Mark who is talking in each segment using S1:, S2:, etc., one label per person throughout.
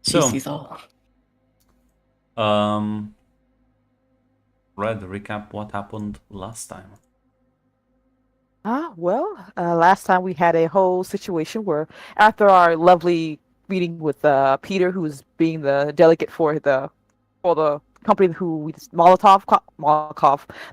S1: She
S2: So,
S1: sees all.
S2: um, Red, recap what happened last time.
S3: Last time we had a whole situation where, after our lovely meeting with Peter, who's being the delegate for the company who we just Molotov,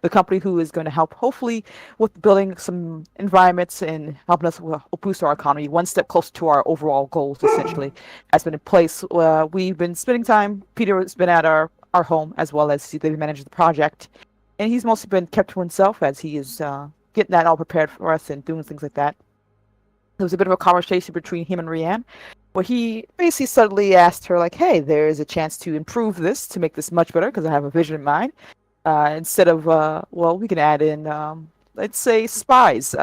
S3: the company who is going to help, hopefully, with building some environments and helping us boost our economy one step closer to our overall goals. Essentially, has been in place. We've been spending time. Peter has been at our home as well as they've managed the project, and he's mostly been kept to himself as he is getting that all prepared for us and doing things like that. There was a bit of a conversation between him and Rianne, where he basically suddenly asked her, like, "Hey, there is a chance to improve this, to make this much better, because I have a vision in mind. Instead of, we can add in, let's say, spies,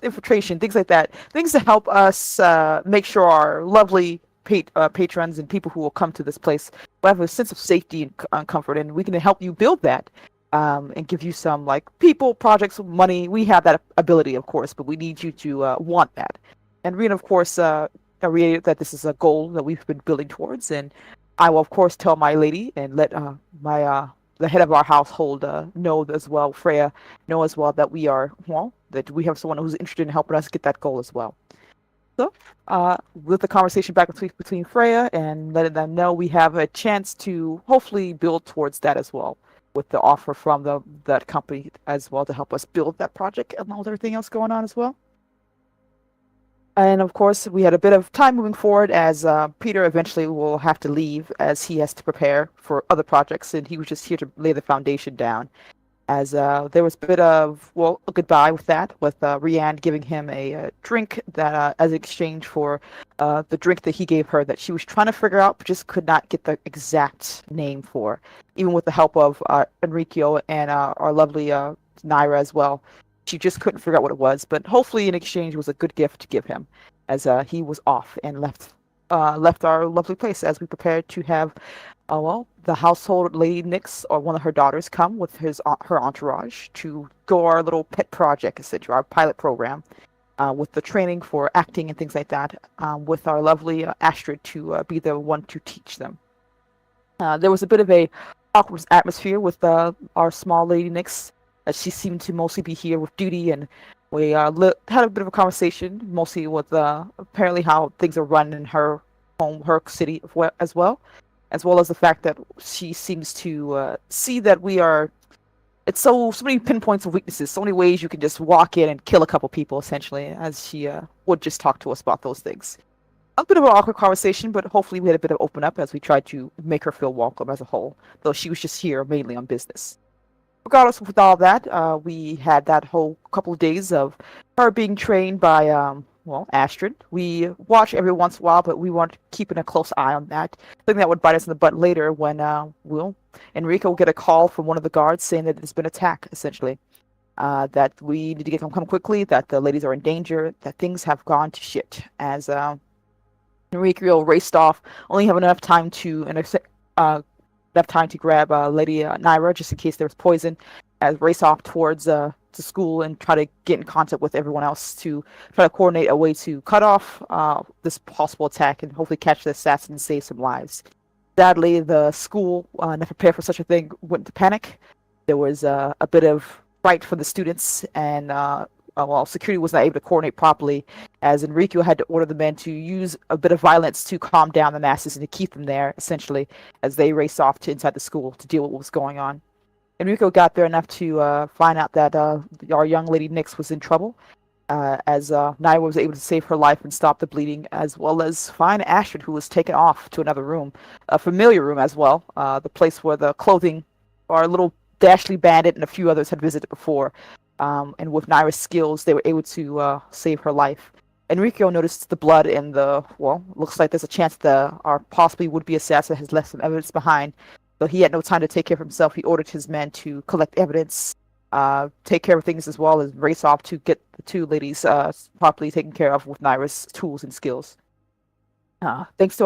S3: infiltration, things like that, things to help us make sure our lovely patrons and people who will come to this place will have a sense of safety and comfort, and we can help you build that." And give you some like people, projects, money. We have that ability, of course, but we need you to want that. And Rena, of course, reiterated that this is a goal that we've been building towards. And I will, of course, tell my lady and let my the head of our household know as well, Freya, know as well that that we have someone who's interested in helping us get that goal as well. So, with the conversation back between Freya and letting them know, we have a chance to hopefully build towards that as well, with the offer from that company as well to help us build that project and all everything else going on as well. And of course, we had a bit of time moving forward as Peter eventually will have to leave as he has to prepare for other projects, and he was just here to lay the foundation down. As there was a bit of a goodbye with that, with Rianne giving him a drink that as exchange for the drink that he gave her that she was trying to figure out but just could not get the exact name for, even with the help of Enrico and our lovely Naira as well. She just couldn't figure out what it was, but hopefully in exchange was a good gift to give him, as he was off and left our lovely place as we prepared to have the household lady Nix or one of her daughters come with her entourage to go our little pet project, essentially our pilot program, with the training for acting and things like that, with our lovely Astrid to be the one to teach them. There was a bit of a awkward atmosphere with our small lady Nix, as she seemed to mostly be here with duty, and we had a bit of a conversation, mostly with apparently how things are run in her home, her city as well as the fact that she seems to see that we are. It's so many pinpoints of weaknesses, so many ways you can just walk in and kill a couple people, essentially, as she would just talk to us about those things. A bit of an awkward conversation, but hopefully we had a bit of open up as we tried to make her feel welcome as a whole, though she was just here mainly on business. Regardless with all that, we had that whole couple of days of her being trained by Astrid. We watch every once in a while, but we weren't keeping a close eye on that. Something that would bite us in the butt later when Enrico will get a call from one of the guards saying that there's been an attack, essentially. That we need to come quickly, that the ladies are in danger, that things have gone to shit. As Enrico raced off, only having enough time to grab Lady Naira just in case there was poison, as race off towards to school and try to get in contact with everyone else to try to coordinate a way to cut off this possible attack and hopefully catch the assassin and save some lives. Sadly, the school, not prepared for such a thing, went into panic. There was a bit of fright for the students, and security was not able to coordinate properly, as Enrico had to order the men to use a bit of violence to calm down the masses and to keep them there, essentially, as they raced off to inside the school to deal with what was going on. Enrico got there enough to find out that our young lady Nix was in trouble, as Naira was able to save her life and stop the bleeding, as well as find Astrid, who was taken off to another room, a familiar room as well, the place where the clothing, our little Dashley Bandit and a few others had visited before. And with Naira's skills, they were able to save her life. Enrico noticed the blood in looks like there's a chance that our possibly would-be assassin has left some evidence behind. Though he had no time to take care of himself, he ordered his men to collect evidence, take care of things, as well as race off to get the two ladies properly taken care of with Naira's tools and skills. Thanks to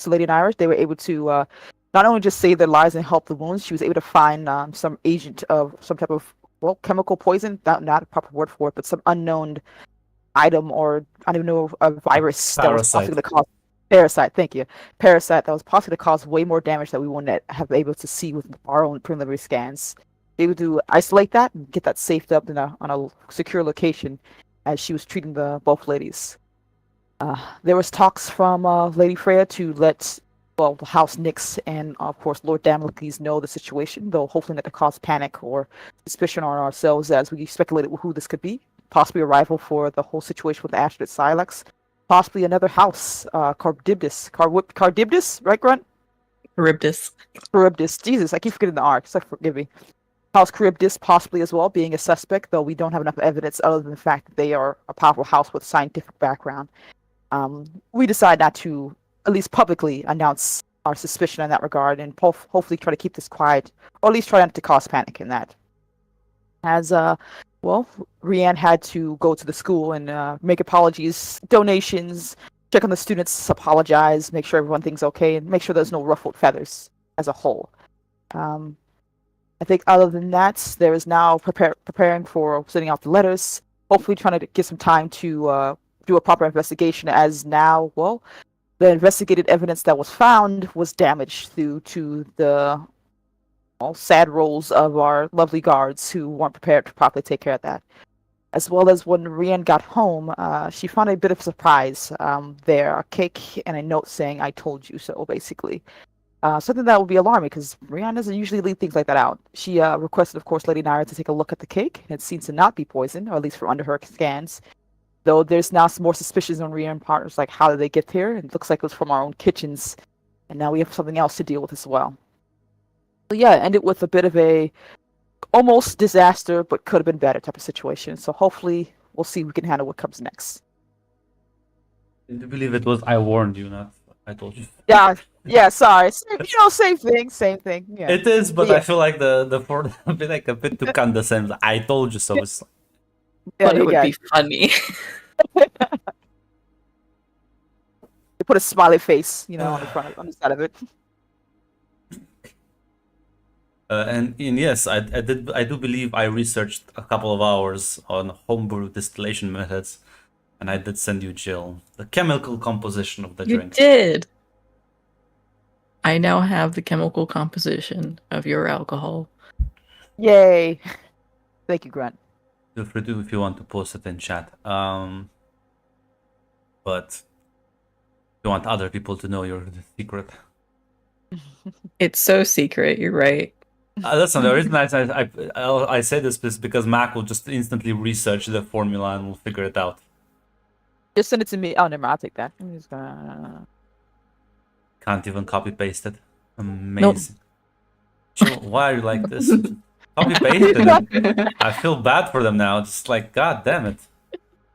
S3: Lady Naira, they were able to not only just save their lives and help the wounds, she was able to find some agent of some type of chemical poison, not a proper word for it, but some unknown item, or I don't even know, a virus that was possibly
S2: Parasite.
S3: going to cause. Parasite, thank you. Parasite that was possibly to cause way more damage that we wouldn't have been able to see with our own preliminary scans. Able to isolate that and get that safed up in on a secure location as she was treating the both ladies. There was talks from Lady Freya to let well the House Nyx and of course Lord Damocles know the situation, though hopefully not to cause panic or suspicion on ourselves as we speculated who this could be. Possibly a rival for the whole situation with Astrid Silex. Possibly another house, Cardibdis, right, Grunt?
S1: Charybdis.
S3: Charybdis. Jesus, I keep forgetting the R. So forgive me. House Charybdis possibly as well being a suspect, though we don't have enough evidence other than the fact that they are a powerful house with scientific background. We decide not to, at least publicly, announce our suspicion in that regard, and hopefully try to keep this quiet, or at least try not to cause panic in that. As well, Rianne had to go to the school and make apologies, donations, check on the students, apologize, make sure everyone thinks okay, and make sure there's no ruffled feathers as a whole. I think other than that, there is now preparing for sending out the letters, hopefully trying to get some time to do a proper investigation as now, well, the investigated evidence that was found was damaged due to the sad roles of our lovely guards who weren't prepared to properly take care of that. As well as when Rian got home, she found a bit of a surprise there, a cake and a note saying, "I told you so," basically. Something that would be alarming because Rian doesn't usually leave things like that out. She requested, of course, Lady Naira to take a look at the cake. It seems to not be poisoned, or at least from under her scans. Though there's now some more suspicions on Rian partners, like how did they get here? It looks like it was from our own kitchens, and now we have something else to deal with as well. So yeah, it ended with a bit of a almost disaster, but could have been better type of situation. So hopefully we'll see if we can handle what comes next.
S2: Did you believe it was I warned you, not I told you?
S3: Yeah, sorry. Same thing. Yeah.
S2: It is, but
S3: Yeah.
S2: I feel like the for a bit like a bit too condescending. I told you so. It's
S1: But it would be funny.
S3: They put a smiley face, on the front on the side of it.
S2: and yes, I do believe I researched a couple of hours on homebrew distillation methods, and I did send you, Jill, the chemical composition of the
S1: You
S2: drink.
S1: did. I now have the chemical composition of your alcohol.
S3: Yay! Thank you, Grant.
S2: Feel free to if you want to post it in chat. But you want other people to know your secret.
S1: It's so secret. You're right.
S2: Listen, the reason I say this is because Mac will just instantly research the formula and we'll figure it out.
S3: Just send it to me. Oh, never mind. I'll take that. I'm just gonna.
S2: Can't even copy paste it. Amazing. Jill, why are you like this? Copy pasted it. I feel bad for them now. Just like, god damn it.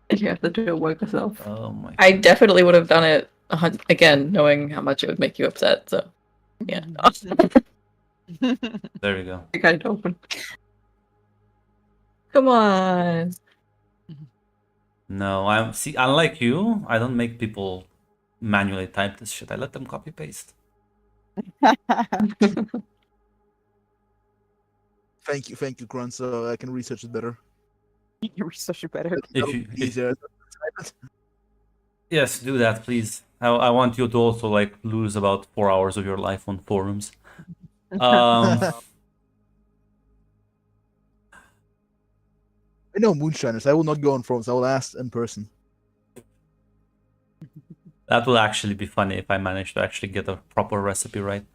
S1: You have to do it work yourself.
S2: Oh my.
S1: I definitely would have done it again, knowing how much it would make you upset. So, yeah.
S2: There we go.
S1: I got it open. Come on.
S2: No, unlike you, I don't make people manually type this shit. I let them copy paste.
S4: Thank you, Grunt, so I can research it better.
S3: You research it better.
S2: Yes, do that, please. I want you to also like lose about 4 hours of your life on forums.
S4: I know moonshiners. I will not go on forums. I will ask in person.
S2: That will actually be funny if I manage to actually get a proper recipe right.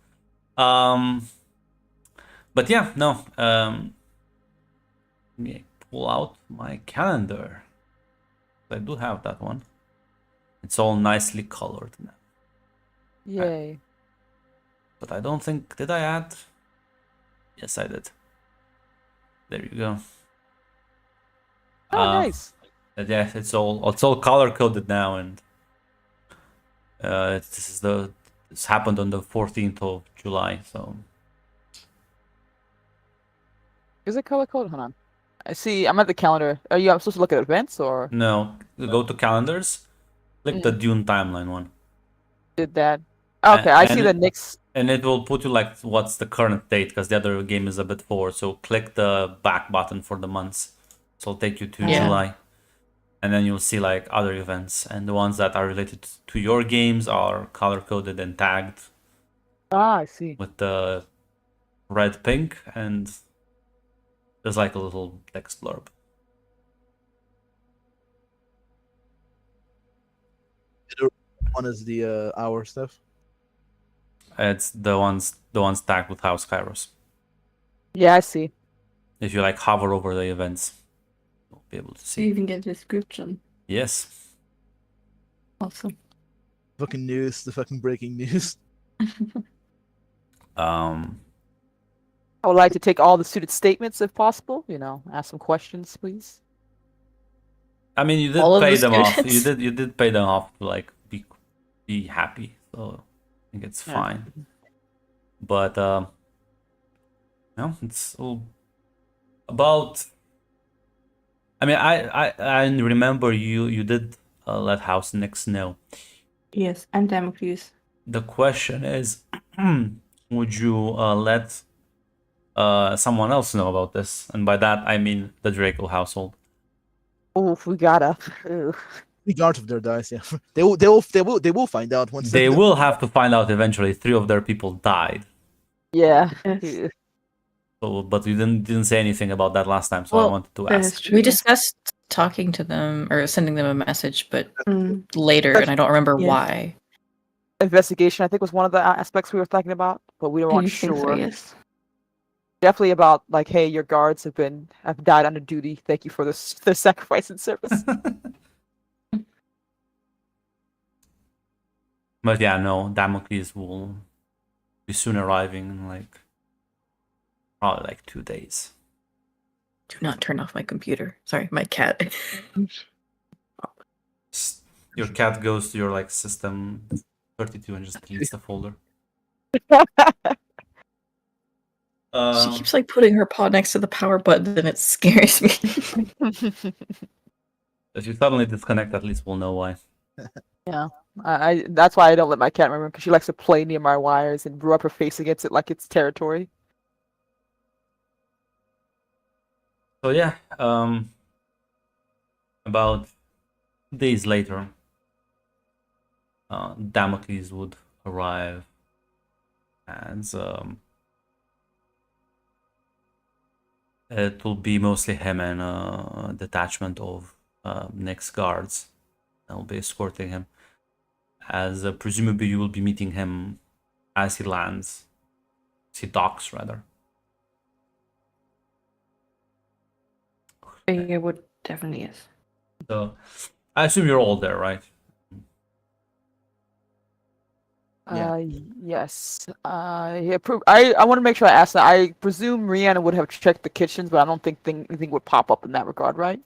S2: But yeah, no. Let me pull out my calendar. I do have that one. It's all nicely colored now.
S3: Yay.
S2: But I don't think, did I add? Yes, I did. There you go.
S3: Oh, nice.
S2: Yeah, it's all color coded now, and this happened on the 14th of July. So
S3: Is it color coded? Hold on. I see. I'm at the calendar. Are you supposed to look at events or
S2: no, go to calendars, click the Dune timeline one.
S3: did that? Okay, I see the
S2: and
S3: Knicks.
S2: And it will put you like what's the current date because the other game is a bit forward. So click the back button for the months. So it'll take you to
S1: Yeah.
S2: July. and then you'll see like other events, and the ones that are related to your games are color coded and tagged
S3: Ah, I see.
S2: with the red pink, and there's like a little text blurb.
S4: One is the hour stuff.
S2: It's the ones tagged with House Kairos.
S3: Yeah, I see.
S2: If you like hover over the events, you'll be able to
S5: You
S2: see.
S5: even get a description.
S2: Yes.
S5: Awesome.
S4: Fucking news, the fucking breaking news.
S2: Um.
S3: I would like to take all the suited statements if possible. Ask some questions, please.
S2: I mean, you did
S1: All of
S2: pay
S1: the
S2: them off.
S1: students.
S2: You did pay them off to like be happy. So I think it's
S3: Yeah.
S2: fine. But no, it's all about. I mean, I remember you did let House Nix know.
S5: Yes, and Damocles.
S2: The question is, would you let someone else know about this? And by that I mean the Draco household.
S3: Oof, we gotta. Ooh.
S4: Regardless of their dice, yeah. They will find out once
S2: They will have to find out eventually. 3 of their people died.
S3: Yeah.
S5: Yes.
S2: So, but you didn't say anything about that last time, so I
S1: Well,
S2: wanted to
S5: That
S2: ask.
S5: is true.
S1: We discussed talking to them or sending them a message, but
S5: Mm,
S1: later, and I don't remember
S5: Yes.
S1: why.
S3: Investigation, I think, was one of the aspects we were thinking about, but we
S5: I
S3: weren't
S5: think so,
S3: sure.
S5: yes.
S3: Definitely about like, hey, your guards have died under duty. Thank you for their sacrifice and service.
S2: But yeah, no, Damocles will be soon arriving in like probably like 2 days.
S1: Do not turn off my computer. Sorry, my cat.
S2: Your cat goes to your like system 32 and just deletes the folder.
S1: She keeps like putting her paw next to the power button, and it scares me.
S2: If you suddenly disconnect, at least we'll know why.
S3: I that's why I don't let my cat remember, because she likes to play near my wires and rub her face against it like it's territory.
S2: So yeah, about days later, Damocles would arrive, and it will be mostly him and a detachment of Nick's guards that will be escorting him. As presumably you will be meeting him as he lands, as he docks rather.
S5: It would definitely yes.
S2: So I assume you're all there, right?
S4: Yeah.
S3: Yes. I want to make sure I ask that. I presume Rihanna would have checked the kitchens, but I don't think anything would pop up in that regard, right?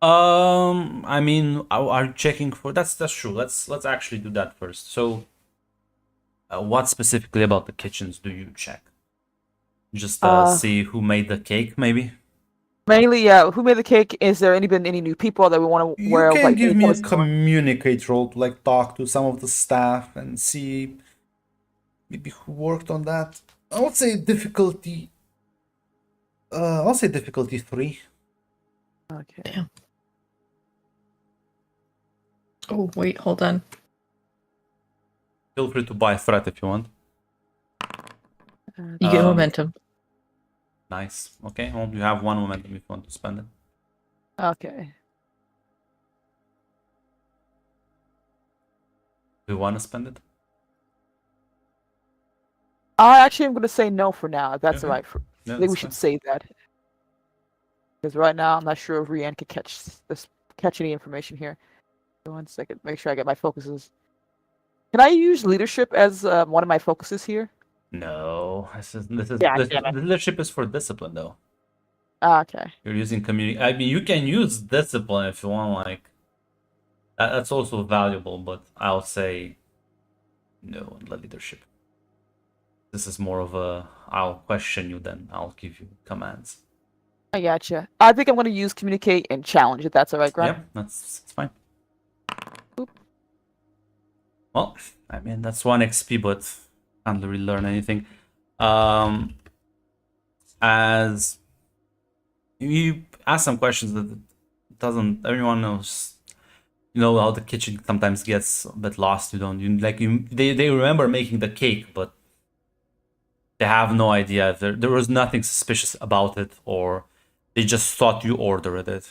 S2: I mean, are you checking for? That's true. Let's actually do that first. So, what specifically about the kitchens do you check? Just see who made the cake, maybe.
S3: Mainly, who made the cake? Is there been any new people that we want to wear?
S2: You can
S3: Like,
S2: give
S3: any
S2: me a
S3: kind of-
S2: communicate role to like talk to some of the staff and see maybe who worked on that. I would say difficulty. I'll say difficulty 3.
S3: Okay.
S1: Damn. Oh, wait, hold on.
S2: Feel free to buy threat if you want.
S1: You get
S2: Um,
S1: momentum.
S2: Nice. Okay. Well, you have 1 momentum if you want to spend it.
S3: Okay.
S2: Do you want to spend it?
S3: I actually am going to say no for now, if that's
S2: Okay.
S3: all right.
S2: Yeah,
S3: I think we
S2: that's
S3: should
S2: fine.
S3: save that. Because right now, I'm not sure if Rianne could catch any information here. 1 second. Make sure I get my focuses. Can I use leadership as one of my focuses here?
S2: No,
S3: Yeah, damn it.
S2: leadership is for discipline though.
S3: Okay.
S2: You're using community. I mean, you can use discipline if you want. Like that's also valuable, but I'll say no on the leadership. This is more of a I'll question you, then I'll give you commands.
S3: I gotcha. I think I'm going to use communicate and challenge, if that's all right, Grant.
S2: Yeah, that's fine.
S3: Oop.
S2: Well, I mean that's 1 XP, but can't really learn anything. As you ask some questions, doesn't. Everyone knows. You know how the kitchen sometimes gets a bit lost. They remember making the cake, but they have no idea if there was nothing suspicious about it, or they just thought you ordered it.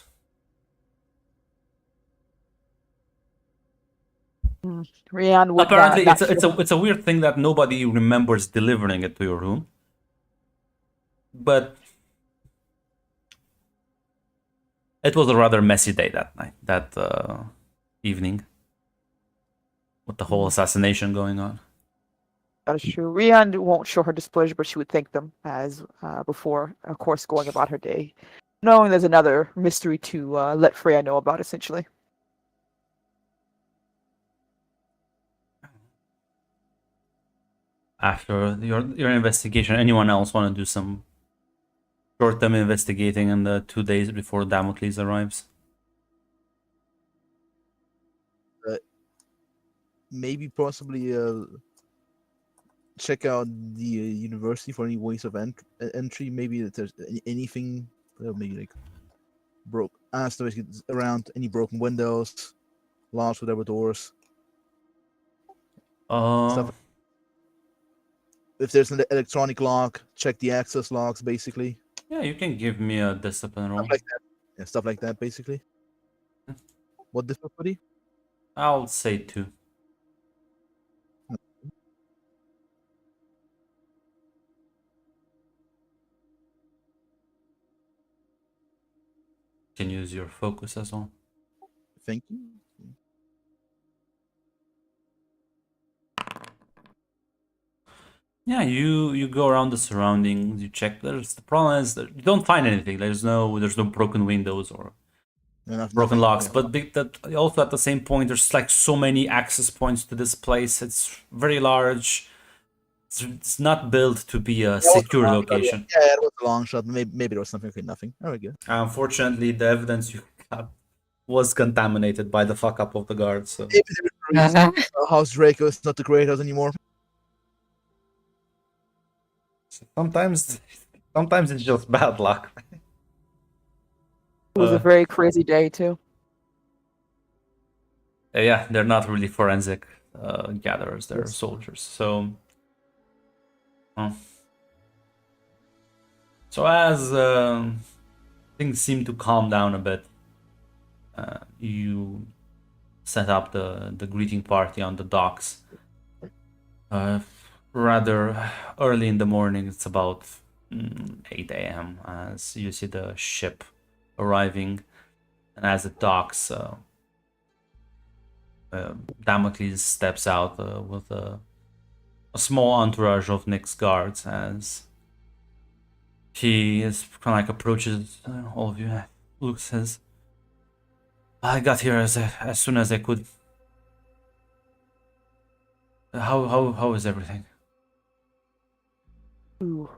S3: Rian would
S2: Apparently,
S3: not
S2: it's a weird thing that nobody remembers delivering it to your room, but it was a rather messy day that evening, with the whole assassination going on.
S3: That is true. Rian won't show her displeasure, but she would thank them as before, of course, going about her day, knowing there's another mystery to let Freya know about, essentially.
S2: After your investigation, anyone else want to do some short-term investigating in the 2 days before Damocles arrives?
S4: Maybe possibly check out the university for any ways of entry. Maybe if there's anything, maybe like ask around any broken windows, locks, whatever doors. Stuff. If there's an electronic lock, check the access logs. Basically.
S2: Yeah, you can give me a discipline roll.
S4: Stuff like that. Yeah, stuff like that. Basically. What difficulty?
S2: I'll say 2. You can use your focus as well.
S4: Thank you.
S2: Yeah, you go around the surroundings, you check. The problem is that you don't find anything. There's no broken windows or broken locks.
S4: Yeah.
S2: But that also at the same point, there's like so many access points to this place. It's very large. It's not built to be a secure location.
S4: Yeah, it was a long shot. Maybe there was something. Okay, nothing. All right, good.
S2: Unfortunately, the evidence you got was contaminated by the fuck up of the guards. So
S4: Maybe there was a reason House Draco is not the great house anymore.
S2: sometimes it's just bad luck.
S3: It was a very crazy day, too.
S2: Yeah, they're not really forensic gatherers. They're
S4: Yes.
S2: soldiers. So as things seem to calm down a bit, you set up the greeting party on the docks. Rather early in the morning. It's about 8 a.m. as you see the ship arriving, and as it docks, Damocles steps out with a small entourage of Nick's guards as he is kind of like approaches all of you. Luke says, "I got here as soon as I could. How is everything?"
S3: Ooh,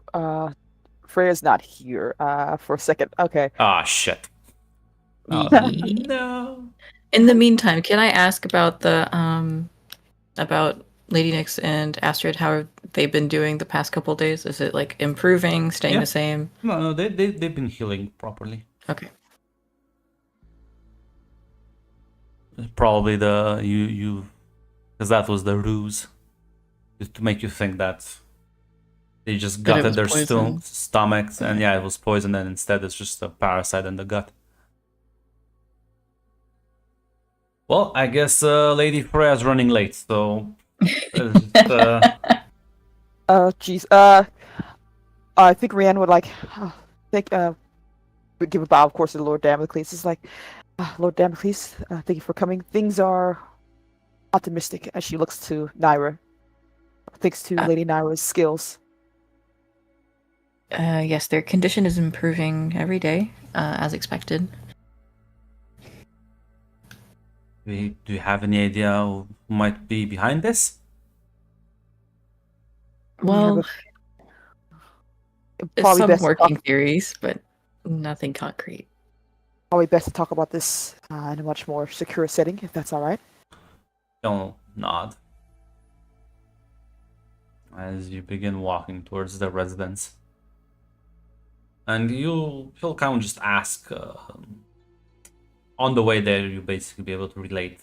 S3: Freya's not here for a second. Okay.
S2: Ah, shit. Oh, no.
S1: In the meantime, can I ask about the about Lady Nyx and Astrid? How have they been doing the past couple days? Is it like improving, staying
S2: Yeah.
S1: the same?
S2: No, they've been healing properly.
S1: Okay.
S2: Probably you because that was the ruse, just to make you think that they just
S1: That it
S2: gutted
S1: was
S2: their
S1: poison.
S2: stomachs, and yeah, it was poison, and instead it's just a parasite in the gut. Well, I guess Lady Freya's running late, so
S3: Jeez. I think Rian would would give a bow, of course, to Lord Damocles. It's like, Lord Damocles, thank you for coming. Things are optimistic as she looks to Naira, thanks to Lady Naira's skills.
S1: Yes, their condition is improving every day, as expected.
S2: do you have any idea who might be behind this?
S1: Well,
S3: Probably
S1: some
S3: best to
S1: working theories, but nothing concrete.
S3: probably best to talk about this in a much more secure setting, if that's all right.
S2: Don't nod as you begin walking towards the residence, and he'll kind of just ask, on the way there, you basically be able to relate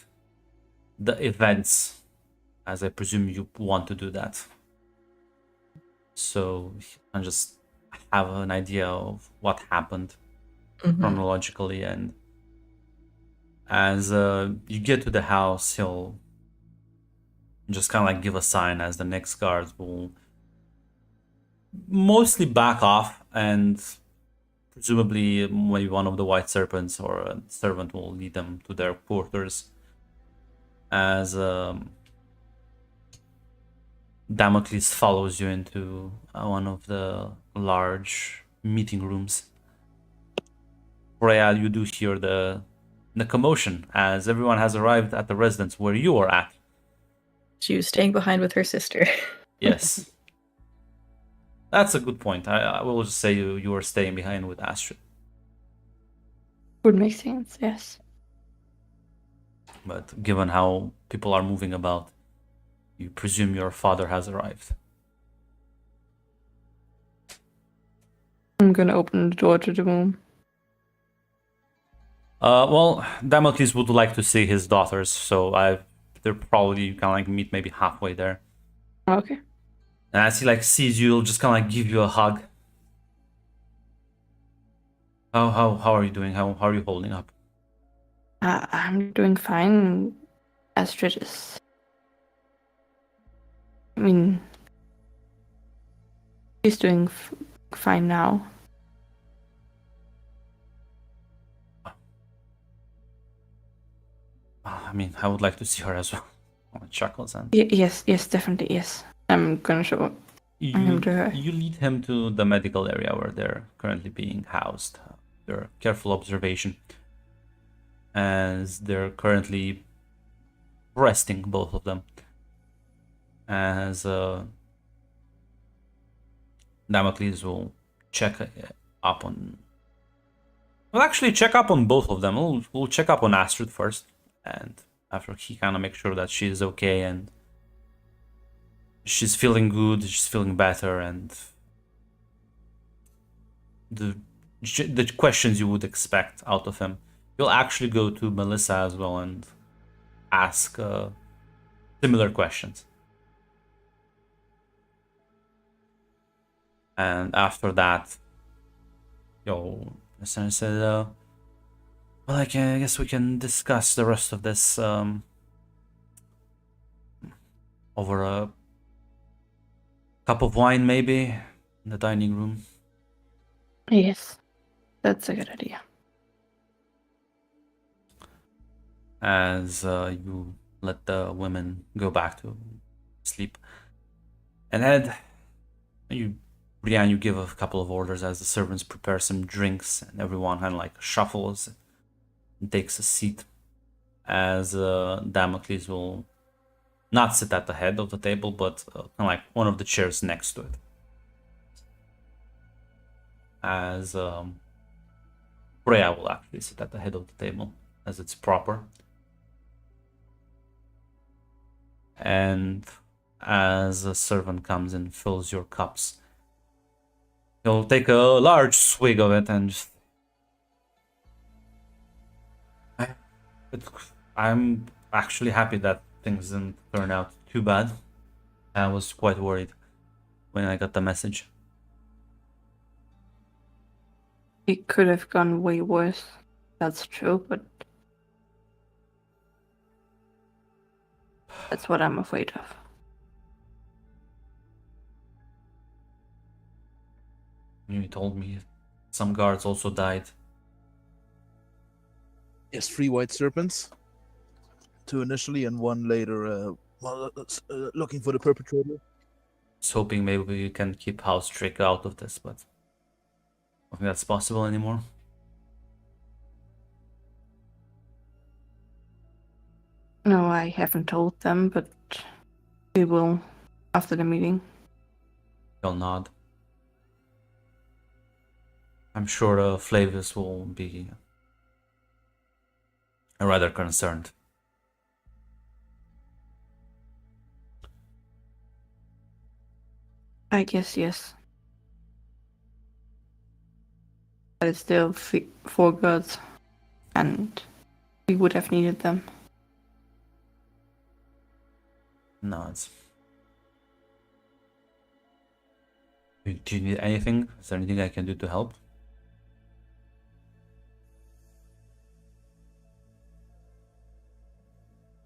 S2: the events, as I presume you want to do that. So you can just have an idea of what happened chronologically, and as you get to the house, he'll just kind of like give a sign as the next guards will mostly back off, and presumably maybe one of the white serpents or a servant will lead them to their quarters, as Damocles follows you into one of the large meeting rooms. Royal, you do hear the commotion as everyone has arrived at the residence where you are at.
S1: She was staying behind with her sister.
S2: Yes. That's a good point. I will just say you were staying behind with Astrid.
S5: Would make sense, yes.
S2: But given how people are moving about, you presume your father has arrived.
S5: I'm gonna open the door to the room.
S2: Well, Damocles would like to see his daughters, so they're probably you can like meet maybe halfway there.
S5: Okay.
S2: And as he like sees you, he'll just kind of like give you a hug. How are you doing? How are you holding up?
S5: I'm doing fine. Astrid is. I mean, she's doing fine now.
S2: I mean, I would like to see her as well. Chuckles and
S5: Yes, definitely, yes. I'm gonna show him to her.
S2: you lead him to the medical area where they're currently being housed. They're careful observation, as they're currently resting, both of them. As Damocles will check up on. We'll actually check up on both of them. We'll check up on Astrid first, and after he kind of makes sure that she's okay and she's feeling good, she's feeling better, and the questions you would expect out of him. You'll actually go to Melissa as well and ask similar questions. And after that, you'll essentially say, well, I guess we can discuss the rest of this over a cup of wine, maybe, in the dining room.
S5: Yes, that's a good idea.
S2: As you let the women go back to sleep. And Ed, Brienne, you give a couple of orders as the servants prepare some drinks, and everyone kind of like shuffles and takes a seat. As Damocles will not sit at the head of the table, but kind of like one of the chairs next to it. As Freya will actually sit at the head of the table, as it's proper. And as a servant comes and fills your cups, he'll take a large swig of it and just... I'm actually happy that things didn't turn out too bad. I was quite worried when I got the message.
S5: It could have gone way worse. That's true, but that's what I'm afraid of.
S2: You told me some guards also died.
S4: Yes, 3 white serpents. 2 initially and 1 later. Looking for the perpetrator.
S2: Just hoping maybe we can keep House Trick out of this, but I don't think that's possible anymore.
S5: No, I haven't told them, but we will after the meeting.
S2: He'll nod. I'm sure Flavius will be rather concerned.
S5: I guess yes. But it's still 4 gods, and we would have needed them.
S2: No, it's. Do you need anything? Is there anything I can do to help?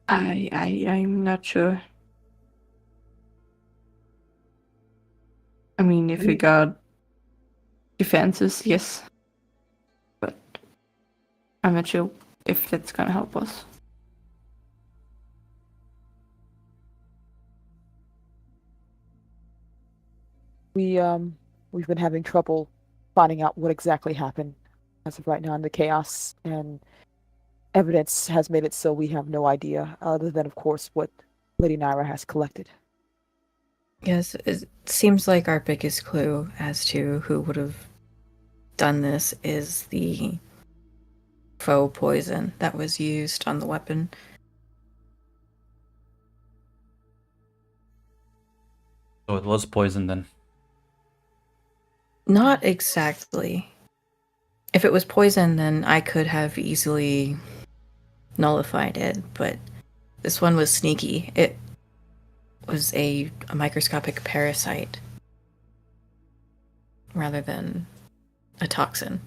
S5: I'm not sure. I mean, if we got defenses, yes. But I'm not sure if that's gonna help us.
S3: We've been having trouble finding out what exactly happened as of right now in the chaos, and evidence has made it so we have no idea, other than, of course, what Lady Naira has collected.
S1: Yes, it seems like our biggest clue as to who would have done this is the faux poison that was used on the weapon.
S2: So it was poison then.
S1: Not exactly. If it was poison, then I could have easily nullified it, but this one was sneaky. It was a microscopic parasite rather than a toxin.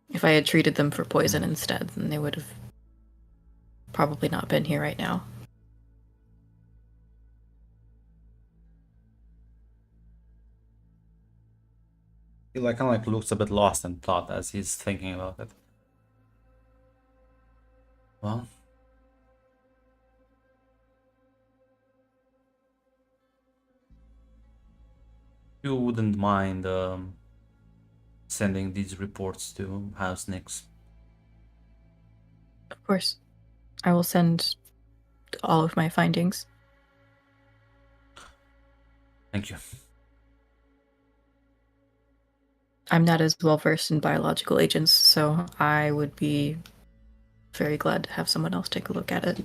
S1: If I had treated them for poison instead, then they would have probably not been here right now.
S2: He kind of looks a bit lost in thought as he's thinking about it. Well, you wouldn't mind sending these reports to House Nix.
S1: Of course. I will send all of my findings.
S2: Thank you.
S1: I'm not as well versed in biological agents, so I would be very glad to have someone else take a look at it.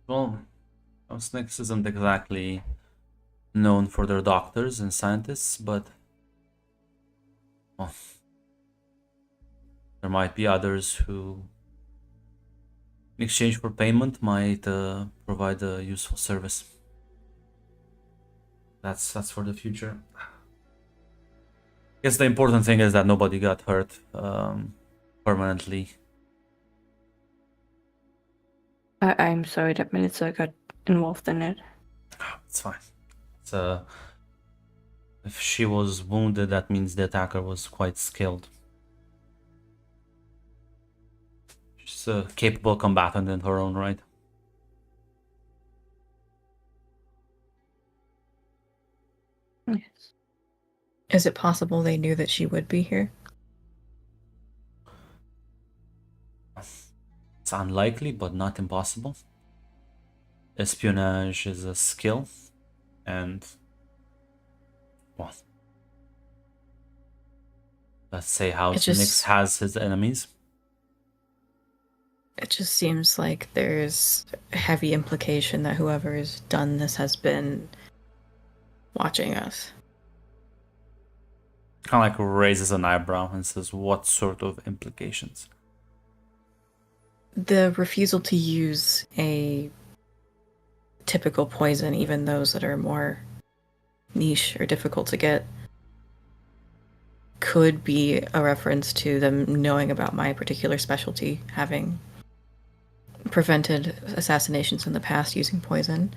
S2: Well, House Nix isn't exactly known for their doctors and scientists, but well, there might be others who, in exchange for payment, might provide a useful service. That's for the future. I guess the important thing is that nobody got hurt permanently.
S5: I'm sorry that Melissa got involved in it.
S2: It's fine. It's if she was wounded, that means the attacker was quite skilled. She's a capable combatant in her own right.
S5: Yes.
S1: Is it possible they knew that she would be here?
S2: It's unlikely, but not impossible. Espionage is a skill, and well, let's say House Nix has his enemies.
S1: It just seems like there's a heavy implication that whoever has done this has been watching us.
S2: Kind of raises an eyebrow and says, "What sort of implications?"
S1: The refusal to use a typical poison, even those that are more niche or difficult to get, could be a reference to them knowing about my particular specialty, having prevented assassinations in the past using poison.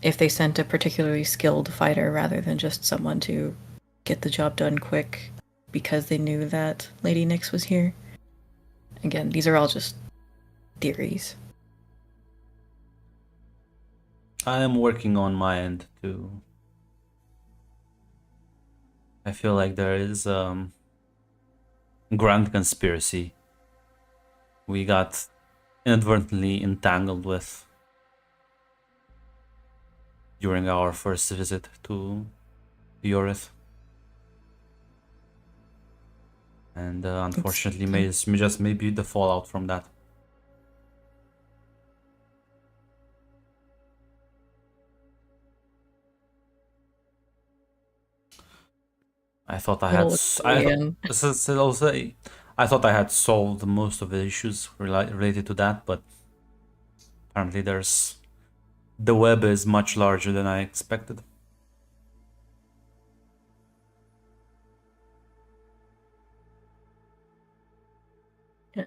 S1: If they sent a particularly skilled fighter rather than just someone to get the job done quick because they knew that Lady Nix was here. Again, these are all just theories.
S2: I am working on my end too. I feel like there is grand conspiracy we got inadvertently entangled with during our first visit to Yorith. And unfortunately, may be the fallout from that. I thought I
S1: I'm gonna
S2: had.
S1: look
S2: s-
S1: at
S2: I
S1: Rian.
S2: I'll say, I thought I had solved most of the issues related to that, but apparently the web is much larger than I expected.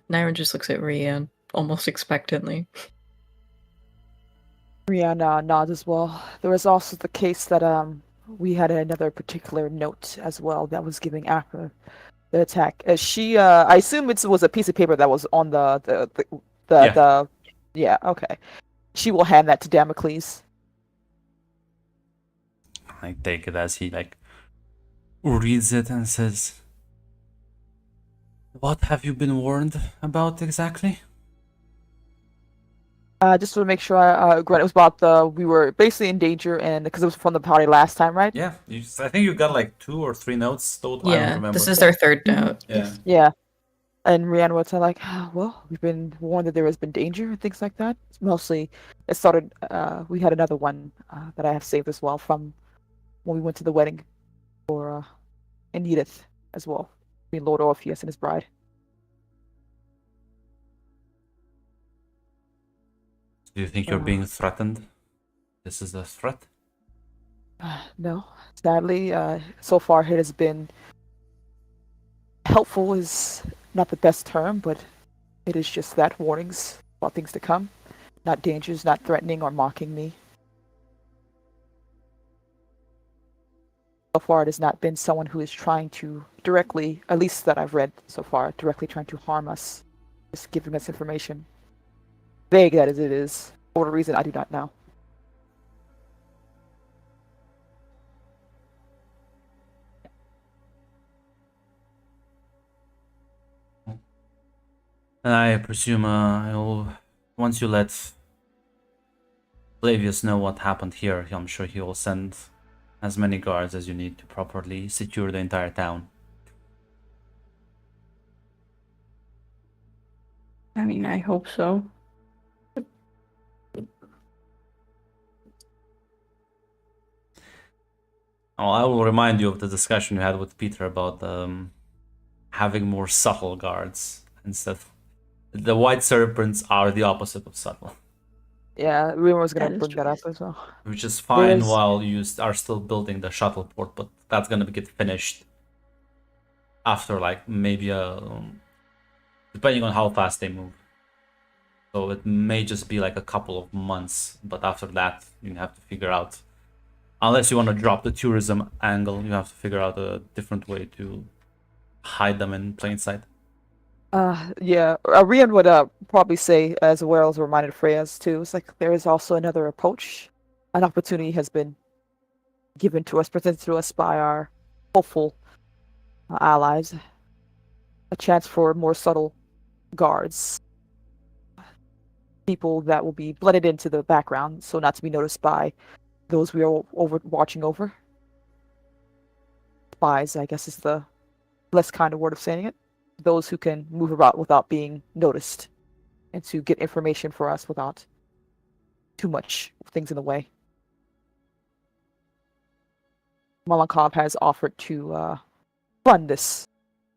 S1: Nyron just looks at Rian almost expectantly.
S3: Rihanna nods as well. There was also the case that we had another particular note as well that was giving after the attack. She I assume it was a piece of paper that was on
S2: Yeah.
S3: the yeah, okay. She will hand that to Damocles.
S2: I take it as he like reads it and says, "What have you been warned about exactly?"
S3: Just to make sure Grant, it was about we were basically in danger and because it was from the party last time, right?
S2: Yeah, I think you got like 2 or 3 notes. Though I don't
S1: Yeah,
S2: remember.
S1: this is their third
S3: Mhm.
S1: note.
S2: Yeah.
S3: Yeah. And Rihanna would say like, "Ah, well, we've been warned that there has been danger and things like that. It's mostly, it started. We had another one that I have saved as well from when we went to the wedding for in Edith as well, between Lord Orpheus and his bride.
S2: Do you think you're being threatened? This is a threat?
S3: No, sadly, so far it has been helpful. Is not the best term, but it is just that warnings about things to come, not dangers, not threatening or mocking me. So far, it has not been someone who is trying to directly, at least that I've read so far, directly trying to harm us, just giving us information. Vague that as it is, for a reason I do not know.
S2: And I presume once you let Flavius know what happened here, I'm sure he will send as many guards as you need to properly secure the entire town.
S5: I mean, I hope so.
S2: I will remind you of the discussion you had with Peter about having more subtle guards instead. The white serpents are the opposite of subtle,
S3: Yeah, Rumor was gonna
S5: That is
S3: bring that
S5: true.
S3: up as well.
S2: which is fine
S3: There's-
S2: while you are still building the shuttle port, but that's gonna get finished after like maybe depending on how fast they move. So it may just be like a couple of months, but after that you have to figure out, unless you want to drop the tourism angle, you have to figure out a different way to hide them in plain sight.
S3: Yeah, Rian would probably say, as well as reminded Freya's too, it's like there is also another approach. An opportunity has been given to us, presented to us by our hopeful allies. A chance for more subtle guards, people that will be blended into the background, so not to be noticed by those we are watching over. Spies, I guess, is the less kind of word of saying it. Those who can move about without being noticed, and to get information for us without too much things in the way. Malankov has offered to fund this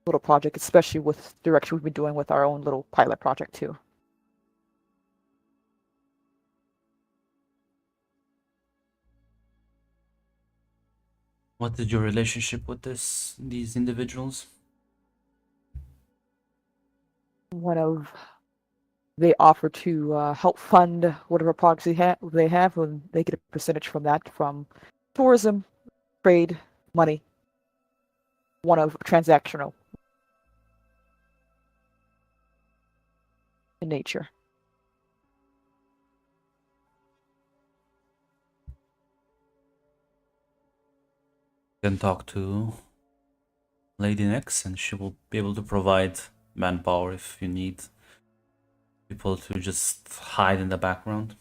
S3: little project, especially with the direction we've been doing with our own little pilot project too.
S2: What is your relationship with these individuals?
S3: One of they offer to help fund whatever projects they have, and they get a percentage from that from tourism, trade, money. One of transactional in nature.
S2: You can talk to Lady Nix, and she will be able to provide manpower if you need people to just hide in the background.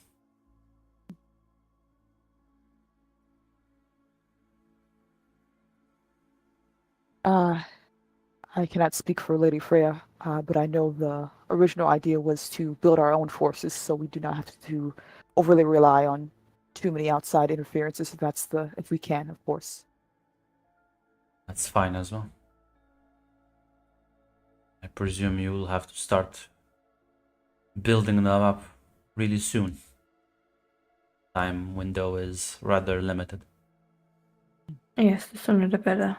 S3: I cannot speak for Lady Freya, but I know the original idea was to build our own forces, so we do not have to overly rely on too many outside interferences. If we can, of course.
S2: That's fine as well. I presume you will have to start building them up really soon. Time window is rather limited.
S5: Yes, the sooner the better.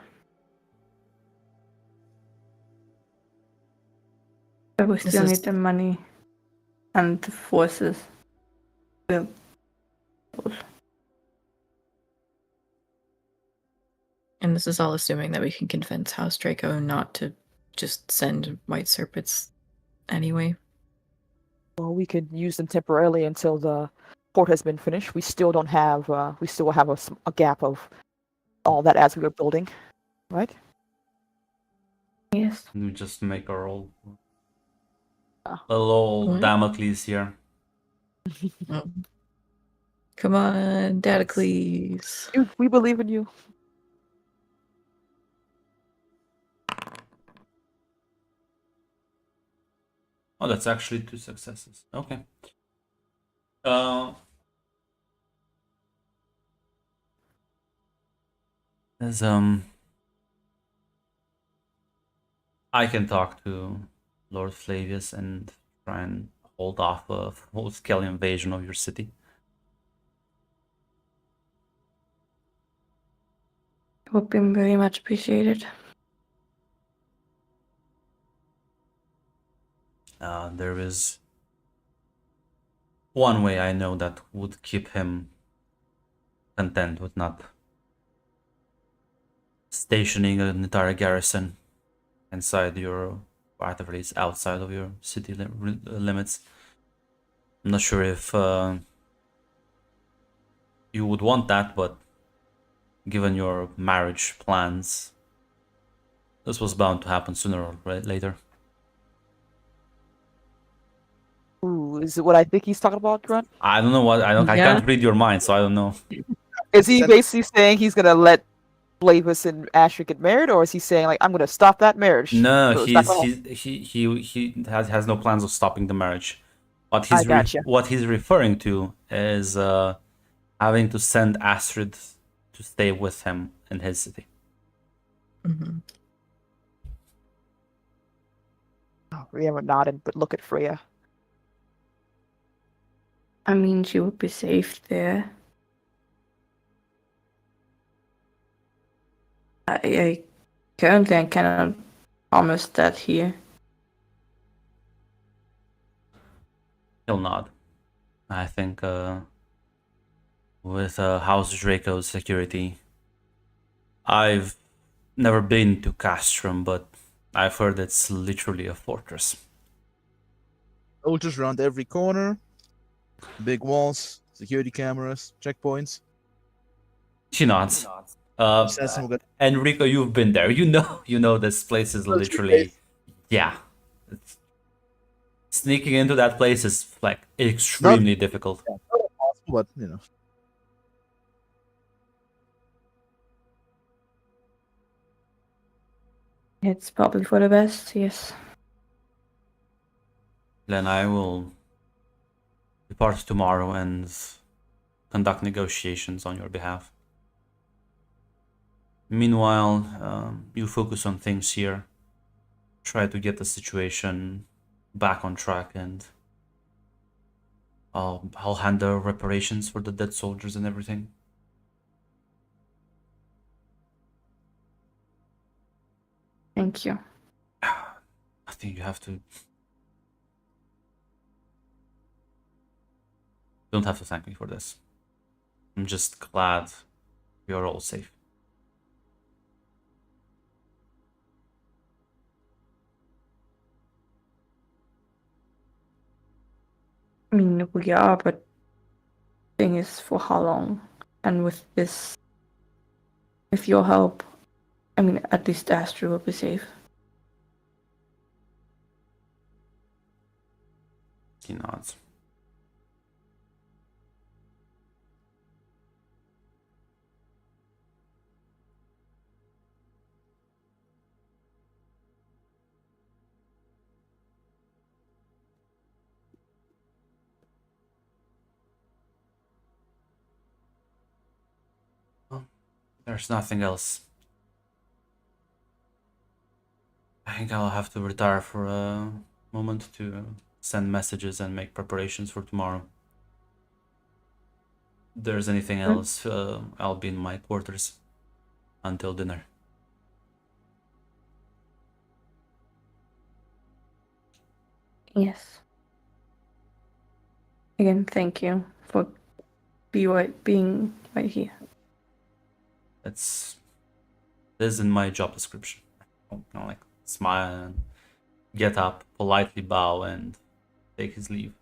S5: But we
S1: This
S5: still
S1: is-
S5: need the money and the forces. Well,
S1: And this is all assuming that we can convince House Draco not to just send white serpents anyway.
S3: Well, we could use them temporarily until the port has been finished. We still don't have. We still have a gap of all that as we were building, right?
S5: yes.
S2: We just make our old
S3: Ah.
S2: little old
S1: What?
S2: Damocles here.
S1: Come on, Dadacles.
S3: We believe in you.
S2: Oh, that's actually 2 successes. Okay. As I can talk to Lord Flavius and try and hold off a full-scale invasion of your city.
S5: Would be very much appreciated.
S2: There is one way I know that would keep him content with not stationing an entire garrison inside your, or at the very least outside of your city limits. I'm not sure if you would want that, but given your marriage plans, this was bound to happen sooner or later.
S3: Ooh, is it what I think he's talking about, Grunt?
S2: I don't know what I don't. I
S1: Yeah.
S2: can't read your mind, so I don't know.
S3: Is he
S4: Sen-
S3: basically saying he's gonna let Flavis and Astrid get married, or is he saying like I'm gonna stop that marriage?
S2: No,
S3: So it's not gonna-
S2: he has no plans of stopping the marriage. What
S3: I gotcha.
S2: what he's referring to is having to send Astrid to stay with him in his city.
S1: Mm-hmm.
S3: Oh, Rihanna nodded, but look at Freya.
S5: I mean, she would be safe there. I currently I cannot promise that here.
S2: He'll nod. I think with House Draco's security, I've never been to Castrum, but I've heard it's literally a fortress.
S4: Soldiers around every corner, big walls, security cameras, checkpoints.
S2: She nods.
S4: Says someone got
S2: Enrico, you've been there. You know this place is
S4: military
S2: literally,
S4: base.
S2: yeah. Sneaking into that place is like extremely difficult.
S4: Yeah, not impossible, but you know.
S5: It's probably for the best, yes.
S2: Then I will depart tomorrow and conduct negotiations on your behalf. Meanwhile, you focus on things here. Try to get the situation back on track, and I'll handle reparations for the dead soldiers and everything.
S5: Thank you.
S2: I think you have to. Don't have to thank me for this. I'm just glad you're all safe.
S5: I mean, we are, but thing is, for how long? And with your help, I mean, at least Astrid will be safe.
S2: He nods. Well, there's nothing else I think I'll have to retire for a moment to send messages and make preparations for tomorrow. If there's anything else, I'll be in my quarters until dinner.
S5: Yes. Again, thank you for being right here.
S2: This is in my job description. Like smile and get up, politely bow, and take his leave.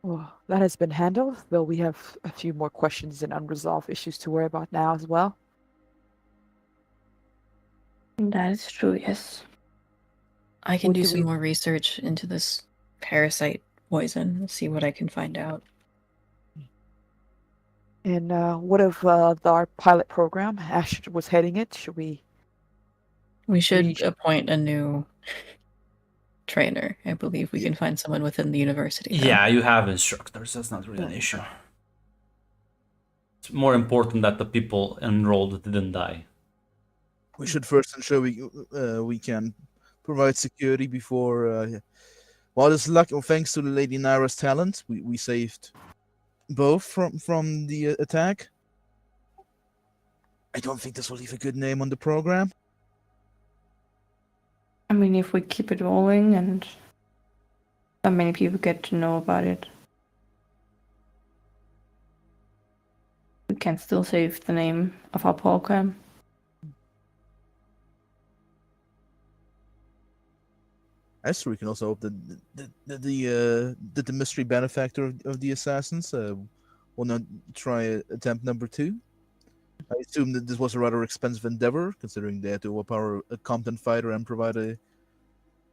S3: Well, that has been handled, though we have a few more questions and unresolved issues to worry about now as well.
S5: That is true, yes.
S1: I can
S3: What
S1: do
S3: do
S1: some
S3: we-
S1: more research into this parasite poison, see what I can find out.
S3: And what of our pilot program? Ash was heading it. Should we?
S1: We should
S3: Reach-
S1: appoint a new trainer. I believe we can find someone within the university. Though.
S2: Yeah, you have instructors. That's not really an issue. It's more important that the people enrolled didn't die.
S4: We should first ensure we can provide security before. Well, it's luck. Thanks to Lady Naira's talent, we saved both from the attack. I don't think this will leave a good name on the program.
S5: I mean, if we keep it rolling and not many people get to know about it, we can still save the name of our program.
S4: Esther, we can also hope that the mystery benefactor of the assassins will not try attempt number 2. I assume that this was a rather expensive endeavor, considering they had to overpower a competent fighter and provide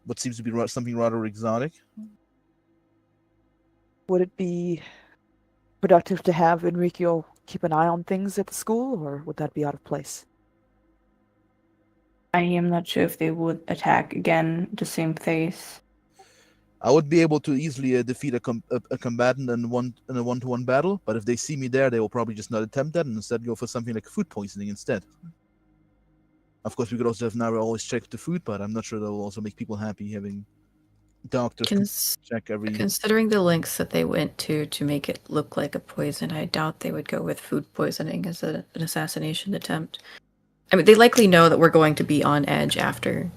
S4: what seems to be something rather exotic.
S3: Would it be productive to have Enrico keep an eye on things at the school, or would that be out of place?
S5: I am not sure if they would attack again the same phase.
S4: I would be able to easily defeat a combatant in a one-to-one battle, but if they see me there, they will probably just not attempt that and instead go for something like food poisoning instead. Of course, we could also have Naira always check the food, but I'm not sure that will also make people happy having doctors check every.
S1: Considering the lengths that they went to make it look like a poison, I doubt they would go with food poisoning as an assassination attempt. I mean, they likely know that we're going to be on edge after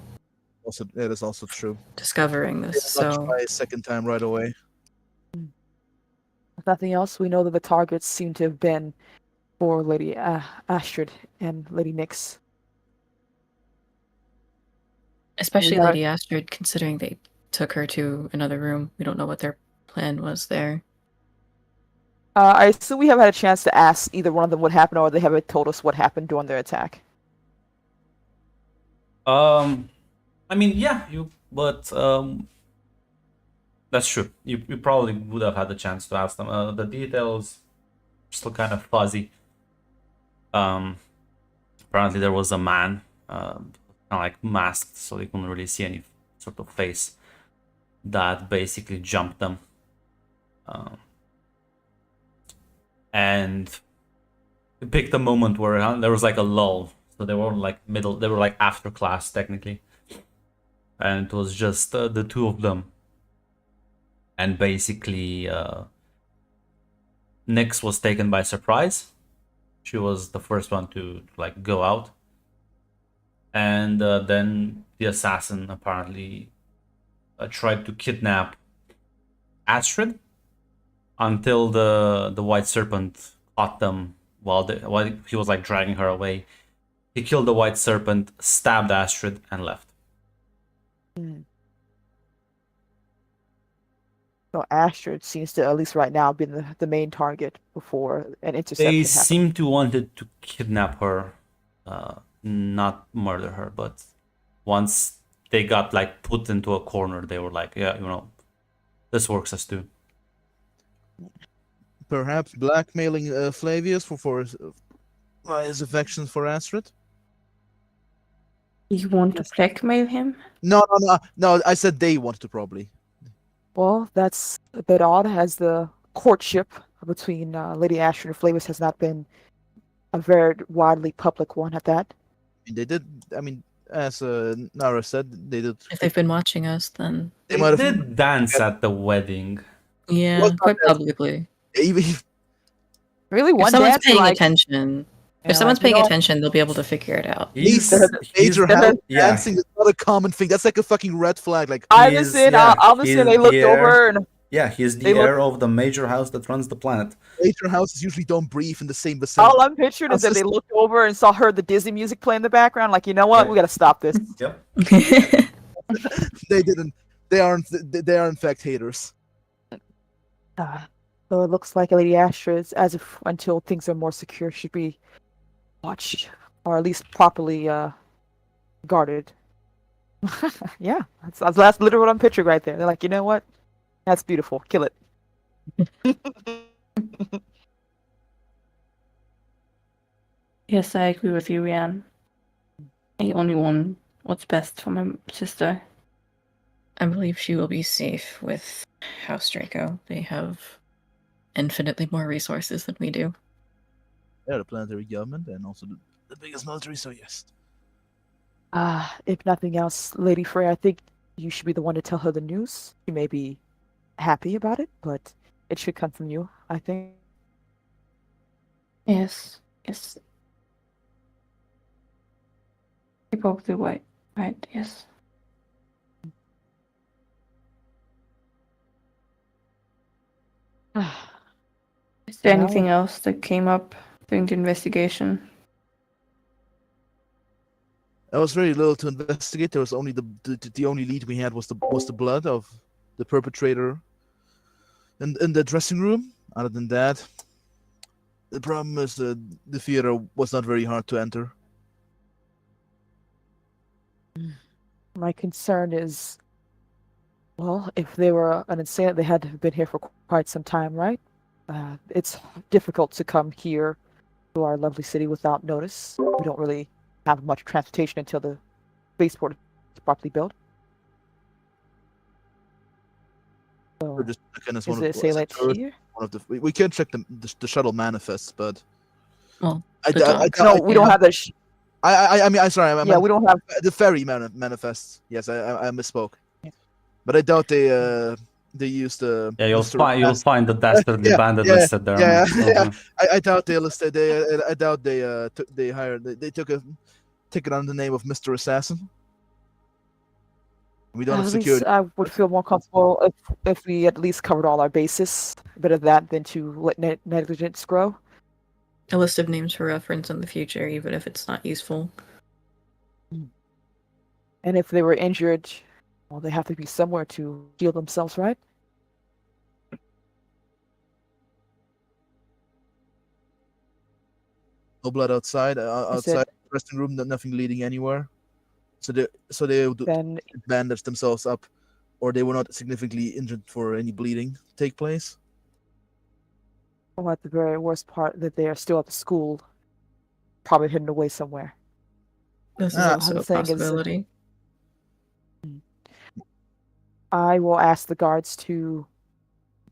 S4: Also, that is also true.
S1: discovering this.
S4: They will not
S1: So
S4: try a second time right away.
S3: If nothing else, we know that the targets seem to have been for Lady Astrid and Lady Nyx.
S1: especially
S3: Yeah.
S1: Lady Astrid, considering they took her to another room, we don't know what their plan was there.
S3: I assume we haven't had a chance to ask either one of them what happened, or they haven't told us what happened during their attack.
S2: I mean, yeah, but that's true. You probably would have had the chance to ask them. The details still kind of fuzzy. Apparently there was a man, kind of like masked, so you couldn't really see any sort of face, that basically jumped them. And it picked a moment where there was like a lull, so they weren't like middle, they were like after class technically, and it was just the two of them. And basically Nyx was taken by surprise. She was the first one to like go out, and then the assassin apparently tried to kidnap Astrid until the white serpent caught them while he was like dragging her away. He killed the white serpent, stabbed Astrid, and left.
S3: So Astrid seems to, at least right now, be the main target before an interception
S2: They
S3: happened.
S2: seem to wanted to kidnap her, not murder her. But once they got like put into a corner, they were like, yeah, this works as two.
S4: Perhaps blackmailing Flavius for his affections for Astrid.
S5: You want to blackmail him?
S4: No. I said they wanted to probably.
S3: Well, that's a bit odd, as the courtship between Lady Astrid and Flavius has not been a very widely public one at that.
S4: They did. I mean, as Nara said, they did.
S1: If they've been watching us, then
S2: They
S4: might have
S2: did dance at the wedding.
S1: yeah,
S4: Well,
S1: quite publicly.
S4: even
S3: Really,
S1: If
S3: one
S1: someone's
S3: dance,
S1: paying
S3: like,
S1: attention,
S3: yeah,
S1: if someone's
S3: like, you
S1: paying
S3: know,
S1: attention, they'll be able to figure it out.
S2: He's
S4: major
S3: They're-
S4: house
S2: yeah.
S4: dancing is not a common thing. That's like a fucking red flag. Like,
S3: I
S2: He
S3: was
S2: is-
S3: in,
S2: yeah,
S3: I was
S2: he
S3: in,
S2: is
S3: they
S2: the
S3: looked
S2: heir.
S3: over and
S2: Yeah, he is the
S3: They look-
S2: heir of the major house that runs the planet.
S4: major houses usually don't breathe in the same vicinity.
S3: all I'm picturing is that they
S4: That's
S3: looked over and heard the Disney music play in the background. Like, you know what?
S2: Right.
S3: We gotta stop this.
S2: Yep.
S4: They didn't. They aren't. They are in fact haters.
S3: So it looks like Lady Astra's, as if until things are more secure, should be watched or at least properly guarded. Yeah, that's literally what I'm picturing right there. They're like, you know what? That's beautiful. Kill it.
S5: Yes, I agree with you, Rian. I only want what's best for my sister.
S1: I believe she will be safe with House Draco. They have infinitely more resources than we do.
S4: They're the planetary government and also the biggest military. So yes.
S3: If nothing else, Lady Frey, I think you should be the one to tell her the news. She may be happy about it, but it should come from you, I think.
S5: Yes, yes. You probably right, yes. Is there
S3: Well-
S5: anything else that came up during the investigation?
S4: There was very little to investigate. There was only the only lead we had was the blood of the perpetrator in the dressing room. Other than that, the problem is the theater was not very hard to enter.
S3: My concern is, well, if they were an insane, they had to have been here for quite some time, right? It's difficult to come here to our lovely city without notice. We don't really have much transportation until the spaceport is properly built.
S4: We're
S3: So,
S4: just checking as
S3: is
S4: one
S3: it
S4: of
S3: say
S4: the,
S3: let's
S4: tourist-
S3: here?
S4: one of the we can check the shuttle manifests, but
S1: Well,
S4: I,
S1: the
S4: I, I,
S1: dogs.
S4: I,
S3: No, we don't have the.
S4: I mean, I'm sorry. I
S3: Yeah,
S4: meant
S3: we don't have.
S4: the ferry manifests. Yes, I misspoke.
S3: Yeah.
S4: But I doubt they used the.
S2: Yeah, you'll
S4: Mr.
S2: you'll find the dastardly
S4: Yeah,
S2: bandit
S4: yeah,
S2: listed there.
S4: yeah,
S2: So,
S4: yeah. I doubt they listed. I doubt they hired. They took a ticket under the name of Mr. Assassin. We don't have
S3: At least
S4: security.
S3: I would feel more comfortable if we at least covered all our bases. Better that than to let negligence grow.
S1: A list of names for reference in the future, even if it's not useful.
S3: And if they were injured, well, they have to be somewhere to heal themselves, right?
S4: No blood outside.
S3: I said-
S4: Outside the dressing room, nothing leading anywhere. So they would
S3: Then
S4: bandage themselves up, or they were not significantly injured for any bleeding take place.
S3: well, at the very worst part, that they are still at the school, probably hidden away somewhere.
S1: This is
S4: Ah,
S1: also
S3: I'm
S1: a
S3: saying is-
S1: possibility.
S3: I will ask the guards to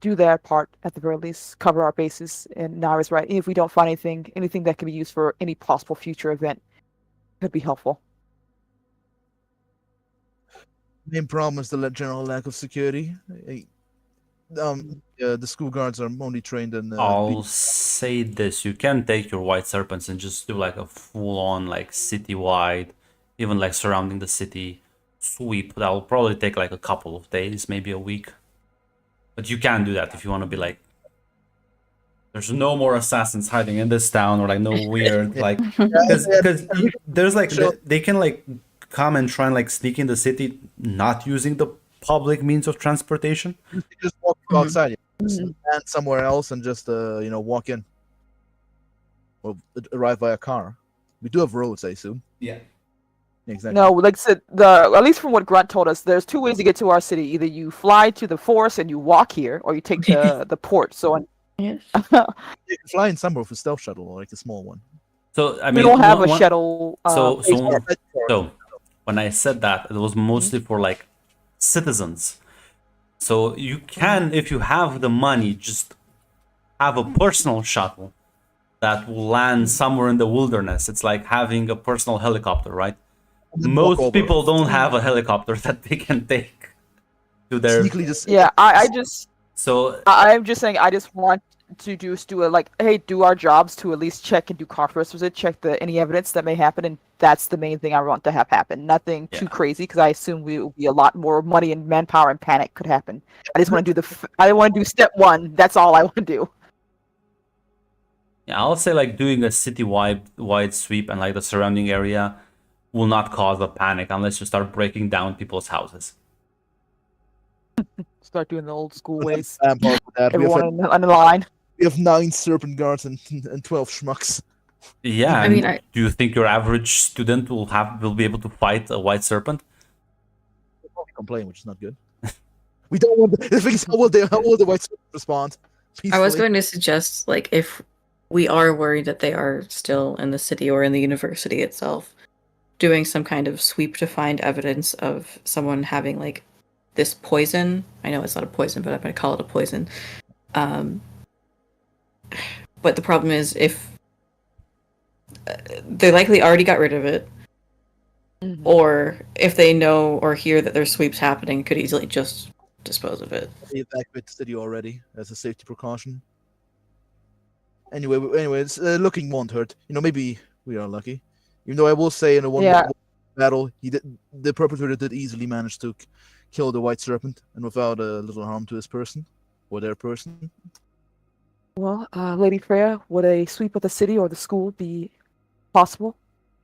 S3: do their part at the very least, cover our bases. And Nara's right. If we don't find anything that can be used for any possible future event, could be helpful.
S4: Main problem is the general lack of security. The school guards are only trained in.
S2: I'll say this: you can take your white serpents and just do like a full-on, like citywide, even like surrounding the city sweep. That'll probably take like a couple of days, maybe a week. But you can do that if you want to be like, there's no more assassins hiding in this town, or like no weird like, because there's like they can like come and try and like sneak in the city, not using the public means of transportation.
S4: You just walk
S1: Mhm.
S4: outside, just land somewhere else, and just walk in, or arrive by a car. We do have roads, I assume.
S2: Yeah.
S4: Exactly.
S3: No, like I said, at least from what Grunt told us, there's two ways to get to our city. Either you fly to the forest and you walk here, or you take the port. So
S5: Yes.
S4: You can fly in somewhere with a stealth shuttle, or like a small one.
S2: So I
S3: we
S2: mean,
S3: don't have a
S2: one-
S3: shuttle.
S2: So
S3: base
S2: so
S3: port.
S2: so when I said that, it was mostly for like citizens. So you can, if you have the money, just have a personal shuttle that will land somewhere in the wilderness. It's like having a personal helicopter, right?
S4: And then walk
S2: Most
S4: over.
S2: people don't have a helicopter that they can take to their.
S4: Sneakily just
S3: Yeah,
S2: So
S3: I'm just saying I just want to do a like, hey, do our jobs to at least check and do conference visit, check any evidence that may happen, and that's the main thing I want to have happen. Nothing too
S2: Yeah.
S3: crazy, because I assume it will be a lot more money and manpower and panic could happen. I just want to do I want to do step one. That's all I want to do.
S2: yeah, I'll say like doing a city-wide sweep and like the surrounding area will not cause a panic unless you start breaking down people's houses.
S3: Start doing the old school
S4: We'll have
S3: ways.
S4: a manpower for that. We have,
S3: Everyone on the line.
S4: we have 9 serpent guards and 12 schmucks.
S2: Yeah,
S1: I
S2: and
S1: mean,
S2: do you think your average student will be able to fight a white serpent?
S4: They'll probably complain, which is not good. We don't want the thing is, how will the white serpent respond?
S1: I was
S4: Peacefully?
S1: going to suggest, like, if we are worried that they are still in the city or in the university itself, doing some kind of sweep to find evidence of someone having, like, this poison. I know it's not a poison, but I'm going to call it a poison. But the problem is, if they likely already got rid of it, or if they know or hear that there's sweeps happening, could easily just dispose of it.
S4: They evacuate the city already as a safety precaution. Anyway, it's looking won't hurt. Maybe we are lucky. Even though I will say in a one battle, the perpetrator did easily manage to kill the white serpent and without a little harm to his person or their person.
S3: Well, Lady Freya, would a sweep of the city or the school be possible?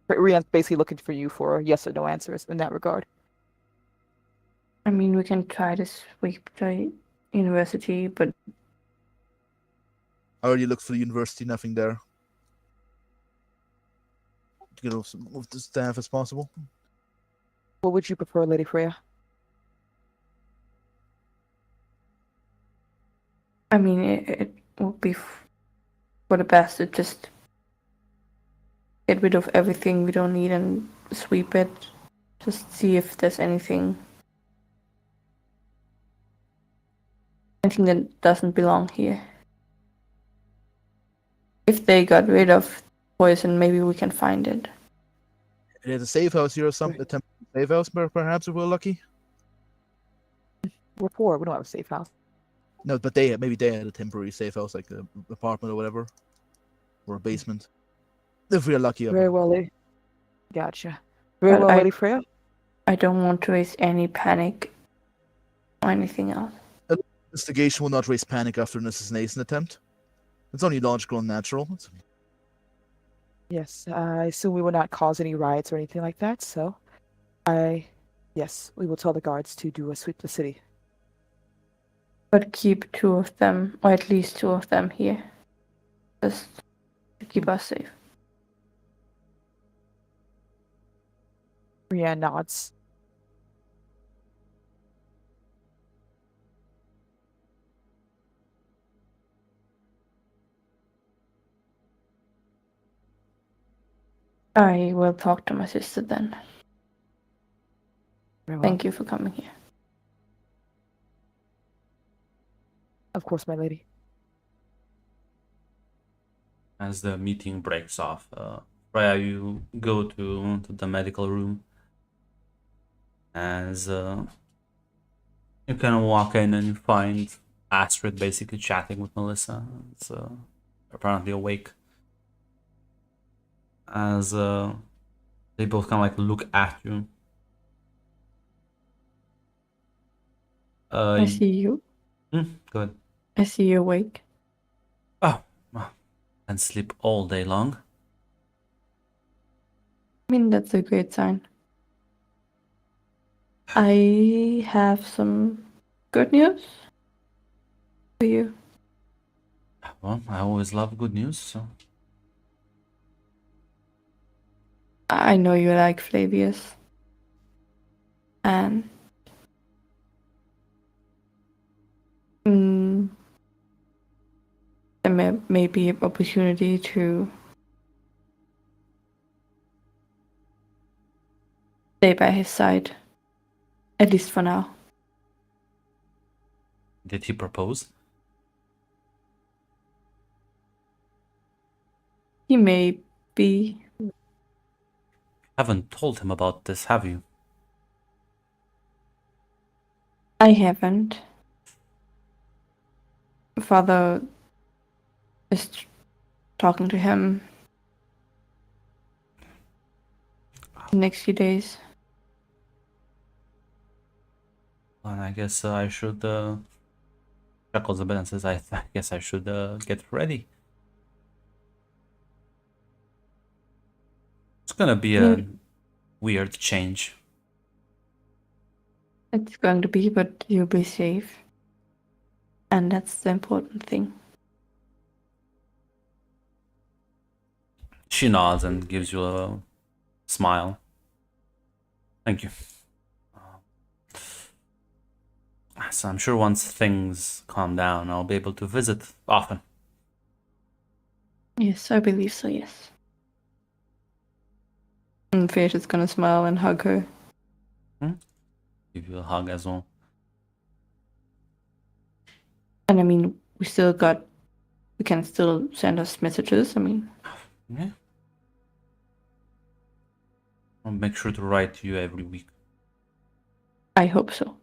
S3: Rian's basically looking for you for yes or no answers in that regard.
S5: I mean, we can try to sweep the university, but
S4: I already looked for the university, nothing there. To get as much of the staff as possible.
S3: What would you prefer, Lady Freya?
S5: I mean, it would be for the best to just get rid of everything we don't need and sweep it. Just see if there's anything that doesn't belong here. If they got rid of poison, maybe we can find it.
S4: There's a safe house here or something. A temporary safe house, perhaps, if we're lucky.
S3: We're poor. We don't have a safe house.
S4: No, but maybe they had a temporary safe house, like an apartment or whatever, or a basement. If we're lucky.
S3: Very well, Lady. Gotcha. Very
S5: But
S3: well, Lady Freya.
S5: I don't want to raise any panic or anything else.
S4: Investigation will not raise panic after an assassination attempt. It's only logical and natural.
S3: Yes, I assume we will not cause any riots or anything like that, so yes, we will tell the guards to do a sweep the city.
S5: But keep 2 of them, or at least 2 of them here. Just to keep us safe.
S3: Rian nods.
S5: I will talk to my sister then.
S3: Very well.
S5: Thank you for coming here.
S3: Of course, my lady.
S2: As the meeting breaks off, Freya, you go to the medical room. As you kind of walk in and you find Astrid basically chatting with Melissa. It's apparently awake. As they both kind of like look at you.
S5: I see you.
S2: Go ahead.
S5: I see you awake.
S2: Oh, and sleep all day long.
S5: I mean, that's a great sign. I have some good news for you.
S2: Well, I always love good news, so.
S5: I know you like Flavius. And there may be an opportunity to stay by his side. At least for now.
S2: Did he propose?
S5: He may be.
S2: Haven't told him about this, have you?
S5: I haven't. Father is talking to him the next few days.
S2: And I guess I should chuckles a bit and says, I guess I should get ready. It's gonna be
S5: I
S2: a
S5: mean,
S2: weird change.
S5: it's going to be, but you'll be safe. And that's the important thing.
S2: She nods and gives you a smile. Thank you. So I'm sure once things calm down, I'll be able to visit often.
S5: Yes, I believe so, yes. And Fish is gonna smile and hug her.
S2: Give you a hug as well.
S5: And I mean, we can still send us messages. I mean,
S2: Yeah. I'll make sure to write to you every week.
S5: I hope so.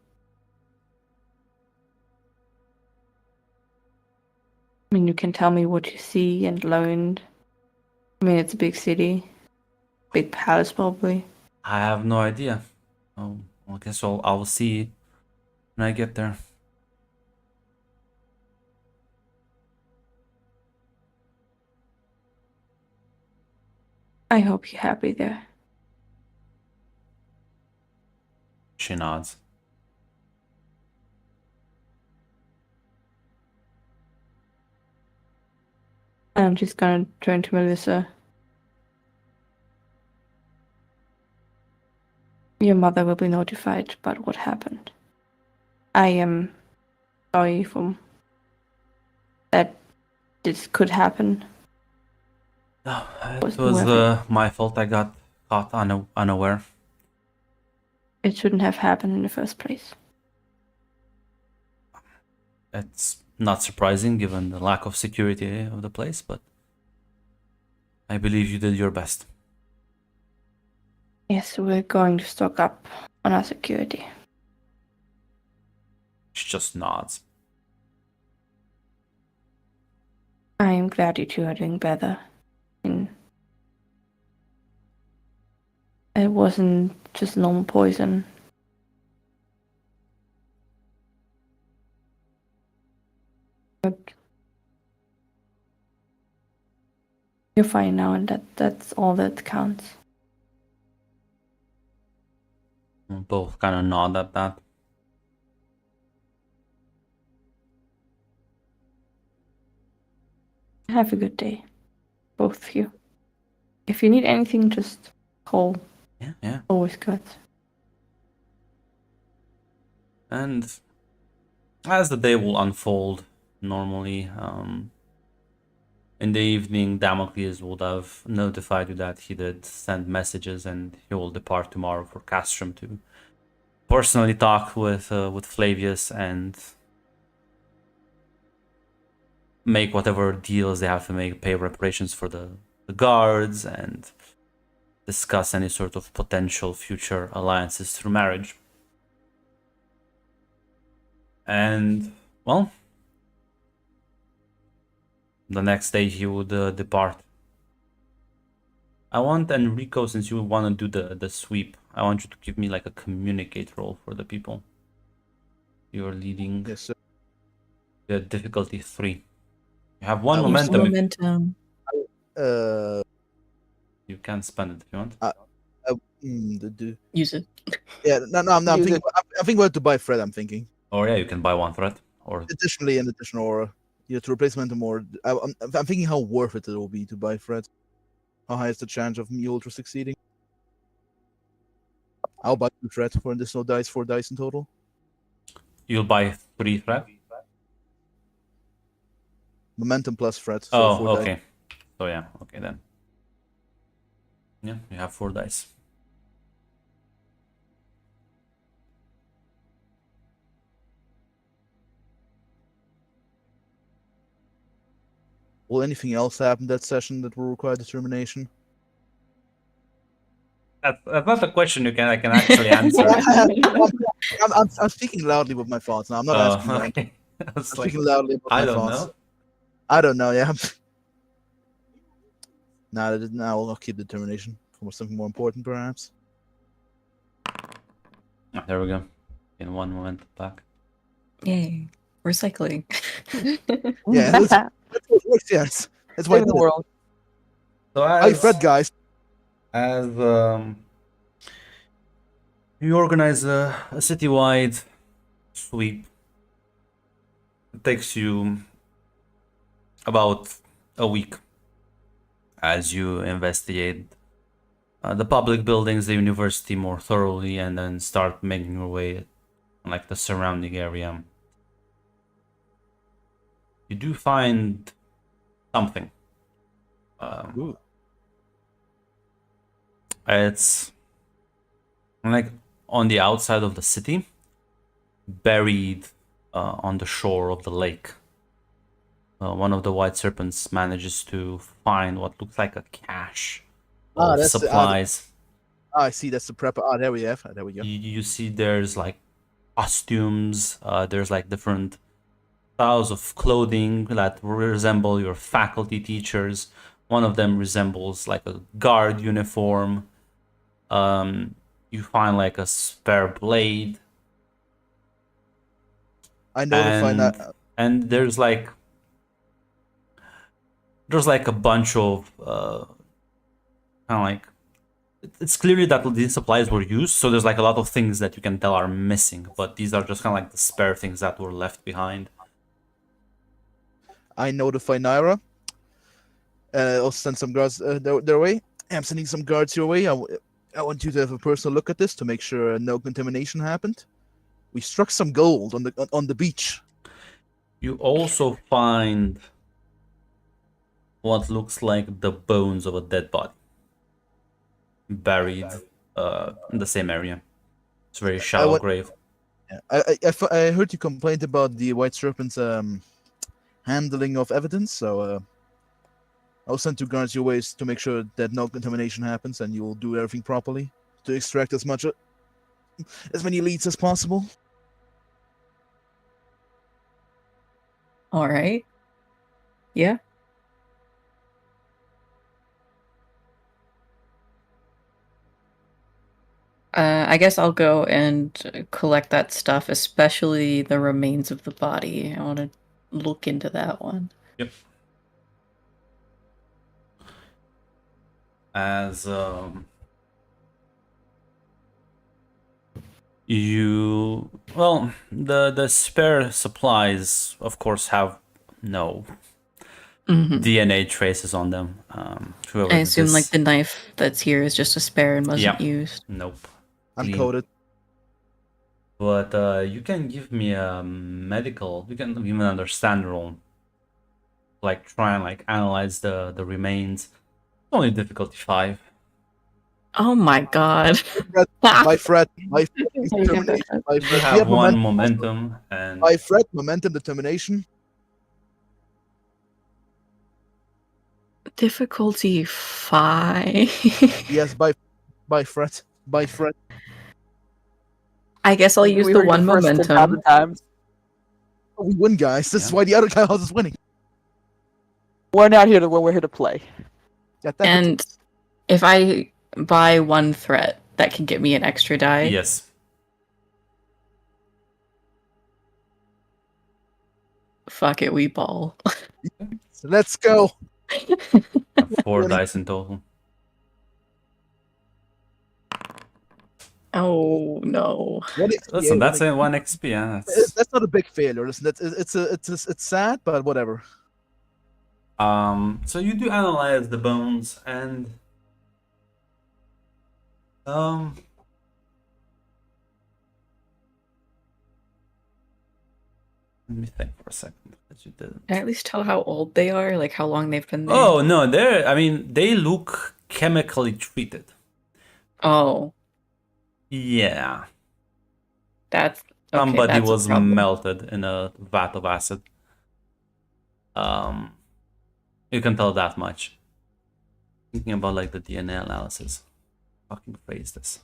S5: I mean, you can tell me what you see and learned. I mean, it's a big city, big palace probably.
S2: I have no idea. Oh, I guess I'll see when I get there.
S5: I hope you're happy there.
S2: She nods.
S5: I'm just gonna turn to Melissa. Your mother will be notified about what happened. I am sorry for that this could happen.
S2: No, it
S5: Was
S2: was
S5: whoever.
S2: my fault. I got caught unaware.
S5: It shouldn't have happened in the first place.
S2: It's not surprising given the lack of security of the place, but I believe you did your best.
S5: Yes, we're going to stock up on our security.
S2: She just nods.
S5: I am glad you two are doing better. And it wasn't just normal poison. But you're fine now, and that's all that counts.
S2: Both kind of nod at that.
S5: Have a good day, both of you. If you need anything, just call.
S2: Yeah.
S5: Always good.
S2: And as the day will unfold, normally, in the evening, Damocles would have notified you that he did send messages and he will depart tomorrow for Castrum to personally talk with Flavius and make whatever deals they have to make, pay reparations for the guards, and discuss any sort of potential future alliances through marriage. And, well, the next day he would depart. I want Enrico, since you want to do the sweep, I want you to give me like a communicate role for the people you're leading.
S4: Yes, sir.
S2: The difficulty 3. You have one
S4: I will
S1: Use the
S2: momentum.
S1: momentum.
S2: You can spend it if you want.
S1: Use it.
S4: Yeah, no, I'm
S3: Use
S4: thinking.
S3: it.
S4: I'm thinking about to buy Fred. I'm thinking.
S2: Or yeah, you can buy one threat. Or
S4: Additionally, an additional aura. Yeah, to replace momentum or I'm thinking how worth it will be to buy Fred. How high is the chance of me ultra succeeding? I'll buy 2 Fred for additional dice, 4 dice in total.
S2: you'll buy 3 threat.
S4: Momentum plus Fred. So
S2: Oh,
S4: 4 dice.
S2: okay. So yeah, okay then. Yeah, you have 4 dice.
S4: Will anything else happen that session that will require determination?
S2: That's not a question I can actually answer.
S4: I'm speaking loudly with my thoughts now. I'm not asking you.
S2: Okay. I
S4: I'm
S2: was like,
S4: speaking loudly with
S2: I
S4: my
S2: don't
S4: thoughts.
S2: know.
S4: I don't know. Yeah. I'll keep determination for something more important, perhaps.
S2: Ah, there we go. In one moment back.
S1: Yay. Recycling.
S4: Yeah, that's what works. Yes, that's why I
S3: Save
S4: did
S3: the
S4: it.
S3: world.
S2: So
S4: I Fred, guys.
S2: as you organize a citywide sweep, it takes you about a week as you investigate the public buildings, the university more thoroughly, and then start making your way like the surrounding area. You do find something.
S4: Ooh.
S2: It's like on the outside of the city, buried on the shore of the lake. One of the white serpents manages to find what looks like a cache of
S4: That's
S2: supplies.
S4: I see. That's the prep. There we have. There we go.
S2: You see there's like costumes, there's like different styles of clothing that resemble your faculty teachers. One of them resembles like a guard uniform. You find like a spare blade.
S4: I notify that.
S2: And there's like a bunch of kind of like, it's clearly that these supplies were used, so there's like a lot of things that you can tell are missing, but these are just kind of like the spare things that were left behind.
S4: I notify Naira. I'll send some guards their way. I'm sending some guards your way. I want you to have a personal look at this to make sure no contamination happened. We struck some gold on the beach.
S2: You also find what looks like the bones of a dead body buried in the same area. It's a very shallow grave.
S4: Yeah. I heard you complained about the white serpent's handling of evidence, so I'll send 2 guards your ways to make sure that no contamination happens, and you'll do everything properly to extract as many leads as possible.
S1: All right. Yeah. I guess I'll go and collect that stuff, especially the remains of the body. I want to look into that one.
S2: Yep. As the spare supplies, of course, have no DNA traces on them.
S1: I assume like the knife that's here is just a spare and wasn't used.
S2: Nope.
S4: Uncoded.
S2: But you can give me a medical. You can give me an understand roll. Like try and like analyze the remains. Only difficulty 5.
S1: Oh my god.
S4: My Fred.
S2: You have one momentum and
S4: My Fred, momentum, determination.
S1: Difficulty 5.
S4: Yes, by Fred. By Fred.
S1: I guess I'll use the one momentum.
S4: We win, guys. This is why the other guy is winning.
S3: We're not here to win. We're here to play.
S4: Yeah,
S1: and if I buy 1 threat, that can get me an extra die.
S2: Yes.
S1: Fuck it, we ball.
S4: So let's go.
S2: 4 dice in total.
S1: Oh no!
S2: Listen, that's a 1 XP. Yeah,
S4: that's not a big failure. Listen, it's sad, but whatever.
S2: So you do analyze the bones, and let me think for a second. That you didn't.
S1: Can I at least tell how old they are, like how long they've been there?
S2: Oh no, they look chemically treated.
S1: Oh.
S2: Yeah.
S1: That's okay,
S2: somebody was melted in a vat of acid. You can tell that much. Thinking about like the DNA analysis. Fucking face this.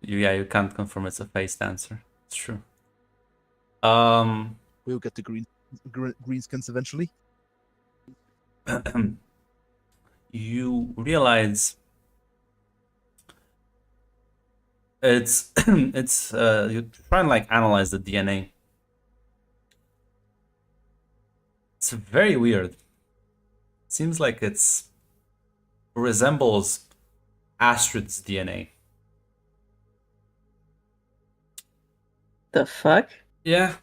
S2: Yeah, you can't confirm it's a faced answer. It's true.
S4: We'll get the green skins eventually.
S2: You realize it's you try and like analyze the DNA. It's very weird. Seems like it's resembles Astrid's DNA.
S1: The fuck?
S2: Yeah,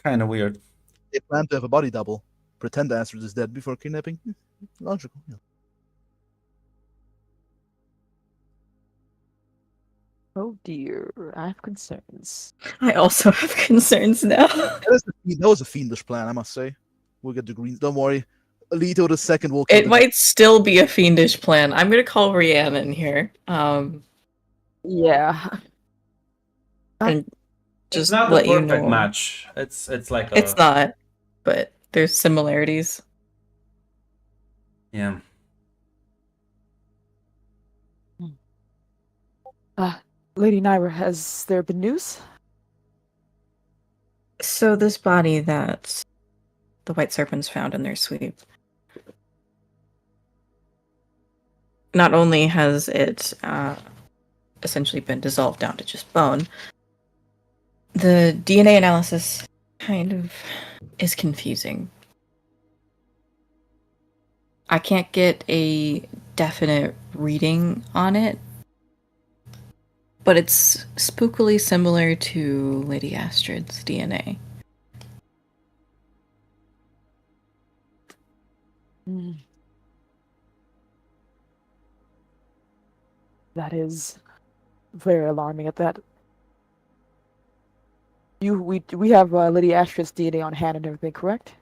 S2: kind of weird.
S4: They plan to have a body double. Pretend Astrid is dead before kidnapping. Logical. Yeah.
S3: Oh dear, I have concerns.
S1: I also have concerns now.
S4: That was a fiendish plan, I must say. We'll get the greens. Don't worry. Alito the second will kill
S1: It might still be a fiendish plan. I'm gonna call Rhiannon here.
S3: Yeah.
S1: And
S2: It's
S1: just
S2: not the
S1: let you
S2: perfect
S1: know.
S2: match. It's like a.
S1: It's not, but there's similarities.
S2: Yeah.
S3: Lady Nyra, has there been news?
S1: So this body that the White Serpents found in their sweep, not only has it essentially been dissolved down to just bone, the DNA analysis kind of is confusing. I can't get a definite reading on it, but it's spookily similar to Lady Astrid's DNA.
S3: That is very alarming at that. We have Lady Astrid's DNA on hand and everything, correct?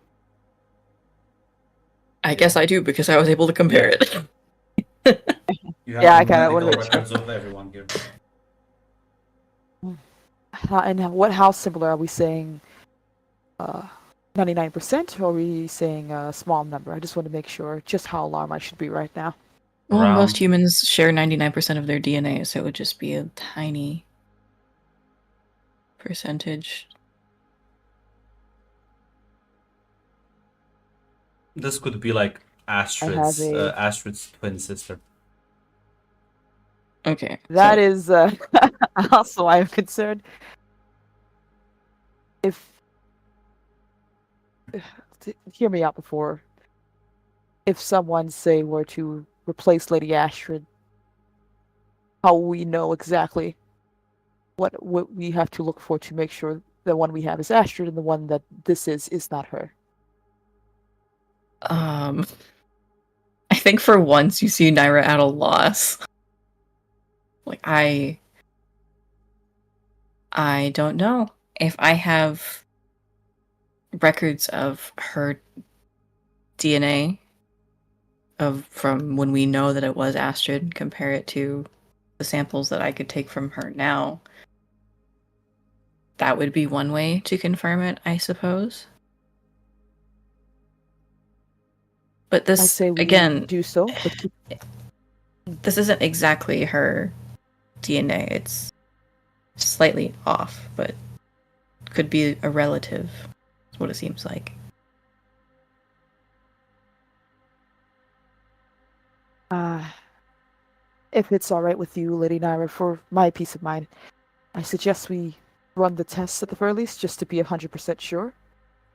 S1: I guess I do because I was able to compare it.
S2: You have
S3: Yeah, I
S2: the
S3: kinda wanna
S2: medical
S3: make sure.
S2: records of everyone here.
S3: How similar are we saying? 99%, or are we saying a small number? I just want to make sure just how alarmed I should be right now.
S1: Well,
S2: Around-
S1: most humans share 99% of their DNA, so it would just be a tiny percentage.
S2: This could be like Astrid's Astrid's twin sister.
S1: Okay.
S3: That
S1: so
S3: is also I'm concerned. Hear me out before. If someone, say, were to replace Lady Astrid, how will we know exactly what we have to look for to make sure the one we have is Astrid and the one that this is not her?
S1: I think for once you see Naira at a loss. Like I don't know if I have records of her DNA from when we know that it was Astrid, compare it to the samples that I could take from her now. That would be one way to confirm it, I suppose. But
S3: I
S1: this
S3: say we
S1: again,
S3: do so, but
S1: this isn't exactly her DNA. It's slightly off, but could be a relative. That's what it seems like.
S3: if it's all right with you, Lady Naira, for my peace of mind, I suggest we run the tests at the very least, just to be 100% sure.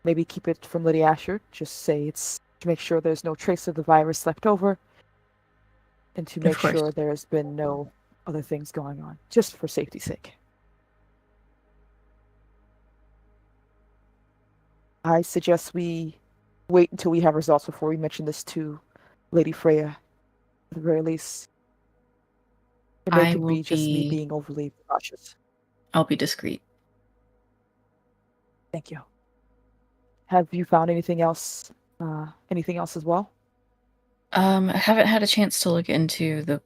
S3: Maybe keep it from Lady Asher. Just say it's to make sure there's no trace of the virus left over, and to
S1: Of
S3: make
S1: course.
S3: sure there's been no other things going on, just for safety's sake. I suggest we wait until we have results before we mention this to Lady Freya, at the very least. And
S1: I
S3: it could
S1: will
S3: be just me
S1: be-
S3: being overly cautious.
S1: I'll be discreet.
S3: Thank you. Have you found anything else? Anything else as well?
S1: I haven't had a chance to look into the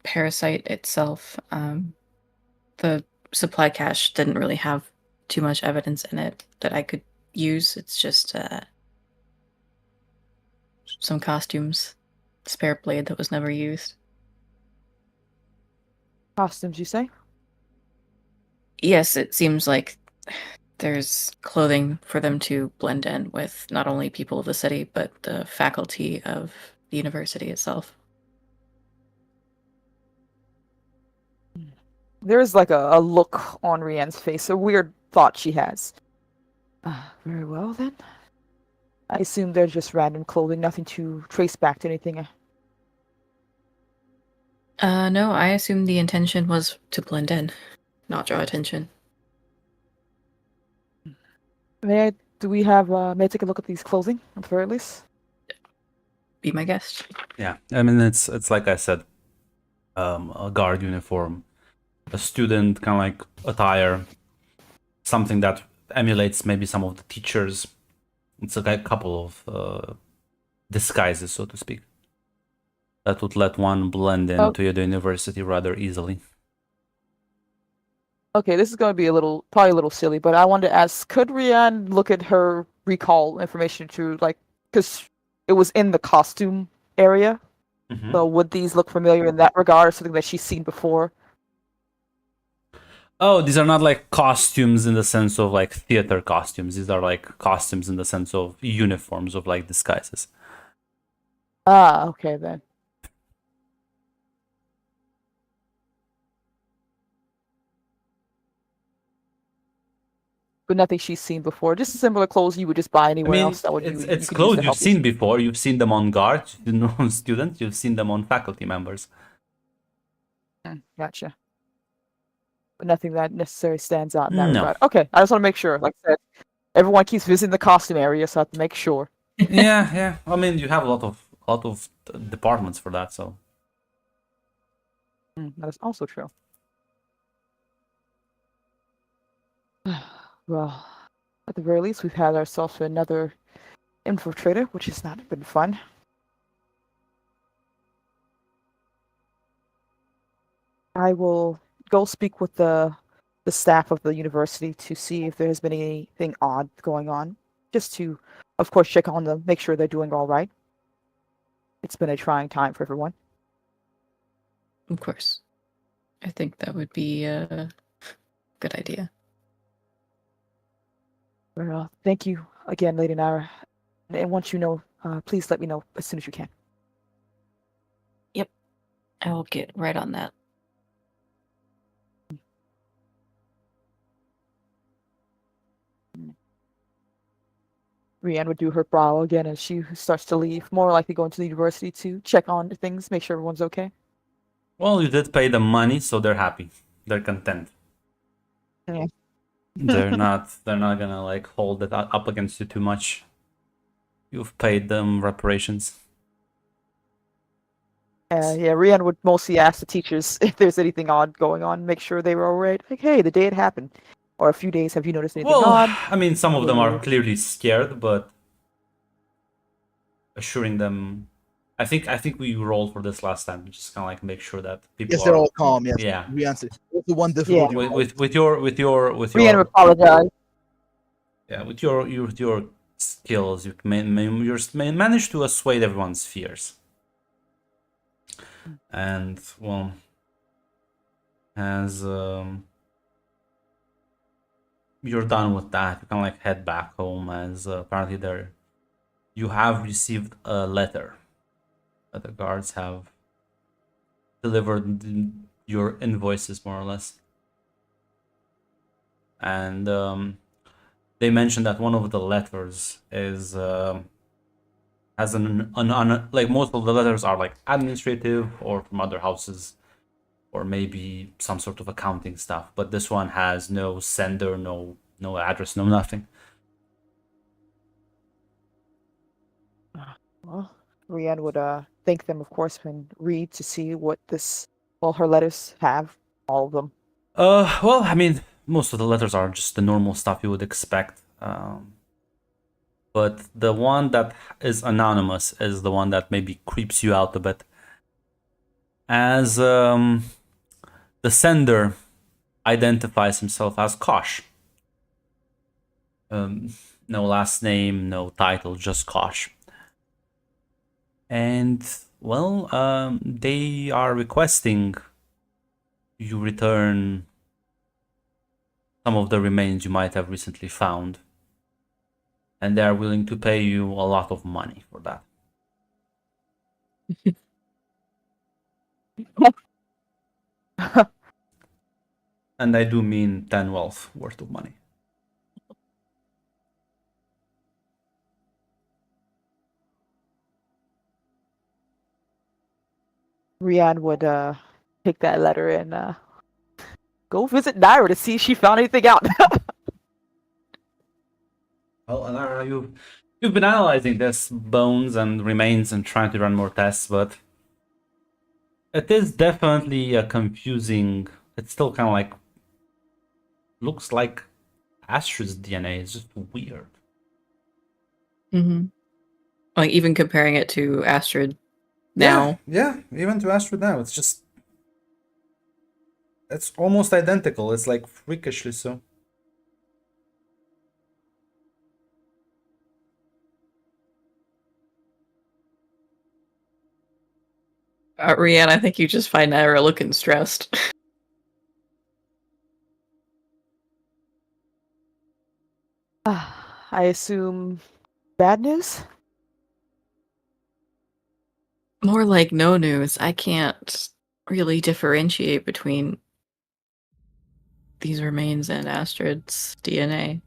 S1: parasite itself. The supply cache didn't really have too much evidence in it that I could use. It's just some costumes, spare blade that was never used.
S3: Costumes, you say?
S1: Yes, it seems like there's clothing for them to blend in with not only people of the city, but the faculty of the university itself.
S3: There's like a look on Rianne's face, a weird thought she has. Very well then. I assume they're just random clothing, nothing to trace back to anything.
S1: No, I assume the intention was to blend in, not draw attention.
S3: May I take a look at these clothing at the very least?
S1: Be my guest.
S2: Yeah, I mean it's like I said, a guard uniform, a student kind of like attire, something that emulates maybe some of the teachers. It's like a couple of disguises, so to speak, that would let one blend into the university rather easily.
S3: Okay, this is going to be probably a little silly, but I wanted to ask, could Rianne look at her recall information to, like, because it was in the costume area,
S2: Mhm.
S3: so would these look familiar in that regard, or something that she's seen before?
S2: Oh, these are not like costumes in the sense of like theater costumes. These are like costumes in the sense of uniforms of like disguises.
S3: Ah, okay then. But nothing she's seen before. Just similar clothes you would just buy
S2: I
S3: anywhere
S2: mean,
S3: else. That would
S2: it's
S3: you
S2: it's
S3: could use
S2: clothes
S3: to
S2: you've
S3: help
S2: seen
S3: you.
S2: before. You've seen them on guards, you know, on students. You've seen them on faculty members.
S3: Gotcha. But nothing that necessarily stands out in that
S2: No.
S3: regard. Okay, I just want to make sure. Like I said, everyone keeps visiting the costume area, so I have to make sure.
S2: Yeah. I mean, you have a lot of departments for that, so.
S3: That is also true. Well, at the very least, we've had ourselves another infiltrator, which has not been fun. I will go speak with the staff of the university to see if there has been anything odd going on. Just to, of course, check on them, make sure they're doing all right. It's been a trying time for everyone.
S1: Of course. I think that would be a good idea.
S3: Well, thank you again, Lady Nara. And once you know, please let me know as soon as you can.
S1: Yep. I will get right on that.
S3: Rianne would do her brow again as she starts to leave, more likely going to the university to check on things, make sure everyone's okay.
S2: Well, you did pay them money, so they're happy. They're content.
S3: Yeah.
S2: They're not gonna like hold it up against you too much. You've paid them reparations.
S3: Yeah, Rianne would mostly ask the teachers if there's anything odd going on, make sure they were all right. Like, hey, the day it happened. Or a few days, have you noticed anything
S2: Well,
S3: odd?
S2: I mean, some of them are
S3: Or-
S2: clearly scared, but assuring them, I think we rolled for this last time. Just kind of like make sure that people
S4: Yes, they're
S2: are.
S4: all calm. Yes.
S2: Yeah.
S4: We answer. What's the one difficulty?
S3: Yeah.
S2: With your
S3: Rianne would apologize.
S2: yeah, with your skills, you managed to assuage everyone's fears. And well, as you're done with that, you can like head back home. As apparently you have received a letter that the guards have delivered your invoices more or less, and they mentioned that one of the letters is has an like most of the letters are like administrative or from other houses or maybe some sort of accounting stuff, but this one has no sender, no address, no nothing.
S3: Well, Rianne would thank them, of course, and read to see what her letters have. All of them.
S2: Well, I mean, most of the letters are just the normal stuff you would expect. But the one that is anonymous is the one that maybe creeps you out a bit. As the sender identifies himself as Kosh. No last name, no title, just Kosh. And, well, they are requesting you return some of the remains you might have recently found. And they are willing to pay you a lot of money for that. And I do mean 10 wealth worth of money.
S3: Rian would take that letter and go visit Naira to see if she found anything out.
S2: Well, Anara, you've been analyzing this bones and remains and trying to run more tests, but it is definitely a confusing. It's still kind of like looks like Astrid's DNA. It's just weird.
S1: Mm-hmm. Like even comparing it to Astrid now.
S2: Yeah, even to Astrid now, it's almost identical. It's like freakishly so.
S1: Rianne, I think you just find Naira looking stressed.
S3: I assume bad news?
S1: More like no news. I can't really differentiate between these remains and Astrid's DNA.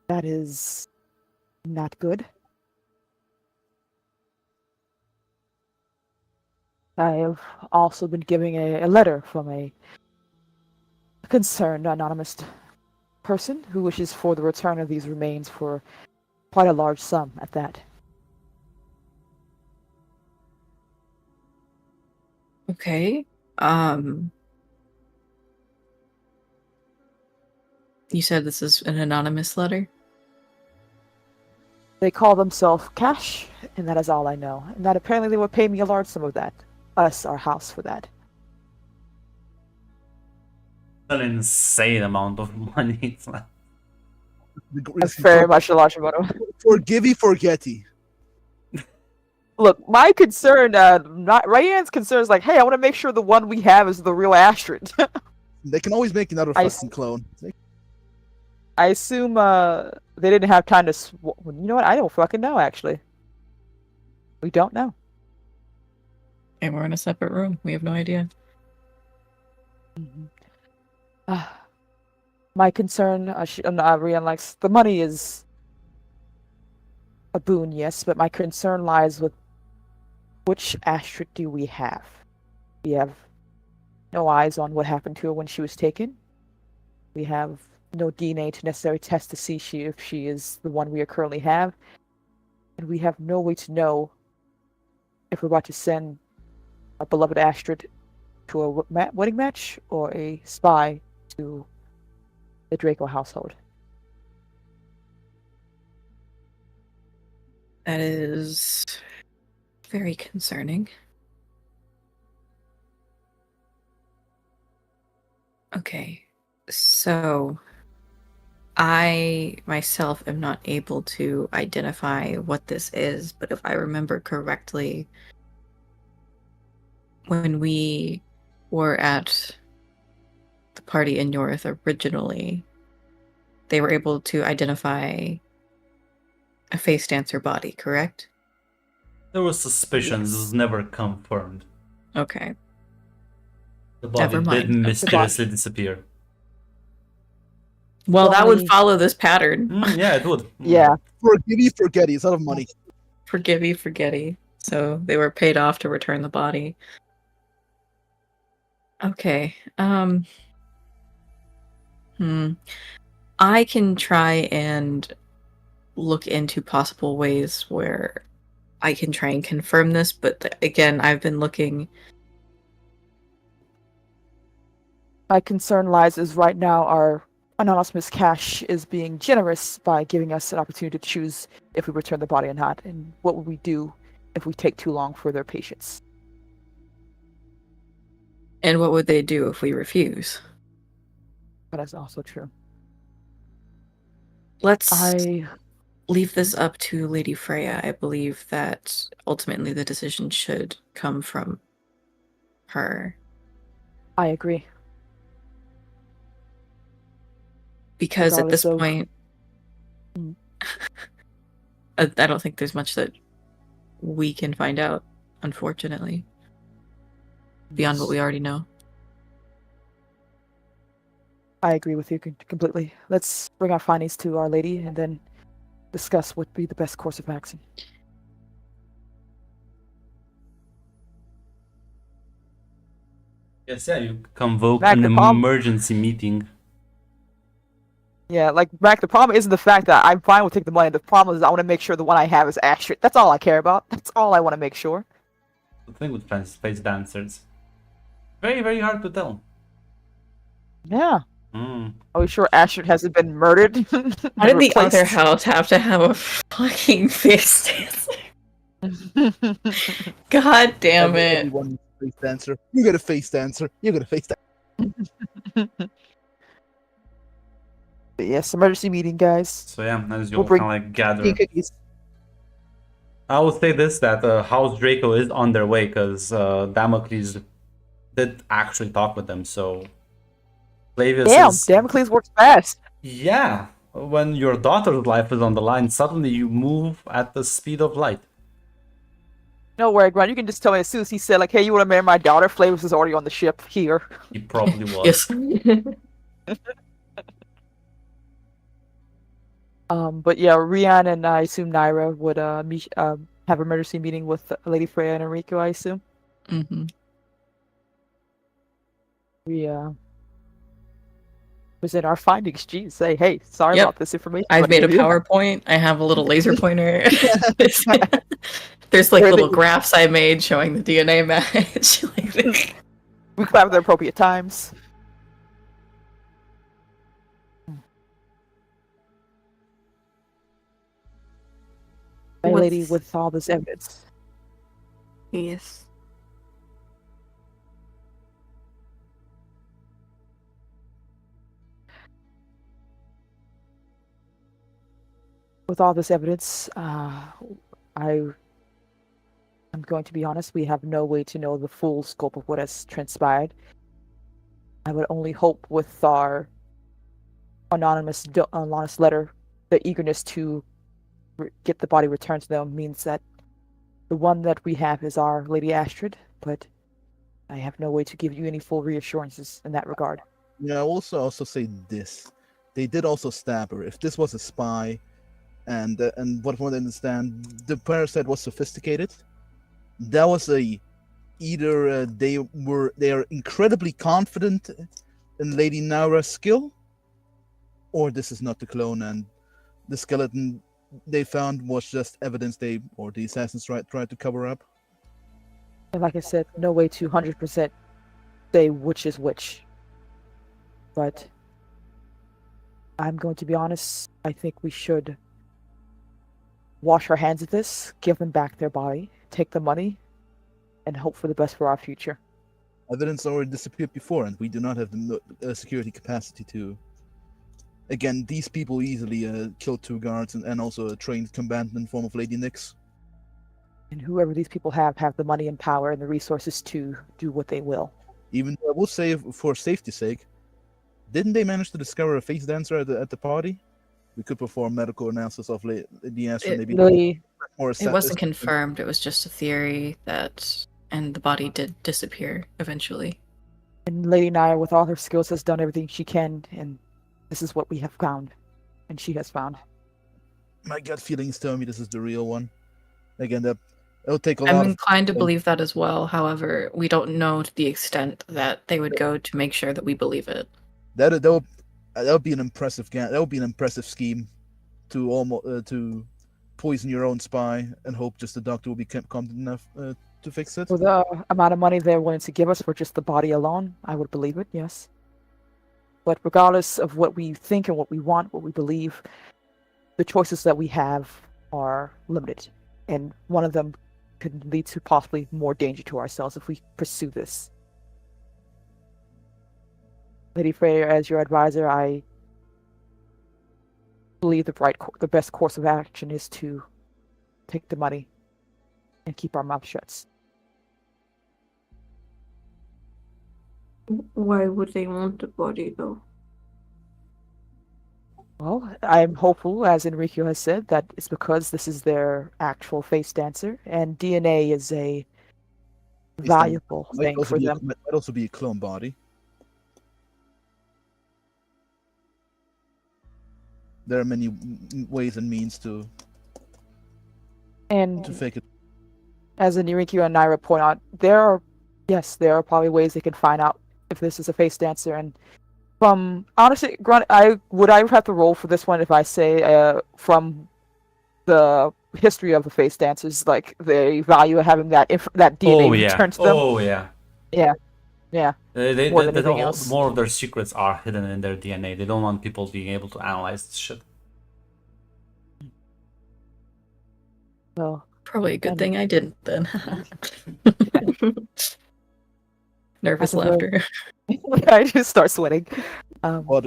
S3: That is not good. I have also been giving a letter from a concerned anonymous person who wishes for the return of these remains for quite a large sum at that.
S1: Okay. You said this is an anonymous letter?
S3: They call themselves Cash, and that is all I know. And that apparently they will pay me a large sum of that. Our house, for that.
S2: An insane amount of money. It's like,
S3: That's very much a large amount of.
S4: Forgivey, forgetty.
S3: Look, my concern, Ryan's concern is like, hey, I want to make sure the one we have is the real Astrid.
S4: They can always make another fucking clone.
S3: I assume they didn't have time to. You know what? I don't fucking know. Actually, we don't know.
S1: And we're in a separate room. We have no idea.
S3: My concern, Rian likes the money is a boon, yes, but my concern lies with which Astrid do we have? We have no eyes on what happened to her when she was taken. We have no DNA to necessarily test to see if she is the one we currently have. And we have no way to know if we're about to send our beloved Astrid to a wedding match or a spy to the Draco household.
S1: That is very concerning. Okay, so I myself am not able to identify what this is, but if I remember correctly, when we were at the party in North originally, they were able to identify a face dancer body, correct?
S2: there were suspicions. It was never confirmed.
S1: Okay.
S2: The body
S1: Never mind.
S2: did mysteriously disappear.
S1: Well, that would
S3: Only-
S1: follow this pattern.
S2: Yeah, it would.
S3: Yeah.
S4: Forgivey, forgetty. It's out of money.
S1: Forgivey, forgetty. So they were paid off to return the body. Okay. I can try and look into possible ways where I can try and confirm this, but again, I've been looking
S3: My concern lies is right now our anonymous cash is being generous by giving us an opportunity to choose if we return the body or not, and what would we do if we take too long for their patients.
S1: And what would they do if we refuse?
S3: But that's also true.
S1: Let's
S3: I
S1: leave this up to Lady Freya. I believe that ultimately the decision should come from her.
S3: agree.
S1: Because at this
S3: Regardless of-
S1: point,
S3: Mm.
S1: I don't think there's much that we can find out, unfortunately, beyond what we already know.
S3: I agree with you completely. Let's bring our findings to Our Lady and then discuss what would be the best course of action.
S2: Yes, yeah, you convoke
S3: Mac,
S2: an
S3: the problem-
S2: emergency meeting.
S3: Yeah, like Mac, the problem isn't the fact that I'm fine with taking the money. The problem is I want to make sure the one I have is accurate. That's all I care about. That's all I want to make sure.
S2: The thing with face dancers, very, very hard to tell.
S3: Yeah.
S2: Mm.
S3: Are we sure Ashford hasn't been murdered?
S1: How did the other house have to have a fucking face dancer? God damn it.
S4: Everyone needs a face dancer. You get a face dancer. You get a face dancer.
S3: But yes, emergency meeting, guys.
S2: So yeah, as you
S3: We'll
S2: all
S3: bring
S2: kind of like gather,
S3: Tea cookies.
S2: I will say this, that House Draco is on their way, because Damocles did actually talk with them, so Flavius
S3: Damn,
S2: is...
S3: Damocles works fast.
S2: Yeah, when your daughter's life is on the line, suddenly you move at the speed of light.
S3: No worry, Grant. You can just tell me as soon as he said, like, hey, you want to marry my daughter? Flavors is already on the ship here.
S2: He probably was.
S1: Yes.
S3: But yeah, Rian and I assume Naira would have an emergency meeting with Lady Freya and Enrico, I assume.
S1: Mm-hmm.
S3: We present our findings. Geez, say, hey, sorry
S1: Yep.
S3: about this information.
S1: I've made a
S3: gave you.
S1: PowerPoint. I have a little laser pointer. There's like
S3: Everything-
S1: little graphs I made showing the DNA match.
S3: We clap at the appropriate times. My lady,
S5: What's-
S3: with all this evidence,
S5: Yes.
S3: I'm going to be honest. We have no way to know the full scope of what has transpired. I would only hope with our anonymous letter, the eagerness to get the body returned to them means that the one that we have is our Lady Astrid, but I have no way to give you any full reassurances in that regard.
S4: Yeah, I also say this: they did also stab her. If this was a spy, and what I want to understand, the parasite was sophisticated. That was either they are incredibly confident in Lady Naura's skill, or this is not the clone, and the skeleton they found was just evidence the assassins tried to cover up.
S3: And like I said, no way to 100% say which is which. But I'm going to be honest, I think we should wash our hands of this, give them back their body, take the money, and hope for the best for our future.
S4: Evidence already disappeared before, and we do not have the security capacity to. Again, these people easily killed 2 guards and also a trained combatant in the form of Lady Nyx.
S3: And whoever these people have the money and power and the resources to do what they will.
S4: Even though I will say, for safety's sake, didn't they manage to discover a face dancer at the party? We could perform medical analysis of the answer.
S1: It
S4: Maybe
S3: Really,
S4: more.
S1: It wasn't confirmed. It was just a theory and the body did disappear eventually.
S3: and Lady Naya, with all her skills, has done everything she can, and this is what we have found, and she has found.
S4: My gut feelings tell me this is the real one. Again, it'll take a lot
S1: I'm
S4: of.
S1: inclined to believe that as well. However, we don't know to the extent that they would go to make sure that we believe it.
S4: That would be an impressive that would be an impressive scheme, to almost to poison your own spy and hope just the doctor will be competent enough to fix it.
S3: For the amount of money they're willing to give us for just the body alone, I would believe it, yes. But regardless of what we think and what we want, what we believe, the choices that we have are limited. And one of them could lead to possibly more danger to ourselves if we pursue this. Lady Freyr, as your advisor, I believe the best course of action is to take the money and keep our mouth shut.
S5: Why would they want the body though?
S3: Well, I'm hopeful, as Enrico has said, that it's because this is their actual face dancer, and DNA is a valuable thing for them.
S4: Might also be a clone body. There are many ways and means to
S3: And
S4: fake it.
S3: as Enrico and Naira point out, there are probably ways they can find out if this is a face dancer. And from honestly, I would have to roll for this one if I say from the history of the face dancers, like the value of having that DNA returned to them.
S2: Oh yeah.
S3: Yeah. More than anything else.
S2: More of their secrets are hidden in their DNA. They don't want people being able to analyze this shit.
S3: So
S1: Probably a good
S3: And-
S1: thing I didn't then. Nervous
S3: That's a very-
S1: laughter.
S3: I just start sweating.
S4: What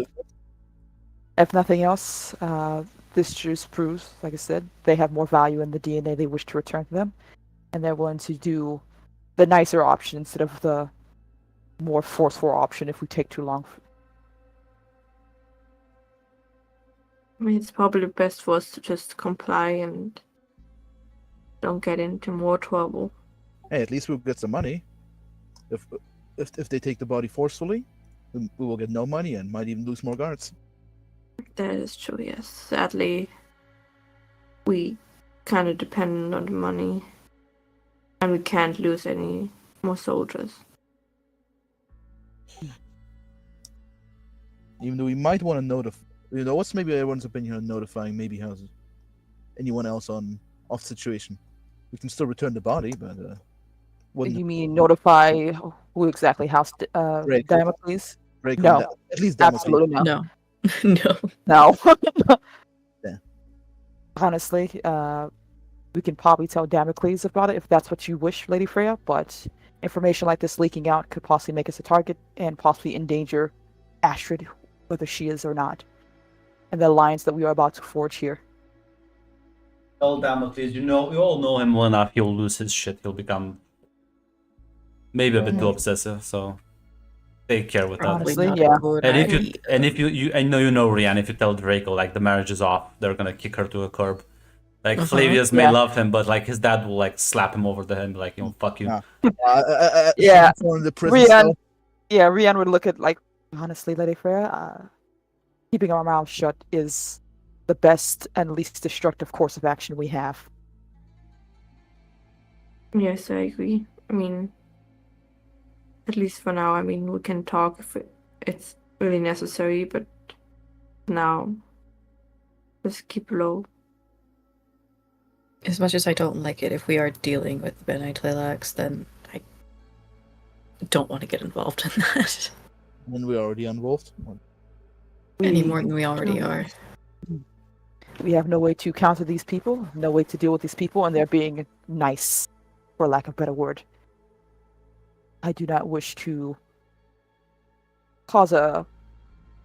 S3: If nothing else, this just proves, like I said, they have more value in the DNA they wish to return to them, and they're willing to do the nicer option instead of the more forceful option if we take too long.
S5: I mean, it's probably best for us to just comply and don't get into more trouble.
S4: Hey, at least we'll get some money. If they take the body forcefully, we will get no money and might even lose more guards.
S5: That is true, yes. Sadly, we kind of depend on the money, and we can't lose any more soldiers.
S4: Even though we might want to notify, what's maybe everyone's opinion on notifying maybe how's anyone else off situation. We can still return the body, but wouldn't
S3: You mean notify who exactly? House
S4: Right.
S3: Damocles?
S4: break
S3: No.
S4: on that. At least Damocles.
S3: Absolutely not.
S1: No. No.
S3: No.
S4: Yeah.
S3: Honestly, we can probably tell Damocles about it if that's what you wish, Lady Freya, but information like this leaking out could possibly make us a target and possibly endanger Astrid, whether she is or not, and the alliance that we are about to forge here.
S2: Tell Damocles, we all know him well enough. He'll lose his shit. He'll become maybe a bit too obsessive. So take care with that.
S1: Probably
S3: Honestly,
S1: not
S3: yeah.
S1: a good
S2: And
S1: idea.
S2: if you I know Rian. If you tell Draco like the marriage is off, they're gonna kick her to a curb. Like Flavius may
S3: Yeah.
S2: love him, but like his dad will like slap him over the head and be like, fuck you.
S3: Yeah.
S4: From the prison
S3: Rian,
S4: cell.
S3: yeah, Rian would look at like, honestly, Lady Freya, keeping our mouths shut is the best and least destructive course of action we have.
S5: Yes, I agree. I mean, at least for now, I mean, we can talk if it's really necessary, but now, just keep low.
S1: As much as I don't like it, if we are dealing with Benai Tleilax, then I don't want to get involved in that
S4: When we're already involved.
S1: any more than we already are.
S3: We have no way to counter these people, no way to deal with these people, and they're being nice, for lack of a better word. I do not wish to cause a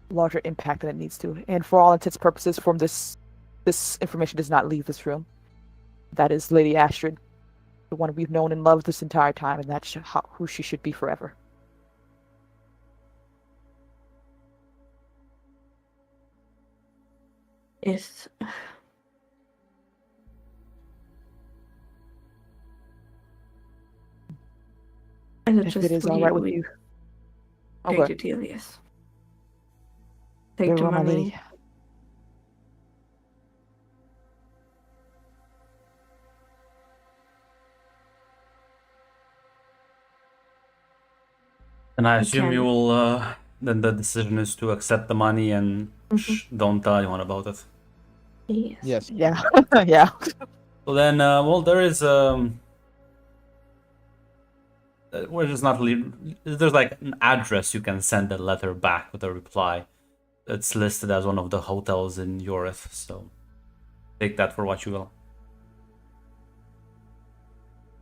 S3: larger impact than it needs to. And for all intents and purposes, from this information does not leave this room. That is Lady Astrid, the one we've known and loved this entire time, and that's who she should be forever.
S5: Yes. And
S3: If it is all right with you.
S5: Take
S3: Okay.
S5: the deal, yes. Take
S3: Very
S5: the
S3: well, my
S5: money.
S3: lady.
S2: And I
S5: You
S2: assume
S5: can.
S2: you will. Then the decision is to accept the money and don't tell anyone about it.
S5: Yes.
S4: Yes.
S3: Yeah. Yeah.
S2: So then, well, there is we're just not. There's like an address you can send a letter back with a reply. It's listed as one of the hotels in Yorith, so take that for what you will.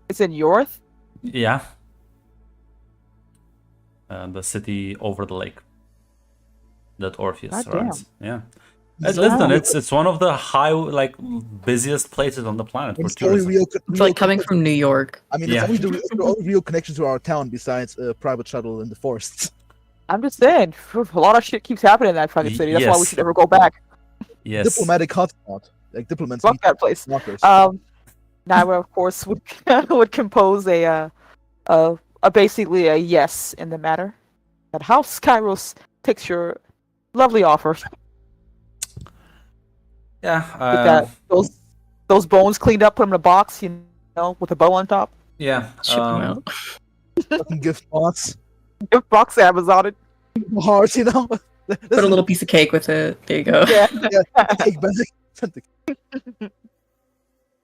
S3: It's in Yorth?
S2: Yeah. The city over the lake that Orpheus
S3: Goddamn.
S2: runs. Yeah.
S4: It's
S2: Listen,
S4: only-
S2: it's one of the busiest places on the planet for
S4: it's the only
S2: tourism.
S1: It's like coming from New York.
S4: I mean,
S2: Yeah.
S4: it's the only real connection to our town besides a private shuttle in the forests.
S3: I'm just saying, a lot of shit keeps happening in that fucking city. That's why we
S2: Yes.
S3: should never go back.
S2: Yes.
S4: Diplomatic hotspot. Like diplomats
S3: Fuck
S4: meet
S3: that place.
S4: walkers.
S3: Naira, of course, would would compose a basically a yes in the matter. That House Kairos takes your lovely offer.
S2: Yeah.
S3: Get that those bones cleaned up, put them in a box, you know, with a bow on top.
S2: Yeah.
S1: Ship them out.
S4: Fucking gift box.
S3: Gift box Amazon it.
S4: Hearts, you know.
S1: Put a little piece of cake with it. There you go.
S3: Yeah.
S4: Take back.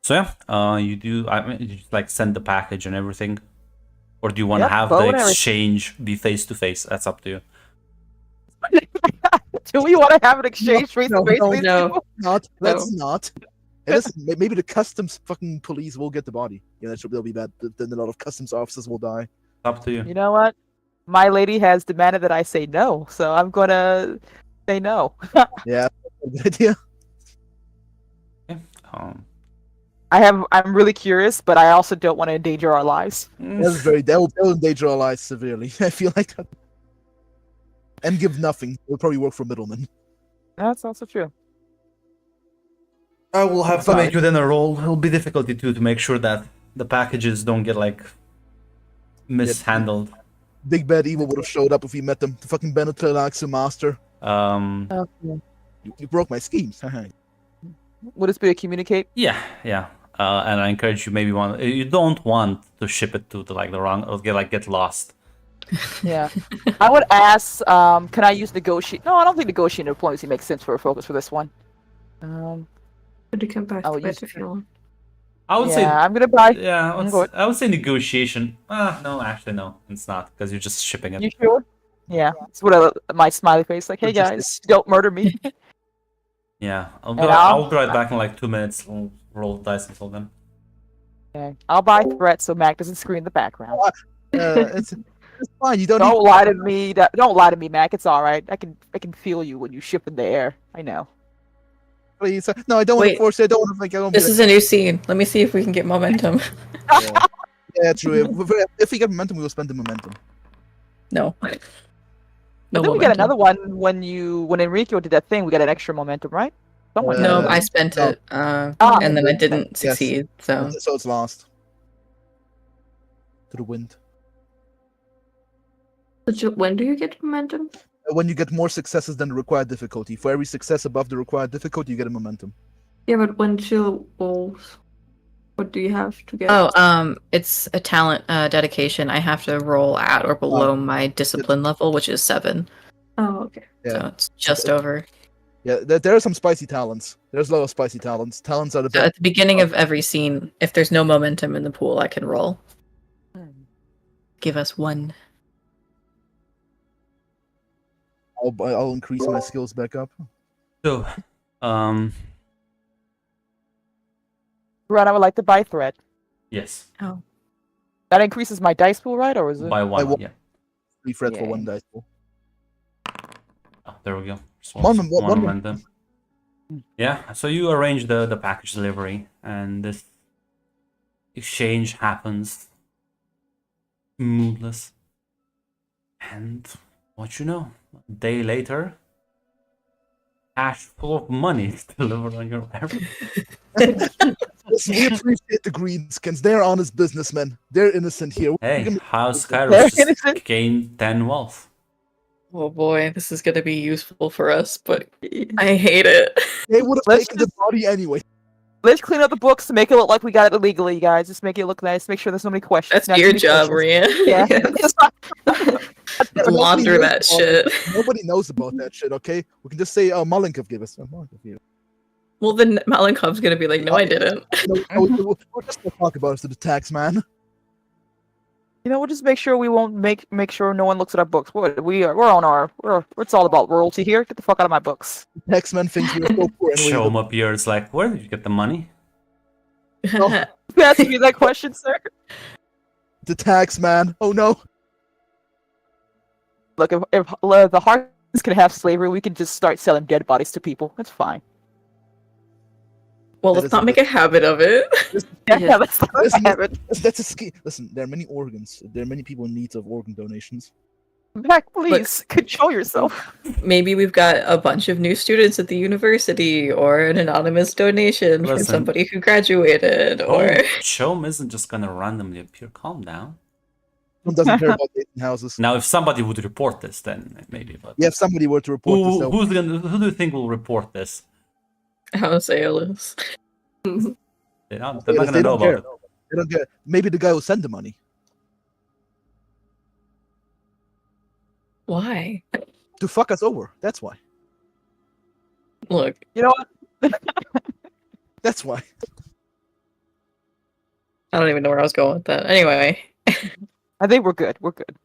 S2: So yeah, you do. I mean, you just like send the package and everything, or do you want to
S3: Yep,
S2: have
S3: phone
S2: the
S3: and everything.
S2: exchange be face to face? That's up to you.
S3: Do we want to have an exchange face
S4: no,
S3: to face?
S4: no,
S3: with these
S1: no.
S3: people?
S4: Not. Let's not. And listen, maybe the customs fucking police will get the body. Yeah, that'll be bad. Then a lot of customs officers will die.
S2: Up to you.
S3: You know what? My lady has demanded that I say no, so I'm gonna say no.
S4: Yeah, good idea.
S2: Um,
S3: I'm really curious, but I also don't want to endanger our lives.
S4: That's they'll endanger our lives severely. I feel like that. And give nothing. They'll probably work for middlemen.
S3: That's also true.
S2: I will have to
S3: Fine.
S2: make you then a roll. It'll be difficult to make sure that the packages don't get like mishandled.
S4: Big Bad Evil would have showed up if we met them. The fucking Benetlelaxu master.
S3: Okay.
S4: You broke my schemes.
S3: Would this be a communicate?
S2: Yeah, yeah. And I encourage you you don't want to ship it to like the wrong or get lost.
S3: Yeah. I would ask, can I use negotiate? No, I don't think negotiating diplomacy makes sense for a focus for this one.
S5: But you can buy
S3: I'll
S5: it
S3: use
S5: if you want.
S2: I would say
S3: I'm gonna buy.
S2: yeah,
S3: Go ahead.
S2: I would say negotiation. No, actually no, it's not because you're just shipping it.
S3: You sure? Yeah. It's what my smiley face, like, hey guys, don't murder me.
S2: Yeah,
S3: And
S2: I'll be right back in like 2 minutes. I'll roll the dice until then.
S3: Okay. I'll buy threat so Mac doesn't scream in the background.
S4: It's fine. You don't.
S3: Don't lie to me. Don't lie to me, Mac. It's all right. I can feel you when you ship in the air. I know.
S4: Please. No, I don't want to
S1: Wait.
S4: force it. I don't want to like. I don't.
S1: This is a new scene. Let me see if we can get momentum.
S4: Yeah, true. If we get momentum, we will spend the momentum.
S1: No.
S3: But then we got another one when Enrico did that thing. We got an extra momentum, right? Someone.
S1: No,
S4: Uh,
S1: I spent
S4: no.
S1: it, and then I didn't
S4: Yes.
S1: succeed. So
S4: So it's lost. To the wind.
S5: When do you get momentum?
S4: When you get more successes than the required difficulty. For every success above the required difficulty, you get a momentum.
S5: Yeah, but when chill rolls, what do you have to get?
S1: it's a talent dedication. I have to roll at or below my discipline level, which is 7.
S5: Oh, okay.
S4: Yeah.
S1: So it's just over.
S4: Yeah, there are some spicy talents. There's a lot of spicy talents. Talents are the
S1: So
S4: best.
S1: at the beginning of every scene, if there's no momentum in the pool, I can roll. Give us 1.
S4: I'll increase my skills back up.
S2: So,
S3: Ron, I would like to buy threat.
S2: yes,
S1: Oh.
S3: That increases my dice pool, right? Or is it?
S2: by one.
S4: one.
S2: Yeah.
S4: 3 threat for
S3: Yeah.
S4: 1 dice pool.
S2: Oh, there we go. Just
S4: One
S2: one
S4: mom-
S2: momentum. Yeah, so you arrange the package delivery, and this exchange happens moodless. And what you know, a day later, cash full of money is delivered on your errand.
S4: Listen, we appreciate the Greenskins. They're honest businessmen. They're innocent here.
S2: Hey,
S4: We're gonna-
S2: House
S3: Very
S2: Kairos just
S3: innocent.
S2: gained 10 wealth.
S1: Oh boy, this is gonna be useful for us, but I hate it.
S4: They would have
S3: Let's
S4: taken the body anyway.
S3: Let's clean up the books to make it look like we got it illegally, guys. Just make it look nice. Make sure there's no many questions.
S1: That's
S3: not too
S1: your
S3: many
S1: job,
S3: questions.
S1: Maria.
S3: Yeah.
S1: Launder
S4: knows
S1: that
S4: about
S1: shit.
S4: it. Nobody knows about that shit, okay? We can just say, Malenkov gave us. Malenkov gave us.
S1: Well, then Malenkov's gonna be like, no, I didn't.
S4: No, we'll just talk about it to the tax man.
S3: We'll just make sure we won't make sure no one looks at our books. We're on our it's all about royalty here. Get the fuck out of my books.
S4: Taxman thinks we're so poor anyway.
S2: Show him up here. It's like, where did you get the money?
S4: Oh,
S3: You asked me that question, sir.
S4: the tax man. Oh no.
S3: Look, if the Harkins can have slavery, we can just start selling dead bodies to people. That's fine.
S1: Well,
S4: That
S1: let's
S4: is
S1: not
S4: a
S1: make a habit of it.
S3: Yeah, that's not
S4: Listen,
S3: a habit.
S4: That's a ski. Listen, there are many organs. There are many people in need of organ donations.
S3: Mac, please control yourself.
S1: Maybe we've got a bunch of new students at the university, or an anonymous donation from
S2: Listen.
S1: somebody who graduated, or
S2: Chom isn't just gonna randomly appear. Calm down.
S4: Who doesn't care about dating houses?
S2: Now, if somebody would report this, then maybe. But
S4: Yeah, if somebody were to report this,
S2: who do you think will report this?
S1: House Aeolus.
S2: They're not
S4: they
S2: gonna know
S4: don't care.
S2: about it.
S4: They don't care. Maybe the guy will send the money
S1: Why?
S4: to fuck us over. That's why.
S1: Look,
S3: You know what?
S4: That's why.
S1: I don't even know where I was going with that. Anyway,
S3: I think we're good. We're good.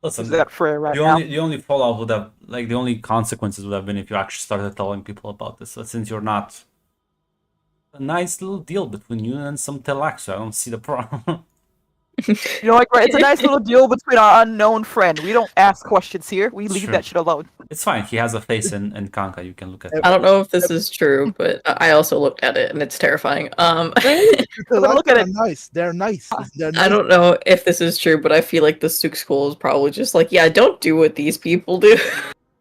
S2: Listen,
S3: Is that fair right
S2: the
S3: now?
S2: only fallout would have, like, the only consequences would have been if you actually started telling people about this. But since you're not, a nice little deal between you and some Telaxu. I don't see the problem.
S3: Right? It's a nice little deal between our unknown friend. We don't ask questions here. We leave
S2: Sure.
S3: that shit alone.
S2: It's fine. He has a face in Kanka. You can look at it.
S1: I don't know if this is true, but I also looked at it and it's terrifying.
S4: The
S3: Look at
S4: Lacks
S3: it.
S4: are nice. They're nice. They're nice.
S1: I don't know if this is true, but I feel like the Sook School is probably just like, yeah, don't do what these people do.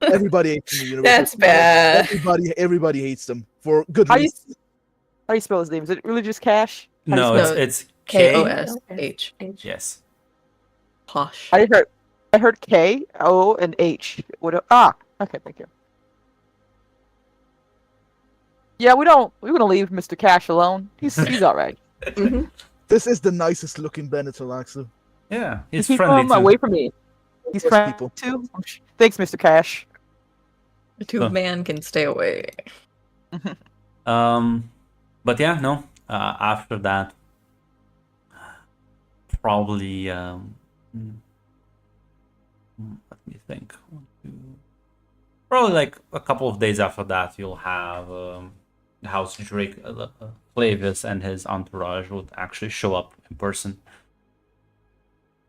S4: Everybody hates them in the universe.
S1: That's bad.
S4: Everybody hates them for good
S3: How do you
S4: reason.
S3: how do you spell his name? Is it really just Cash? How do you
S2: No,
S3: spell
S2: it's
S1: K
S2: K.
S1: O S H.
S2: Yes.
S1: Posh.
S3: I heard K O and H. Okay, thank you. Yeah, we're gonna leave Mr. Cash alone. He's all right.
S1: Mhm.
S4: This is the nicest looking Bennett Alaxu.
S2: Yeah, he's
S3: Keep
S2: friendly
S3: him
S2: too.
S3: away from me. He's
S4: Yes,
S3: friendly
S4: people.
S3: too. Thanks, Mr. Cash.
S1: The two man can stay away.
S2: But yeah, no. After that, probably. Let me think. Probably like a couple of days after that, you'll have House Drake, Flavius, and his entourage would actually show up in person.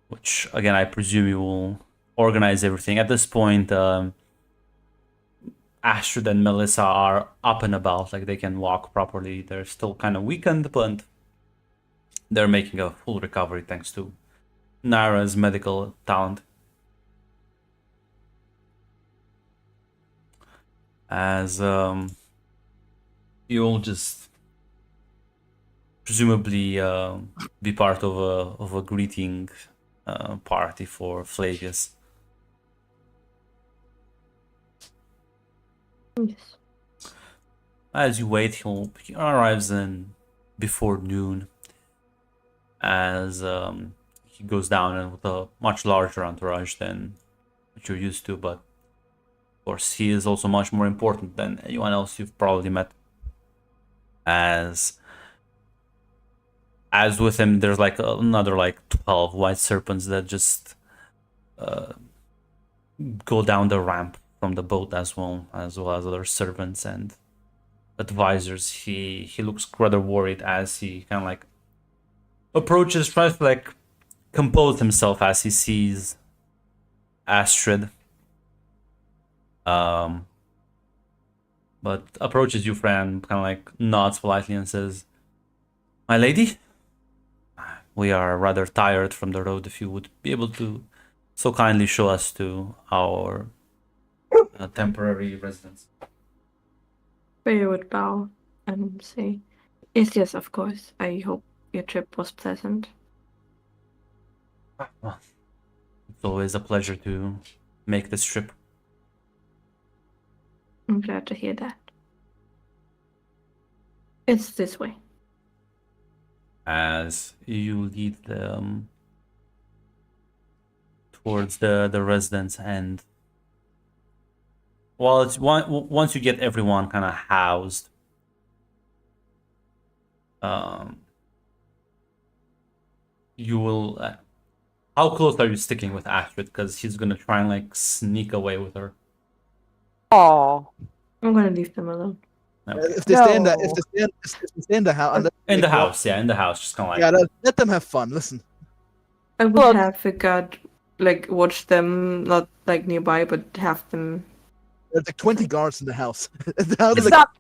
S2: Which again, I presume you will organize everything. At this point, Astrid and Melissa are up and about, like they can walk properly. They're still kind of weakened, but they're making a full recovery thanks to Nara's medical talent. As you'll just presumably be part of a greeting party for Flavius.
S5: Yes.
S2: As you wait, he arrives in before noon. As he goes down and with a much larger entourage than what you're used to, but of course he is also much more important than anyone else you've probably met. As with him, there's like another like 12 white serpents that just go down the ramp from the boat as well as other servants and advisors. He looks rather worried as he kind of like approaches, tries to like compose himself as he sees Astrid. But approaches you, friend, kind of like nods politely and says, "My lady, we are rather tired from the road. If you would be able to so kindly show us to our temporary residence."
S5: They would bow and say, "Yes, yes, of course. I hope your trip was pleasant."
S2: Well, it's always a pleasure to make this trip.
S5: I'm glad to hear that. It's this way.
S2: As you lead them towards the residence, and well, it's once you get everyone kind of housed, you will. How close are you sticking with Astrid? Because he's gonna try and like sneak away with her.
S3: Oh,
S5: I'm gonna leave them alone.
S2: Okay.
S4: If they stay in the
S3: No.
S4: if they stay in the house,
S2: In the house, yeah, in the house, just kind of like.
S4: yeah, let them have fun. Listen,
S5: I would
S3: Look.
S5: have a guard, like, watch them, not like nearby, but have them.
S4: there's like 20 guards in the house. The house
S3: It's
S4: is
S3: not.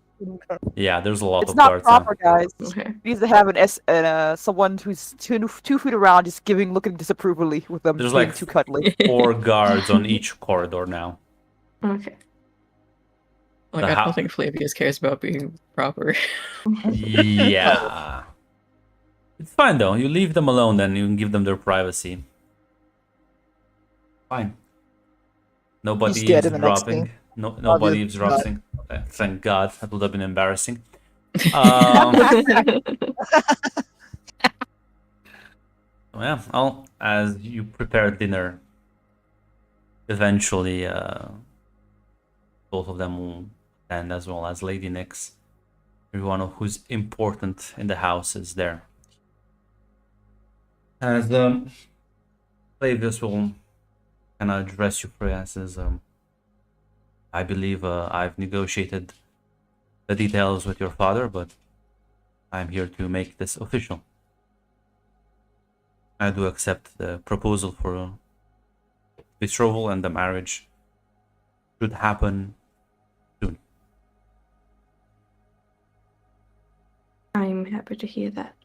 S2: Yeah, there's a lot
S3: It's
S2: of
S3: not
S2: guards.
S3: proper, guys.
S5: Okay.
S3: He needs to have someone who's 2 feet around, just looking disapprovingly with them
S2: There's
S3: being
S2: like
S3: too cuddly.
S2: 4 guards on each corridor now.
S5: Okay.
S1: Like,
S2: The
S1: I
S2: ho-
S1: don't think Flavius cares about being proper.
S2: Yeah. It's fine though. You leave them alone, then you can give them their privacy. Fine. Nobody
S3: He's dead in the next
S2: eavesdropping.
S3: scene.
S2: Nobody
S4: Obviously
S2: eavesdropping. Okay, thank God. That would have been embarrassing. Um, yeah. As you prepare dinner, eventually, both of them will attend, as well as Lady Nyx. Everyone who's important in the house is there. As Flavius will kind of address you, Freya, says, I believe I've negotiated the details with your father, but I'm here to make this official. I do accept the proposal for betrothal, and the marriage should happen soon.
S5: I'm happy to hear that.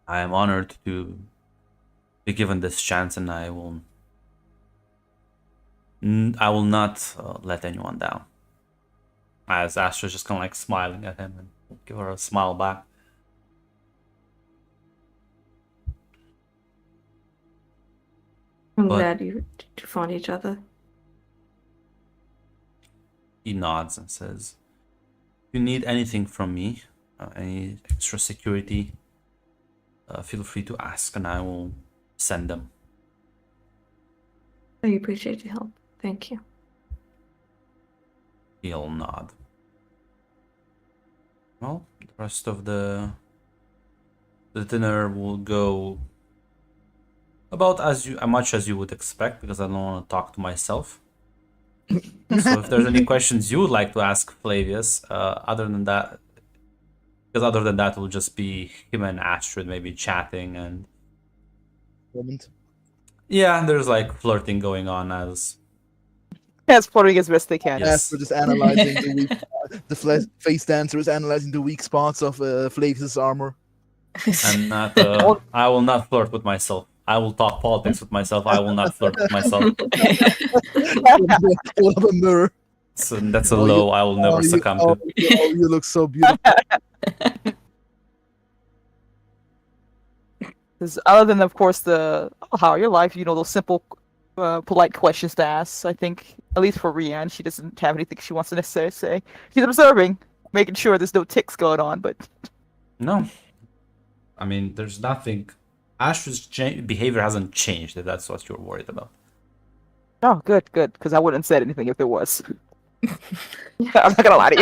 S2: I am honored to be given this chance, and I will not let anyone down. As Astra's just kind of like smiling at him and give her a smile back.
S5: I'm
S2: But-
S5: glad you found each other.
S2: He nods and says, if you need anything from me, any extra security, feel free to ask and I will send them.
S5: I appreciate your help. Thank you.
S2: He'll nod. Well, the rest of the dinner will go about as much as you would expect, because I don't want to talk to myself. So if there's any questions you would like to ask Flavius, other than that, it will just be him and Astrid maybe chatting, and
S4: moment.
S2: yeah, there's like flirting going on as
S3: Yes, flirting as best they can.
S2: Yes.
S4: As we're just analyzing the weak, face dancer is analyzing the weak spots of Flavius' armor.
S2: I'm not. I will not flirt with myself. I will talk politics with myself. I will not flirt with myself.
S4: Hold up a mirror.
S2: So that's a
S4: Oh,
S2: low I will never succumb to.
S4: You look so beautiful.
S3: 'Cause other than, of course, how are your life? Those simple, polite questions to ask. I think, at least for Rianne, she doesn't have anything she wants to necessarily say. She's observing, making sure there's no ticks going on. But
S2: No, I mean there's nothing. Ash's behavior hasn't changed. If that's what you're worried about.
S3: oh, good, because I wouldn't have said anything if it was. I'm not gonna lie to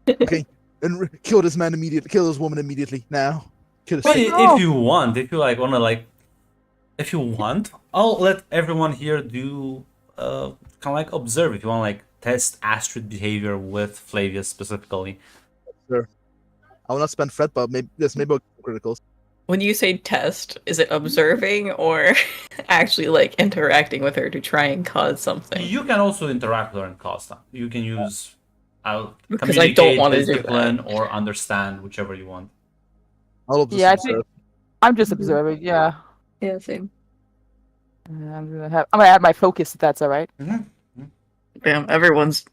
S3: you.
S4: Okay, and kill this man immediately. Kill this woman immediately now. Kill this.
S2: But
S4: chick.
S3: No.
S2: if you want, if you want, I'll let everyone here do kind of like observe. If you want, like test Astrid behavior with Flavius specifically.
S4: Sure. I will not spend threat, but maybe I'll criticals.
S1: When you say test, is it observing or actually like interacting with her to try and cause something?
S2: You can also interact with her and cause stuff. You can use
S1: Because I don't
S2: communicate,
S1: want to do
S2: discipline,
S1: that.
S2: or understand, whichever you want.
S4: I'll just
S3: Yeah, I
S4: observe.
S3: think I'm just observing. Yeah,
S5: Yeah, same.
S3: I'm gonna add my focus if that's all right.
S1: Damn, everyone's.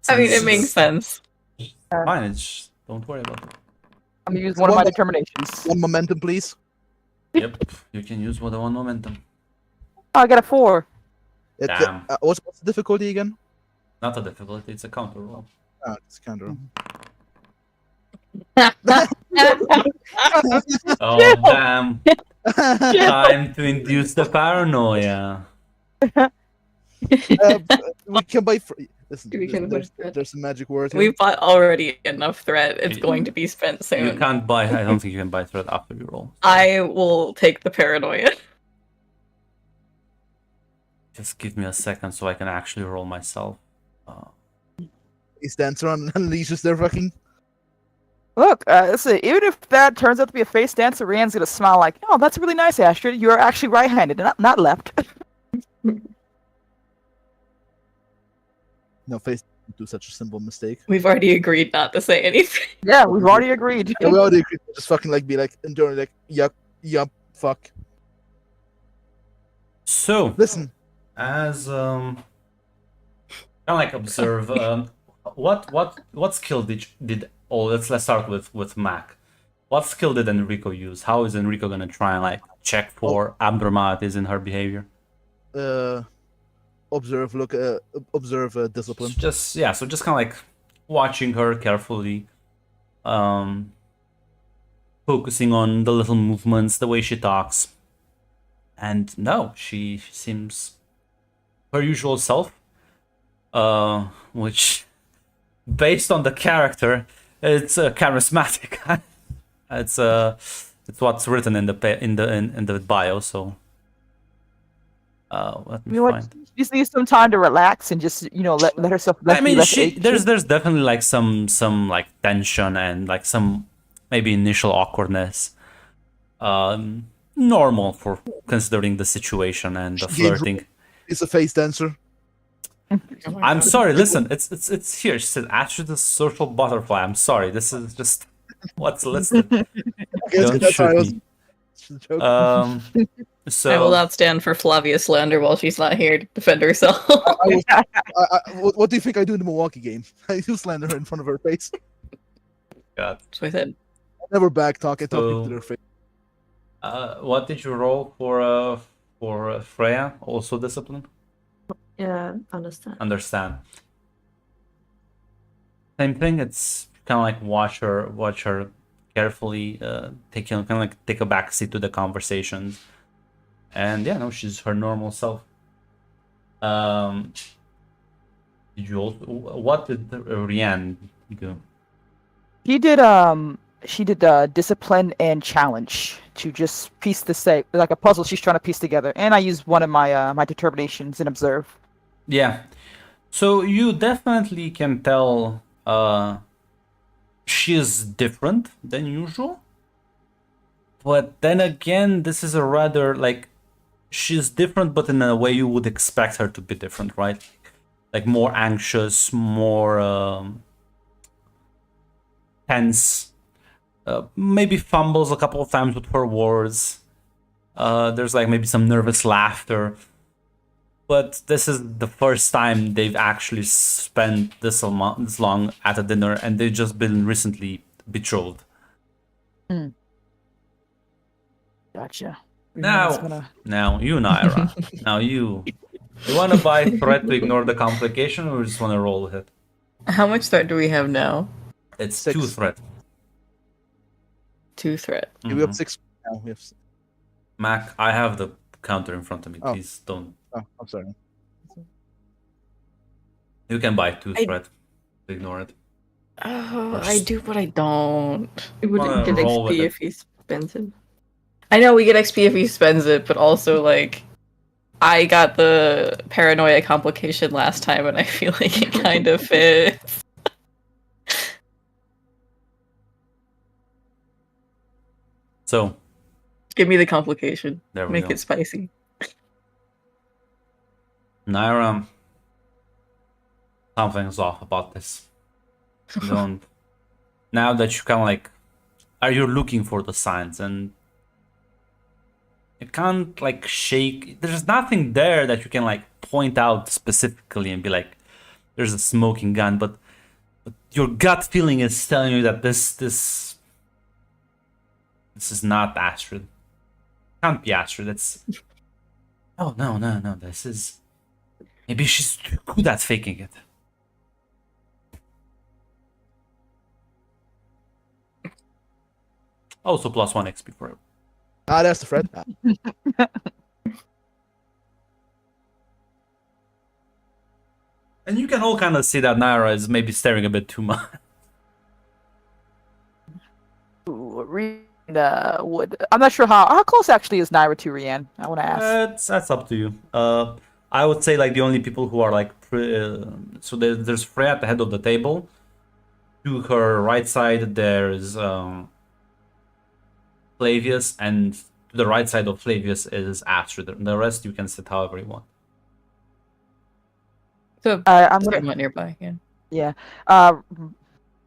S1: I mean, it makes sense.
S2: Fine. It's don't worry about it.
S3: I'm gonna use one of my determinations.
S4: One momentum, please.
S2: Yep, you can use one momentum.
S3: Oh, I got a 4.
S2: Damn.
S4: What's the difficulty again?
S2: Not a difficulty. It's a counter roll.
S4: It's counter.
S2: Oh damn! Time to induce the paranoia.
S4: We can buy. Listen,
S5: We can buy thread.
S4: there's a magic word here.
S1: We bought already enough thread. It's going to be spent
S2: You
S1: soon.
S2: can't buy. I don't think you can buy thread after you roll.
S1: I will take the paranoia.
S2: Just give me a second so I can actually roll myself.
S4: He stands around and unleashes their fucking.
S3: Look, listen, even if that turns out to be a face dancer, Rand's gonna smile like, "Oh, that's really nice, Astrid. You're actually right-handed, not left."
S4: No, face do such a simple mistake.
S1: We've already agreed not to say anything.
S3: Yeah, we've already agreed.
S4: Yeah, we already agreed. Just fucking like be like internally like, yup, fuck.
S2: So,
S4: Listen,
S2: as kind of like observe, what skill did? Oh, let's start with Mac. What skill did Enrico use? How is Enrico gonna try and like check for abnormalities in her behavior?
S4: observe, discipline.
S2: So just kind of like watching her carefully, focusing on the little movements, the way she talks, and no, she seems her usual self, which, based on the character, it's charismatic. it's what's written in the bio. So let me
S3: You know what?
S2: find.
S3: She just needs some time to relax and just let herself.
S2: I mean,
S3: let the
S2: there's definitely like some like tension and like some maybe initial awkwardness. Normal for considering the situation and the flirting.
S4: It's a face dancer.
S2: I'm sorry. Listen, it's here. She said, "Astrid the social butterfly." I'm sorry. This is just what's listed. Don't
S4: That's why I
S2: shoot
S4: was-
S2: me.
S4: it's a joke.
S2: So
S1: I will not stand for Flavia slander while she's not here to defend herself.
S4: What do you think I do in the Milwaukee game? I do slander her in front of her face.
S2: God.
S1: That's what I said.
S4: I never backtalk. I talk
S2: So-
S4: to their face.
S2: What did you roll for Freya? Also discipline.
S5: Yeah, understand.
S2: Understand. Same thing. It's kind of like watch her carefully, take a back seat to the conversations, and yeah, no, she's her normal self. Did you also? What did Rianne do?
S3: She did discipline and challenge to just piece this like a puzzle she's trying to piece together. And I used one of my my determinations and observe.
S2: Yeah, so you definitely can tell she's different than usual. But then again, this is a rather like she's different, but in a way you would expect her to be different, right? Like more anxious, more tense. Maybe fumbles a couple of times with her words. There's like maybe some nervous laughter. But this is the first time they've actually spent this long at a dinner, and they've just been recently betrothed.
S3: Gotcha.
S2: Now, you, Naira. Now you want to buy threat to ignore the complication, or just want to roll with it?
S1: How much threat do we have now?
S2: It's
S4: 6.
S2: 2 threat.
S1: 2 threat.
S4: Yeah, we have 6 now. We have.
S2: Mac, I have the counter in front of me.
S4: Oh.
S2: Please don't.
S4: Oh, I'm sorry.
S2: You can buy 2
S1: I-
S2: threat to ignore it.
S1: Oh, I do, but I don't.
S5: It would
S2: Wanna
S5: get
S2: roll with
S5: XP
S2: it.
S5: if he spends it.
S1: I know we get XP if he spends it, but also like I got the paranoia complication last time, and I feel like it kind of fits.
S2: So
S1: Give me the complication.
S2: there we
S1: Make
S2: go.
S1: it spicy.
S2: Naira, something's off about this. Don't. Now that you kind of like, are you looking for the signs and you can't like shake? There's nothing there that you can like point out specifically and be like, "There's a smoking gun," but your gut feeling is telling you that this is not Astrid. Can't be Astrid. It's oh no. This is maybe she's too good at faking it. Also plus 1 XP for it.
S4: That's the threat.
S2: And you can all kind of see that Naira is maybe staring a bit too much.
S3: Would I'm not sure how close actually is Naira to Rian. I want to ask.
S2: That's up to you. I would say like the only people who are like so there's Freya at the head of the table. To her right side there's Flavius, and to the right side of Flavius is Astrid. The rest you can sit however you want.
S1: So
S3: I'm
S1: somewhat nearby. Yeah.
S3: Yeah.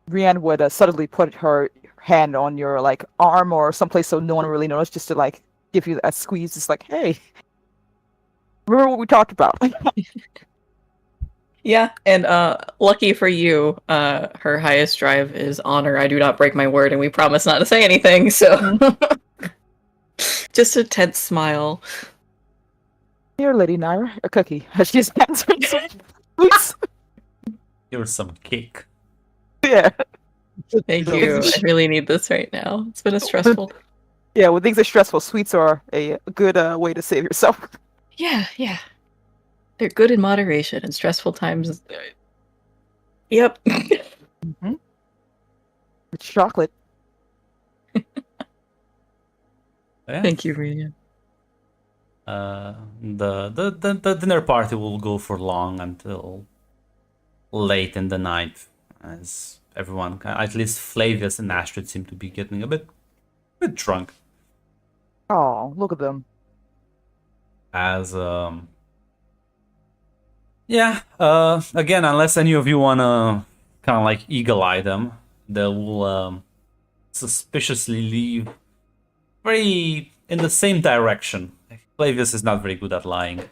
S3: Rian would suddenly put her hand on your like arm or someplace so no one really knows, just to like give you a squeeze. It's like, hey, remember what we talked about?
S1: Yeah, and lucky for you, her highest drive is honor. I do not break my word, and we promise not to say anything. So, just a tense smile.
S3: Here, Lady Naira, a cookie. She's answering some sweets.
S2: Here's some cake.
S3: Yeah.
S1: Thank you. I really need this right now. It's been a stressful.
S3: Yeah, when things are stressful, sweets are a good way to save yourself.
S1: Yeah, yeah. They're good in moderation in stressful times. Yep.
S3: Mm-hmm. It's chocolate.
S2: Yeah.
S1: Thank you, Rita.
S2: The dinner party will go for long until late in the night, as everyone, at least Flavius and Astrid, seem to be getting a bit drunk.
S3: Oh, look at them.
S2: As yeah, again, unless any of you wanna kind of like eagle eye them, they will suspiciously leave very in the same direction. Flavius is not very good at lying.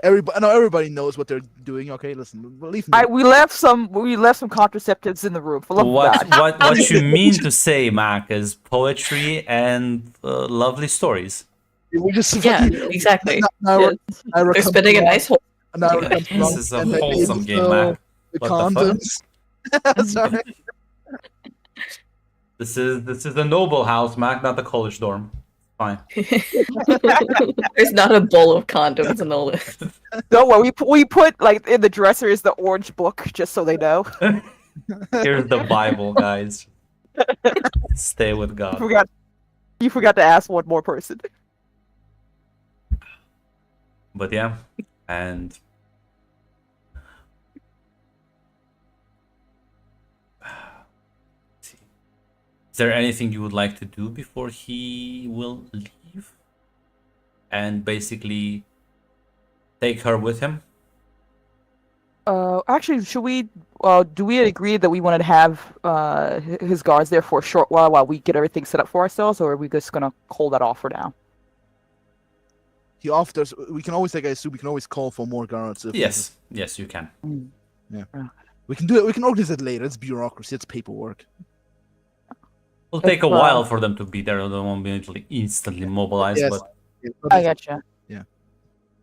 S4: Everybody knows what they're doing. Okay, listen, leave me.
S3: We left some contraceptives in the room. For love of God.
S2: What you mean to say, Mac, is poetry and lovely stories.
S4: We just
S1: Yeah, exactly.
S4: Now,
S1: They're spinning a nice hole.
S2: This is a wholesome game, Mac.
S4: The
S2: What the
S4: condoms. Sorry.
S2: This is a noble house, Mac, not the college dorm. Fine.
S1: There's not a bowl of condoms in the list.
S3: Don't worry, we put like in the dresser is the orange book, just so they know.
S2: Here's the Bible, guys. Stay with God.
S3: You forgot to ask one more person.
S2: But yeah, and is there anything you would like to do before he will leave? And basically take her with him?
S3: Actually, should we? Do we agree that we wanted to have his guards there for a short while we get everything set up for ourselves, or are we just gonna hold that off for now?
S4: He offered us. We can always, like I assume, we can always call for more guards.
S2: Yes, you can.
S4: Yeah, we can do it. We can organize it later. It's bureaucracy. It's paperwork.
S2: It'll take a while for them to be there. They won't be instantly mobilized,
S4: Yes.
S2: but
S3: I gotcha.
S4: Yeah.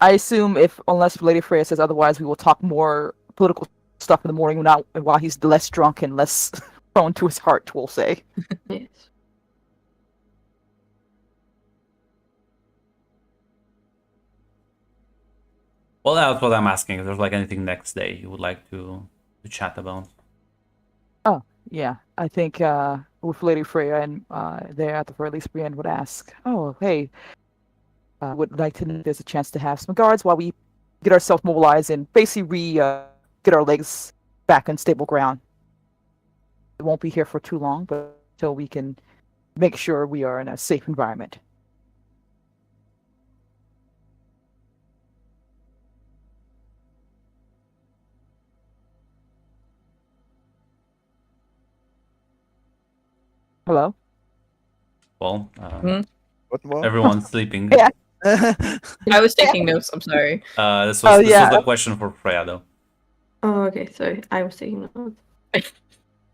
S3: I assume unless Lady Freya says otherwise, we will talk more political stuff in the morning, not while he's less drunk and less prone to his heart. We'll say.
S5: Yes.
S2: well, that's what I'm asking. If there's like anything next day you would like to chat about.
S3: Oh, yeah. I think with Lady Freya and there at the very least, Brienne would ask, "Oh, hey, would like to know if there's a chance to have some guards while we get ourselves mobilized and basically get our legs back on stable ground. We won't be here for too long, but until we can make sure we are in a safe environment." Hello?
S2: Well,
S4: What?
S2: everyone's sleeping.
S3: Yeah.
S1: I was taking notes. I'm sorry.
S2: This was the question for Freya, though.
S5: Oh, okay. Sorry, I was taking notes.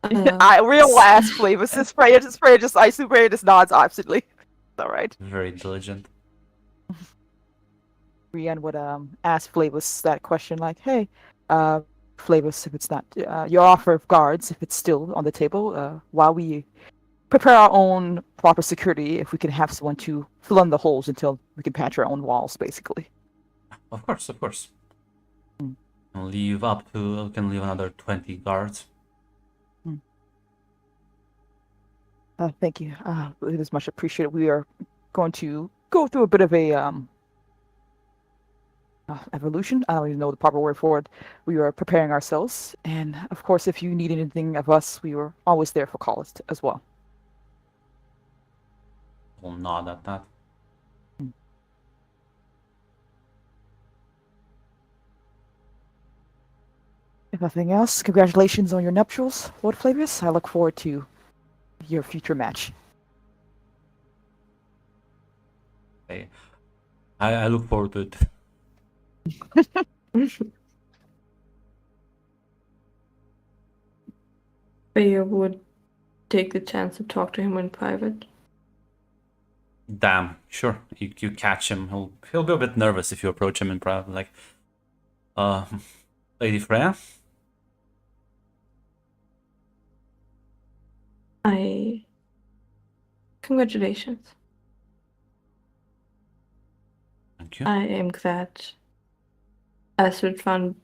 S3: I real ass Flavus. This Freya just I assume Freya just nods absently. It's alright.
S2: Very diligent.
S3: Brienne would ask Flavus that question like, "Hey, Flavus, if it's not your offer of guards, if it's still on the table, while we prepare our own proper security, if we can have someone to fill in the holes until we can patch our own walls, basically."
S2: Of course. Can leave another 20 guards.
S3: Thank you. It is much appreciated. We are going to go through a bit of a evolution. I don't even know the proper word for it. We are preparing ourselves, and of course, if you need anything of us, we were always there for calls as well.
S2: Will nod at that.
S3: If nothing else, congratulations on your nuptials, Lord Flavius. I look forward to your future match.
S2: Okay. I look forward to it.
S5: Bayer would take the chance to talk to him in private.
S2: Damn, sure. You catch him. He'll be a bit nervous if you approach him in private, like, Lady Freya.
S5: Congratulations.
S2: Thank you.
S5: I am glad Astrid found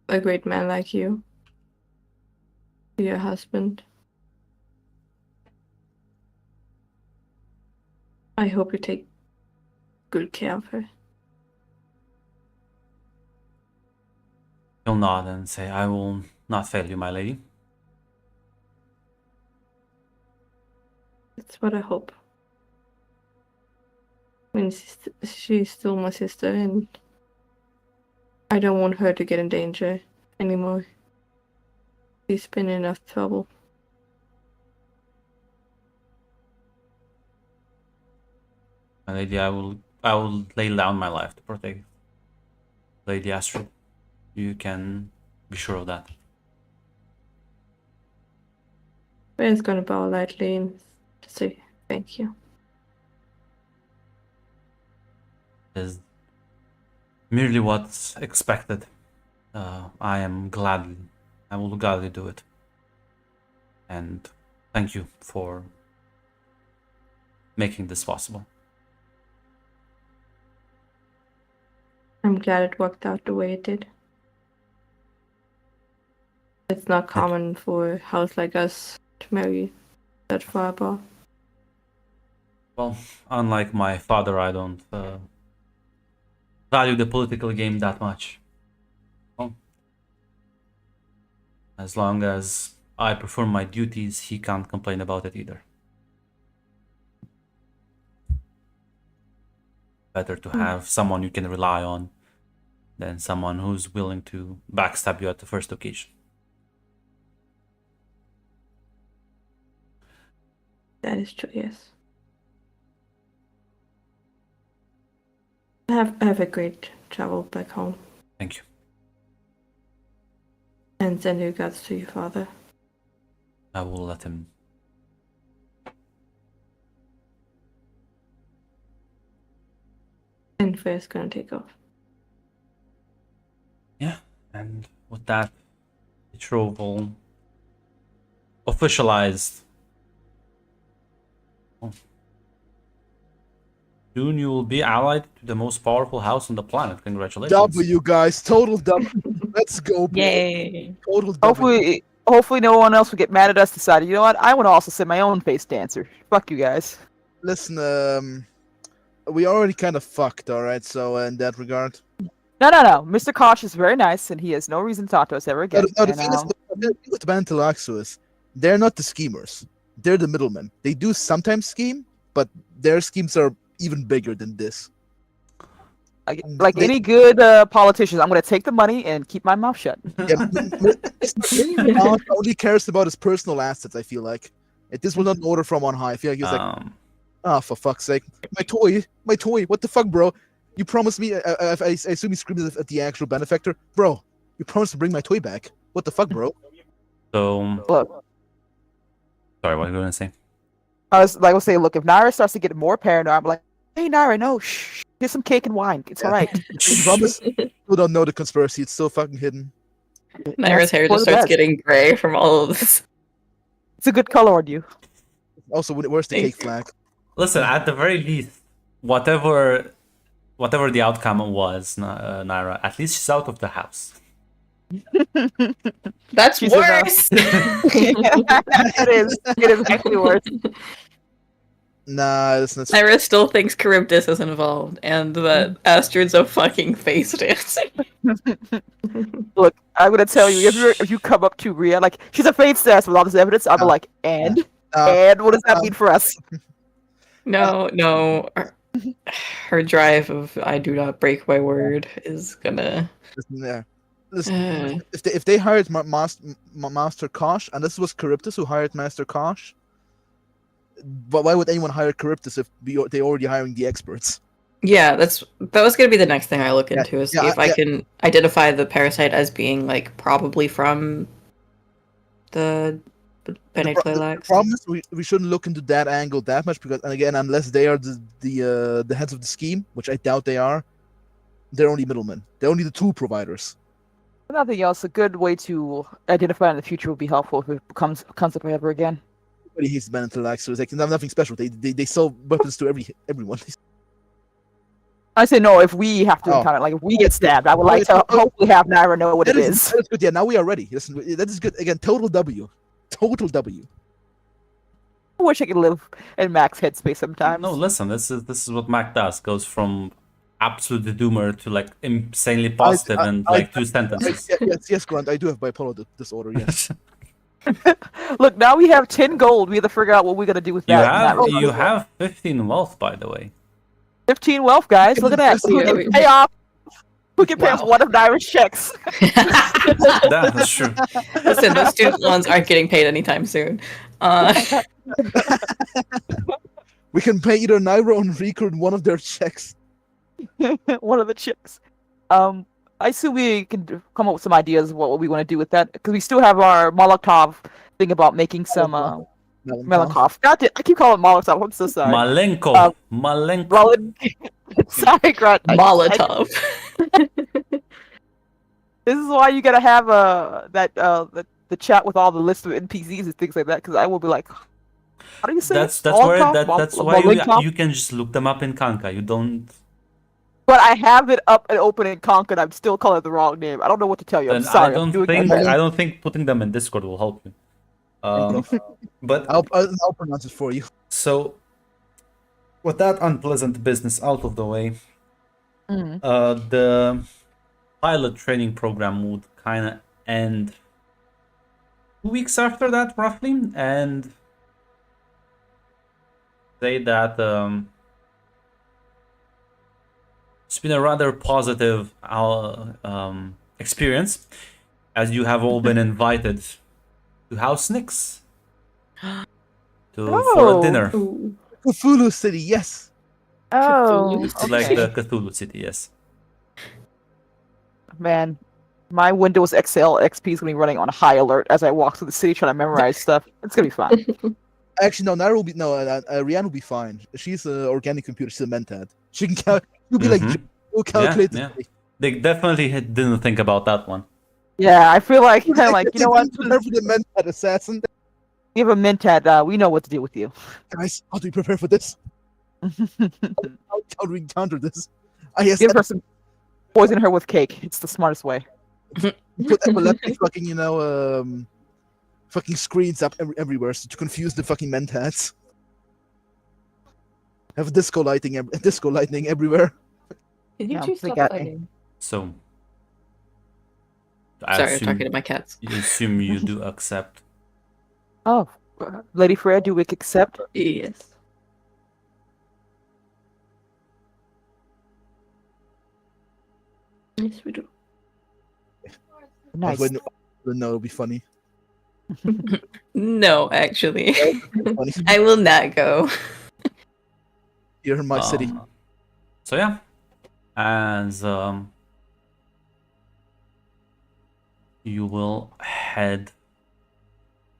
S5: a great man like you. Your husband. I hope you take good care of her.
S2: He'll nod and say, "I will not fail you, my lady."
S5: That's what I hope. I mean, she's still my sister, and I don't want her to get in danger anymore. She's been in enough trouble.
S2: My lady, I will lay down my life to protect Lady Astrid. You can be sure of that.
S5: Ray's gonna bow lightly and say thank you.
S2: Is merely what's expected. I will gladly do it. And thank you for making this possible.
S5: I'm glad it worked out the way it did. It's not common for a house like us to marry that far above.
S2: Well, unlike my father, I don't value the political game that much. Well, as long as I perform my duties, he can't complain about it either. Better to have someone you can rely on than someone who's willing to backstab you at the first occasion.
S5: That is true, yes. Have a great travel back home.
S2: Thank you.
S5: And send your regards to your father.
S2: I will let him.
S5: And Freya's gonna take off.
S2: Yeah, and with that, betrothal officialized. Oh. Soon you will be allied to the most powerful house on the planet. Congratulations.
S4: W, guys, total W. Let's go, bro.
S1: Yay!
S4: Total W.
S3: Hopefully no one else will get mad at us. Decided, you know what? I want to also send my own face dancer. Fuck you guys.
S4: Listen, we already kind of fucked, all right. So in that regard,
S3: No. Mr. Kosh is very nice, and he has no reason to talk to us ever again.
S4: the thing is, with Bantalaksus, they're not the schemers. They're the middlemen. They do sometimes scheme, but their schemes are even bigger than this.
S3: Like any good politicians, I'm going to take the money and keep my mouth shut.
S4: Yeah, Mr. Bond only cares about his personal assets. I feel like this was not an order from on high. I feel like he was like, for fuck's sake, my toy. What the fuck, bro? You promised me. I assume he screamed at the actual benefactor, bro. You promised to bring my toy back. What the fuck, bro?
S2: So,
S3: Look,
S2: sorry, what are you going to say?
S3: I was like, say, look, if Naira starts to get more paranoid, I'm like, hey, Naira, no, shh, here's some cake and wine. It's all right.
S4: I promise. People don't know the conspiracy. It's still fucking hidden.
S1: Naira's hair just starts getting gray from all of this.
S3: It's a good color on you.
S4: Also, where's the cake flag?
S2: Listen, at the very least, whatever the outcome was, Naira, at least she's out of the house.
S1: That's
S3: She's in a-
S1: worse.
S3: it is. It is actually worse.
S4: Nah, that's not.
S1: Ira still thinks Charybdis is involved, and that Astrid's a fucking face dancer.
S3: Look, I'm gonna tell you, if you come up to Rhea, like she's a faith test with all this evidence, I'll be like, and what does that mean for us?
S1: No. Her drive of "I do not break my word" is gonna.
S4: Listen there. Listen, if they hired Master Kosh, and this was Charybdis who hired Master Kosh, but why would anyone hire Charybdis if they already hiring the experts?
S1: Yeah, that was gonna be the next thing I look into is see if I
S4: yeah.
S1: can identify the parasite as being like probably from the Bene
S4: The
S1: Tleilax.
S4: problem is we shouldn't look into that angle that much because, and again, unless they are the heads of the scheme, which I doubt they are, they're only middlemen. They're only the tool providers.
S3: Nothing else. A good way to identify in the future would be helpful if it comes up ever again.
S4: Everybody hates Bene Tleilax, so it's like nothing special. They sell weapons to everyone.
S3: I say no. If we have to encounter, like if we get stabbed, I would like to hopefully have Naira know what it is.
S4: That is good. Yeah, now we are ready. Listen, that is good. Again, total W. Total W.
S3: I wish I could live in Mac's headspace sometimes.
S2: No, listen. This is what Mac does. Goes from absolute doomer to like insanely positive in like 2 sentences.
S4: Yes, Grant. I do have bipolar disorder. Yes.
S3: Look, now we have 10 gold. We have to figure out what we're gonna do with that.
S2: You have 15 wealth, by the way.
S3: 15 wealth, guys. Look at that. Who can pay off? Who can pay off one of Naira's checks?
S2: That's true.
S1: Listen, those student loans aren't getting paid anytime soon.
S4: We can pay either Naira or Rico one of their checks.
S3: One of the chicks. I assume we can come up with some ideas of what we want to do with that because we still have our Molotov thing about making some Malenkov. God, I keep calling it Molotov. I'm so sorry.
S2: Malenko.
S3: Sorry, Grant.
S1: Molotov.
S3: This is why you gotta have the chat with all the list of NPCs and things like that because I will be like, how do you say
S2: that's
S3: Molotov?
S2: why you can just look them up in Kanka. You don't.
S3: But I have it up and open in Concord. I'm still calling it the wrong name. I don't know what to tell you. I'm sorry.
S2: I don't think putting them in Discord will help you. But
S4: I'll pronounce it for you.
S2: So, with that unpleasant business out of the way, the pilot training program would kind of end 2 weeks after that, roughly, and say that it's been a rather positive experience, as you have all been invited to House Nix for a dinner.
S4: Cthulhu City, yes.
S3: Oh,
S2: It's like the Cthulhu City, yes.
S3: Man, my Windows XL XP is going to be running on high alert as I walk through the city trying to memorize stuff. It's going to be fun.
S4: Actually, no, Naira will be Rihanna will be fine. She's an organic computer. She's a mentad. She can you'll be like you'll calculate.
S2: Yeah. They definitely didn't think about that one.
S3: Yeah, I feel like you know what?
S4: Prepare for the mentad assassin.
S3: We have a mentad. We know what to do with you.
S4: Guys, how do we prepare for this? How do we counter this?
S3: Give her some, poison her with cake. It's the smartest way.
S4: Put epileptic fucking fucking screens up everywhere to confuse the fucking mentads. Have disco lightning everywhere.
S5: Did you
S3: Yeah,
S5: two
S3: they
S5: stop
S3: got
S5: fighting?
S2: So,
S1: Sorry, I'm talking to my cats.
S2: You assume you do accept.
S3: Oh, Lady Freya, do we accept?
S5: Yes. Yes, we do.
S3: Nice.
S4: No, it'll be funny.
S1: No, actually,
S4: Funny.
S1: I will not go.
S4: You're in my city.
S2: So yeah, as you will head.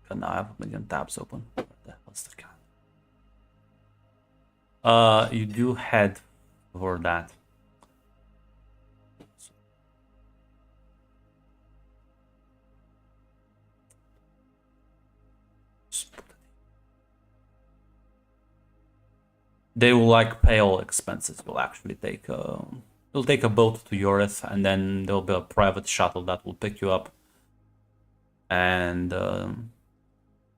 S2: God, now I have a million tabs open. What the hell's the cat? You do head for that. They will like pay all expenses. Will actually take You'll take a boat to Yorith, and then there'll be a private shuttle that will pick you up and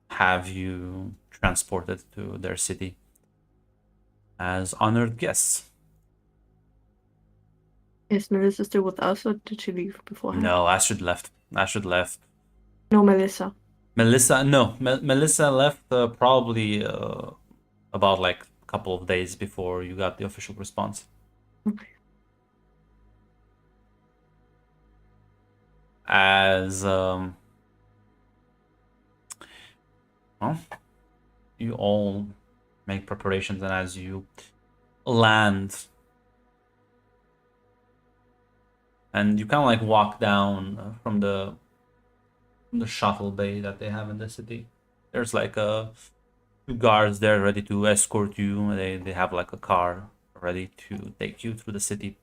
S2: have you transported to their city as honored guests.
S5: Is Melissa still with us, or did she leave beforehand?
S2: No, Astrid left. Astrid left.
S5: No, Melissa.
S2: Melissa, no, Melissa left probably about like a couple of days before you got the official response.
S5: Okay.
S2: As well, you all make preparations, and as you land, and you kind of like walk down from the shuttle bay that they have in the city. There's like two guards there ready to escort you. They have like a car ready to take you through the city.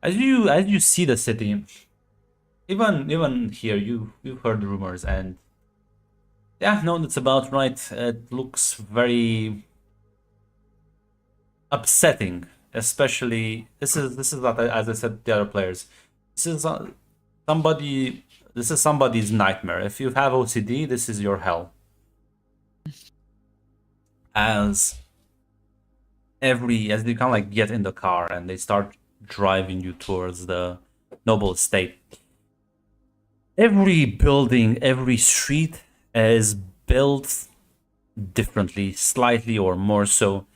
S2: As you see the city, even here you've heard rumors, and yeah, no, that's about right. It looks very upsetting, especially this is what as I said to the other players. This is somebody's nightmare. If you have OCD, this is your hell. As you kind of like get in the car and they start driving you towards the noble estate, every building, every street is built differently, slightly or more so.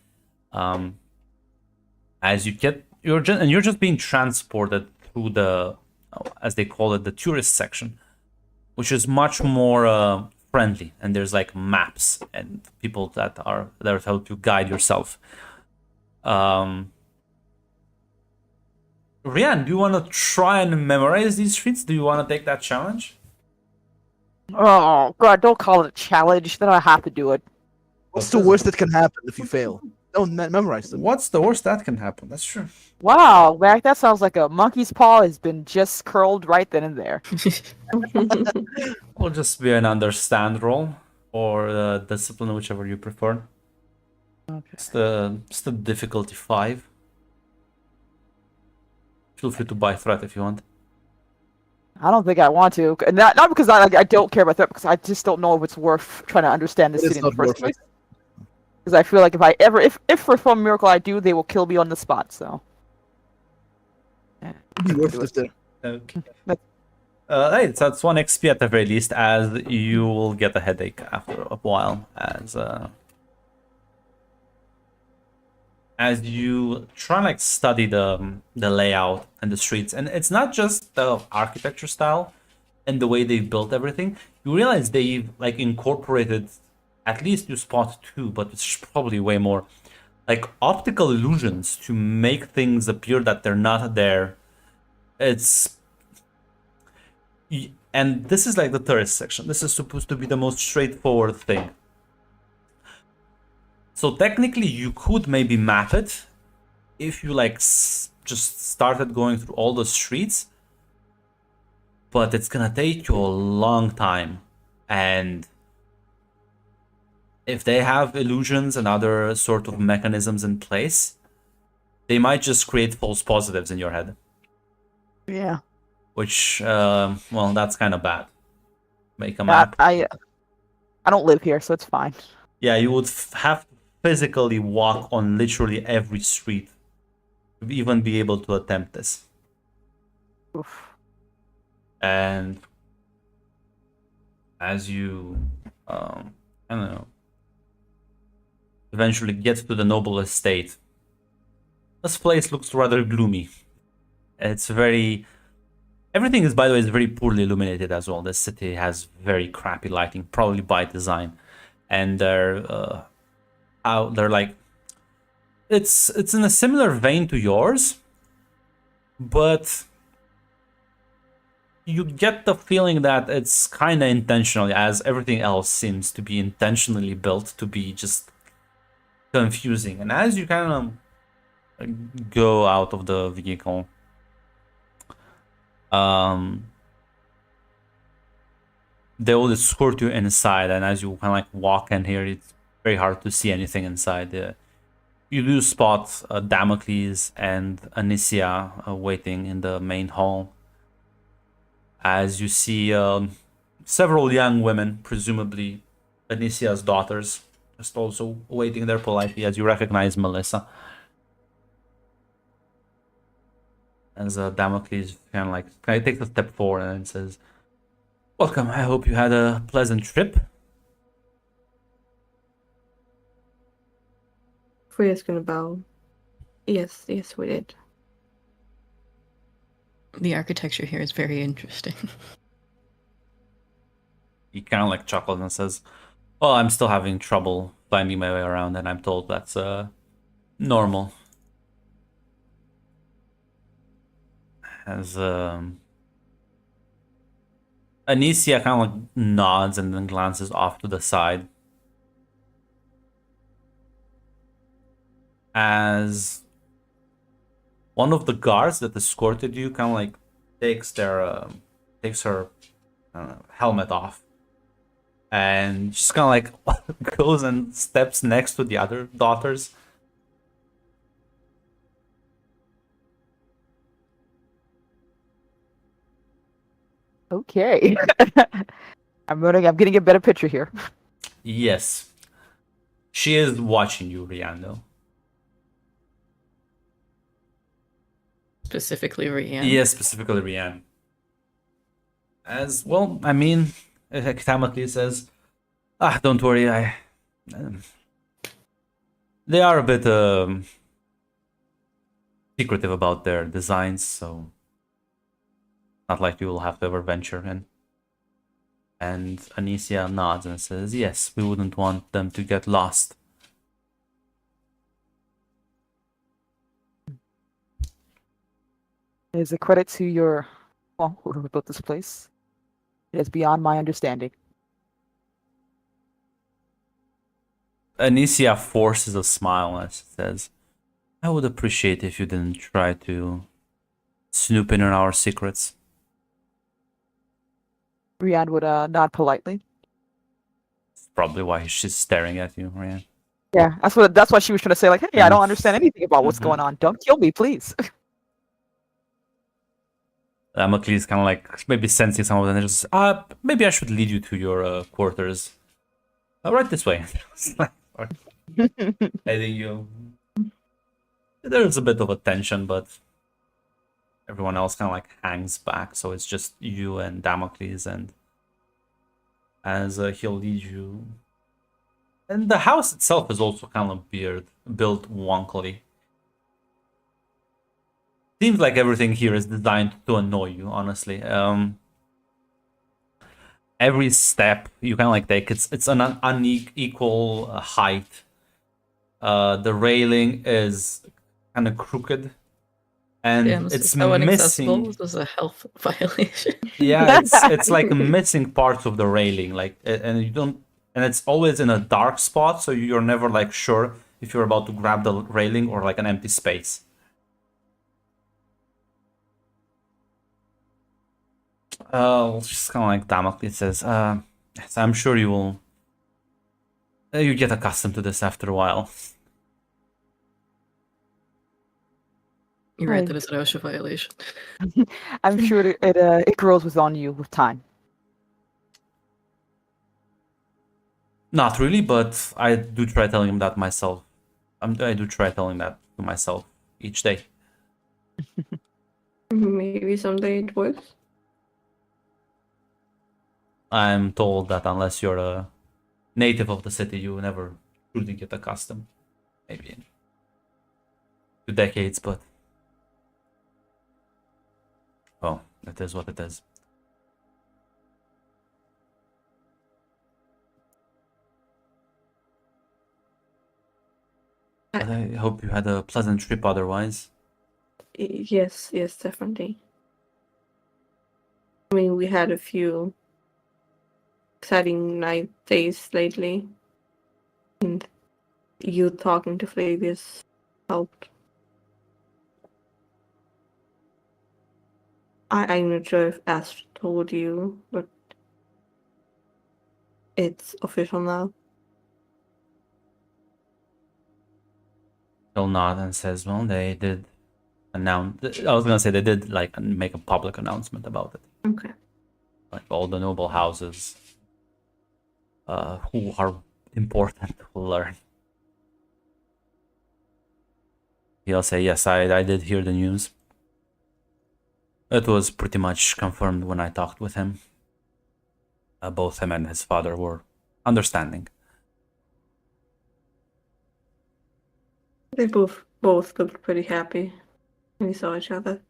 S2: As you're just being transported through the, as they call it, the tourist section, which is much more friendly, and there's like maps and people that are there to help you guide yourself. Rian, do you want to try and memorize these streets? Do you want to take that challenge?
S3: Oh god, don't call it a challenge. Then I have to do it.
S4: What's the worst that can happen if you fail? Don't memorize them.
S2: What's the worst that can happen? That's true.
S3: Wow, Mac, that sounds like a monkey's paw has been just curled right then and there.
S2: Will just be an understand roll or discipline, whichever you prefer.
S3: Okay.
S2: It's the difficulty 5. Feel free to buy threat if you want.
S3: I don't think I want to, and not because I don't care about that, because I just don't know if it's worth trying to understand this
S4: It's
S3: city in the
S4: not
S3: first
S4: worth it.
S3: place. Because I feel like if for some miracle I do, they will kill me on the spot. So.
S4: It'd be worth it if they're
S2: Okay. Hey, so that's 1 XP at the very least, as you will get a headache after a while, as you try and like study the layout and the streets. And it's not just the architecture style and the way they've built everything. You realize they've like incorporated, at least you spot 2, but it's probably way more, like optical illusions to make things appear that they're not there. And this is like the tourist section. This is supposed to be the most straightforward thing. So technically you could maybe map it if you like just started going through all the streets, but it's gonna take you a long time. And if they have illusions and other sort of mechanisms in place, they might just create false positives in your head.
S3: Yeah.
S2: Which, well, that's kind of bad. Make a map.
S3: I don't live here, so it's fine.
S2: Yeah, you would have to physically walk on literally every street to even be able to attempt this.
S3: Oof.
S2: And as you, I don't know, eventually get to the noble estate, this place looks rather gloomy. It's very... Everything is, by the way, is very poorly illuminated as well. This city has very crappy lighting, probably by design. And they're like... It's in a similar vein to yours, but you get the feeling that it's kind of intentionally, as everything else seems to be intentionally built to be just confusing. And as you kind of go out of the vehicle, they will escort you inside, and as you kind of like walk in here, it's very hard to see anything inside. You do spot Damocles and Anicia waiting in the main hall. As you see several young women, presumably Anicia's daughters, just also waiting there politely as you recognize Melissa. As Damocles kind of takes a step forward and says, "Welcome, I hope you had a pleasant trip."
S5: Freya's gonna bow. Yes, yes, we did.
S1: The architecture here is very interesting.
S2: He kind of like chuckles and says, "Well, I'm still having trouble finding my way around, and I'm told that's normal." As Anicia kind of like nods and then glances off to the side. As one of the guards that escorted you kind of like takes her helmet off, and just kind of like goes and steps next to the other daughters.
S3: Okay. I'm getting a better picture here.
S2: Yes, she is watching you, Riando.
S1: Specifically Rianne.
S2: Yes, specifically Rianne. As well, I mean, Tamaki says, don't worry, they are a bit secretive about their designs, so not like you will have to ever venture in." And Anicia nods and says, "Yes, we wouldn't want them to get lost."
S3: It is a credit to your, well, whoever built this place. It is beyond my understanding.
S2: Anicia forces a smile as she says, "I would appreciate if you didn't try to snoop in on our secrets."
S3: Rian would nod politely.
S2: That's probably why she's staring at you, Rianne.
S3: Yeah, that's what she was trying to say. Like, hey, I don't understand anything about what's
S2: Mhm.
S3: going on. Don't kill me, please.
S2: Damocles kind of like maybe sensing some of them, and just, maybe I should lead you to your quarters. Right this way. Heading you. There's a bit of a tension, but everyone else kind of like hangs back, so it's just you and Damocles, and as he'll lead you. And the house itself is also kind of built wonkily. Seems like everything here is designed to annoy you, honestly. Every step you kind of like take, it's an unequal height. The railing is kind of crooked, and
S1: Damn, this
S2: it's
S1: is so inaccessible.
S2: missing.
S1: This was a health violation.
S2: Yeah, it's like missing parts of the railing, like, and you don't, and it's always in a dark spot, so you're never like sure if you're about to grab the railing or like an empty space. Just kind of like Damocles says, yes, I'm sure you will. You get accustomed to this after a while.
S1: You're right
S3: Right.
S1: that it's an OSHA violation.
S3: I'm sure it grows with on you with time.
S2: Not really, but I do try telling him that myself. I do try telling that to myself each day.
S5: Maybe someday it works.
S2: I'm told that unless you're a native of the city, you never truly get accustomed. Maybe in 2 decades, but well, it is what it is. But I hope you had a pleasant trip otherwise.
S5: Yes, yes, definitely. I mean, we had a few exciting night days lately, and you talking to Flavius helped. I'm not sure if Ash told you, but it's official now.
S2: He'll nod and says, "Well, they did announce. I was gonna say they did like make a public announcement about it.
S5: Okay.
S2: Like all the noble houses, who are important will learn." He'll say, "Yes, I did hear the news. It was pretty much confirmed when I talked with him. Both him and his father were understanding."
S5: They both looked pretty happy when we saw each other.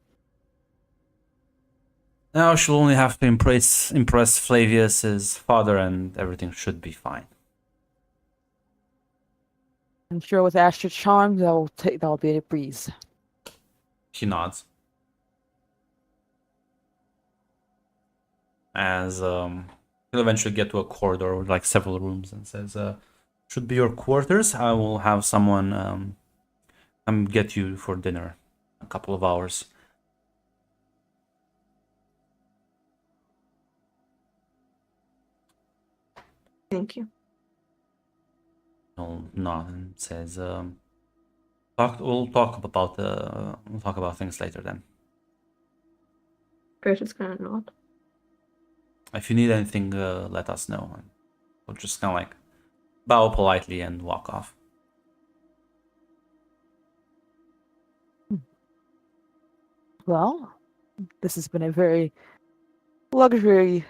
S2: Now she'll only have to impress Flavius's father, and everything should be fine.
S3: I'm sure with Astra's charm, that'll be a breeze.
S2: He nods. As he'll eventually get to a corridor with like several rooms and says, "Should be your quarters. I will have someone come get you for dinner. A couple of hours."
S5: Thank you.
S2: He'll nod and says, we'll talk about things later then.
S5: Berta's gonna nod.
S2: If you need anything, let us know." And we'll just kind of like bow politely and walk off.
S3: Well, this has been a very luxury.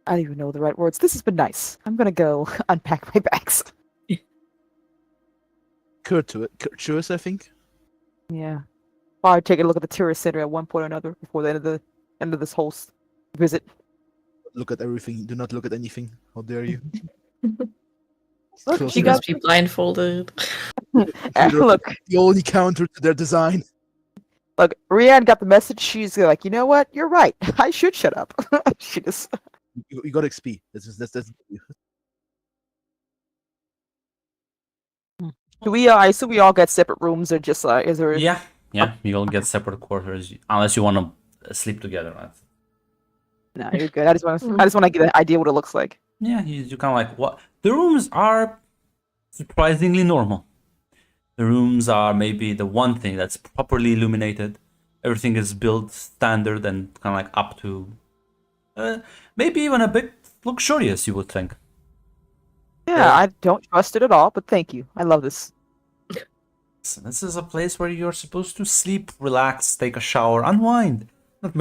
S3: I don't even know the right words. This has been nice. I'm gonna go unpack my bags.
S4: Courteous, I think.
S3: Yeah. I'll take a look at the tourist center at one point or another before the end of this whole visit.
S4: Look at everything. Do not look at anything. How dare you?
S3: Look,
S4: Close
S1: You
S3: you
S4: enough.
S3: got
S1: must be blindfolded.
S3: look,
S4: The only counter to their design.
S3: look. Rianne got the message. She's like, you know what? You're right. I should shut up. She just.
S4: You got XP. That's
S3: Do we? I assume we all get separate rooms, or just like, is there?
S2: Yeah, you'll get separate quarters unless you want to sleep together. Right?
S3: No, you're good. I just want to get an idea what it looks like.
S2: Yeah, you kind of like what the rooms are surprisingly normal. The rooms are maybe the one thing that's properly illuminated. Everything is built standard and kind of like up to maybe even a bit luxurious, you would think.
S3: Yeah, I don't trust it at all, but thank you. I love this.
S2: So this is a place where you're supposed to sleep, relax, take a shower, unwind. Not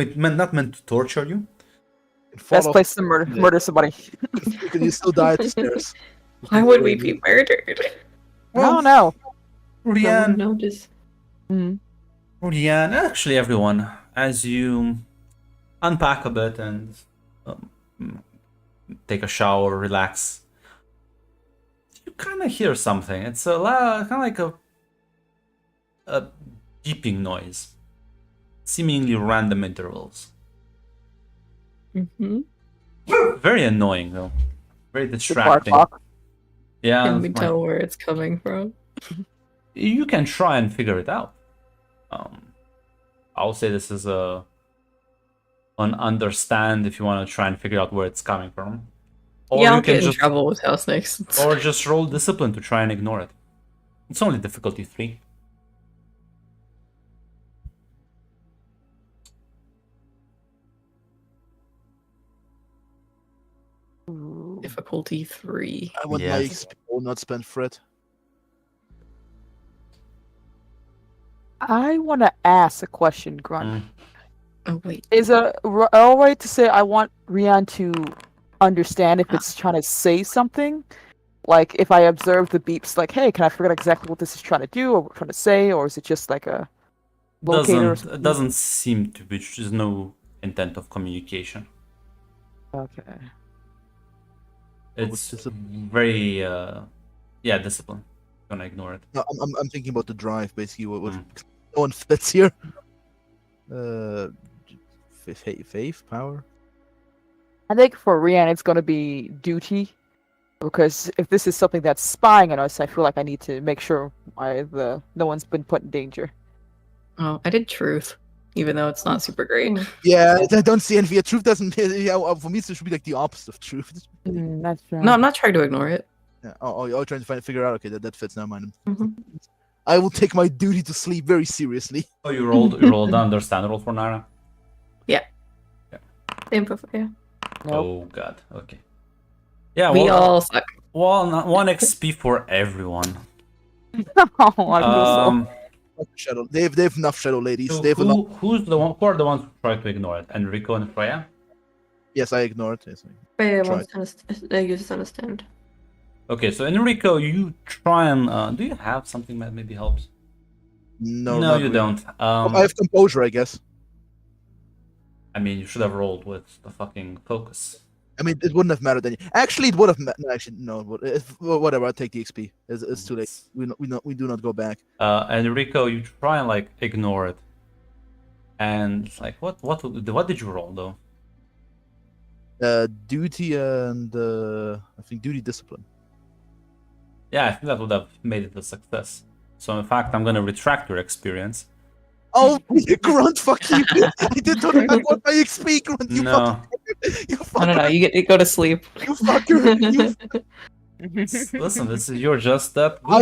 S2: meant to torture you.
S3: Best place to murder somebody.
S4: Can you still die at the stairs?
S1: Why would we be murdered?
S3: No, no.
S2: Rianne,
S5: Notice.
S2: Rianne, actually everyone, as you unpack a bit and take a shower, relax, you kind of hear something. It's a kind of like a beeping noise, seemingly random intervals.
S1: Mm-hmm.
S2: Very annoying though, very
S3: The bark
S2: distracting.
S3: clock.
S2: Yeah,
S1: Can we
S2: like-
S1: tell where it's coming from?
S2: You can try and figure it out. I'll say this is an understand if you want to try and figure out where it's coming from. Or
S1: Yeah,
S2: you
S1: I'll
S2: can
S1: get in
S2: just
S1: trouble with house snakes.
S2: or just roll discipline to try and ignore it. It's only difficulty 3.
S1: Difficulty 3.
S4: I want my
S2: Yes.
S4: XP will not spend for it.
S3: I want to ask a question, Grunt.
S1: Oh wait.
S3: Is it all right to say I want Rian to understand if it's trying to say something? Like if I observe the beeps, like, hey, can I figure out exactly what this is trying to do or trying to say, or is it just like a locator? Or something?
S2: It doesn't seem to be. There's no intent of communication.
S3: Okay.
S2: It's
S4: discipline?
S2: very discipline. Gonna ignore it.
S4: No, I'm thinking about the drive basically. What no one fits here. Faith, power.
S3: I think for Rian, it's going to be duty, because if this is something that's spying on us, I feel like I need to make sure no one's been put in danger.
S1: Oh, I did truth, even though it's not super great.
S4: Yeah, I don't see anything. Truth doesn't. Yeah, for me, it should be like the opposite of truth.
S3: That's
S1: No, I'm not trying to ignore it.
S4: Yeah. Oh, you're trying to figure out. Okay, that fits now. Mind.
S1: Mhm.
S4: I will take my duty to sleep very seriously.
S2: Oh, you rolled understandable for Nara.
S5: Yeah.
S3: Nope.
S2: Oh god. Okay. Yeah.
S1: We
S2: well,
S1: all suck.
S2: one XP for everyone.
S3: Oh, I feel so.
S4: Shadow. They've enough shadow ladies.
S2: So
S4: They've enough.
S2: who are the ones who try to ignore it? Enrico and Freya?
S4: Yes, I ignored. Yes,
S5: Freya
S4: Tried.
S5: wants to understand. Uses understand.
S2: Okay, so Enrico, you try and do you have something that maybe helps?
S4: no,
S2: No,
S4: not
S2: you
S4: really.
S2: don't.
S4: I have composure, I guess.
S2: I mean, you should have rolled with the fucking focus.
S4: I mean, it wouldn't have mattered then. Actually, it would have. No, actually, no. Whatever. I'll take the XP. It's too late. We do not go back.
S2: Enrico, you try and like ignore it, and like what did you roll though?
S4: Duty and I think duty discipline.
S2: Yeah, I think that would have made it a success. So in fact, I'm gonna retract your experience.
S4: Oh, Grunt, fuck you! I did not want my XP, Grunt. You
S2: No,
S4: you
S1: I don't know.
S4: fucker!
S1: You get to go to sleep.
S4: You fucker!
S2: listen, you're just that good.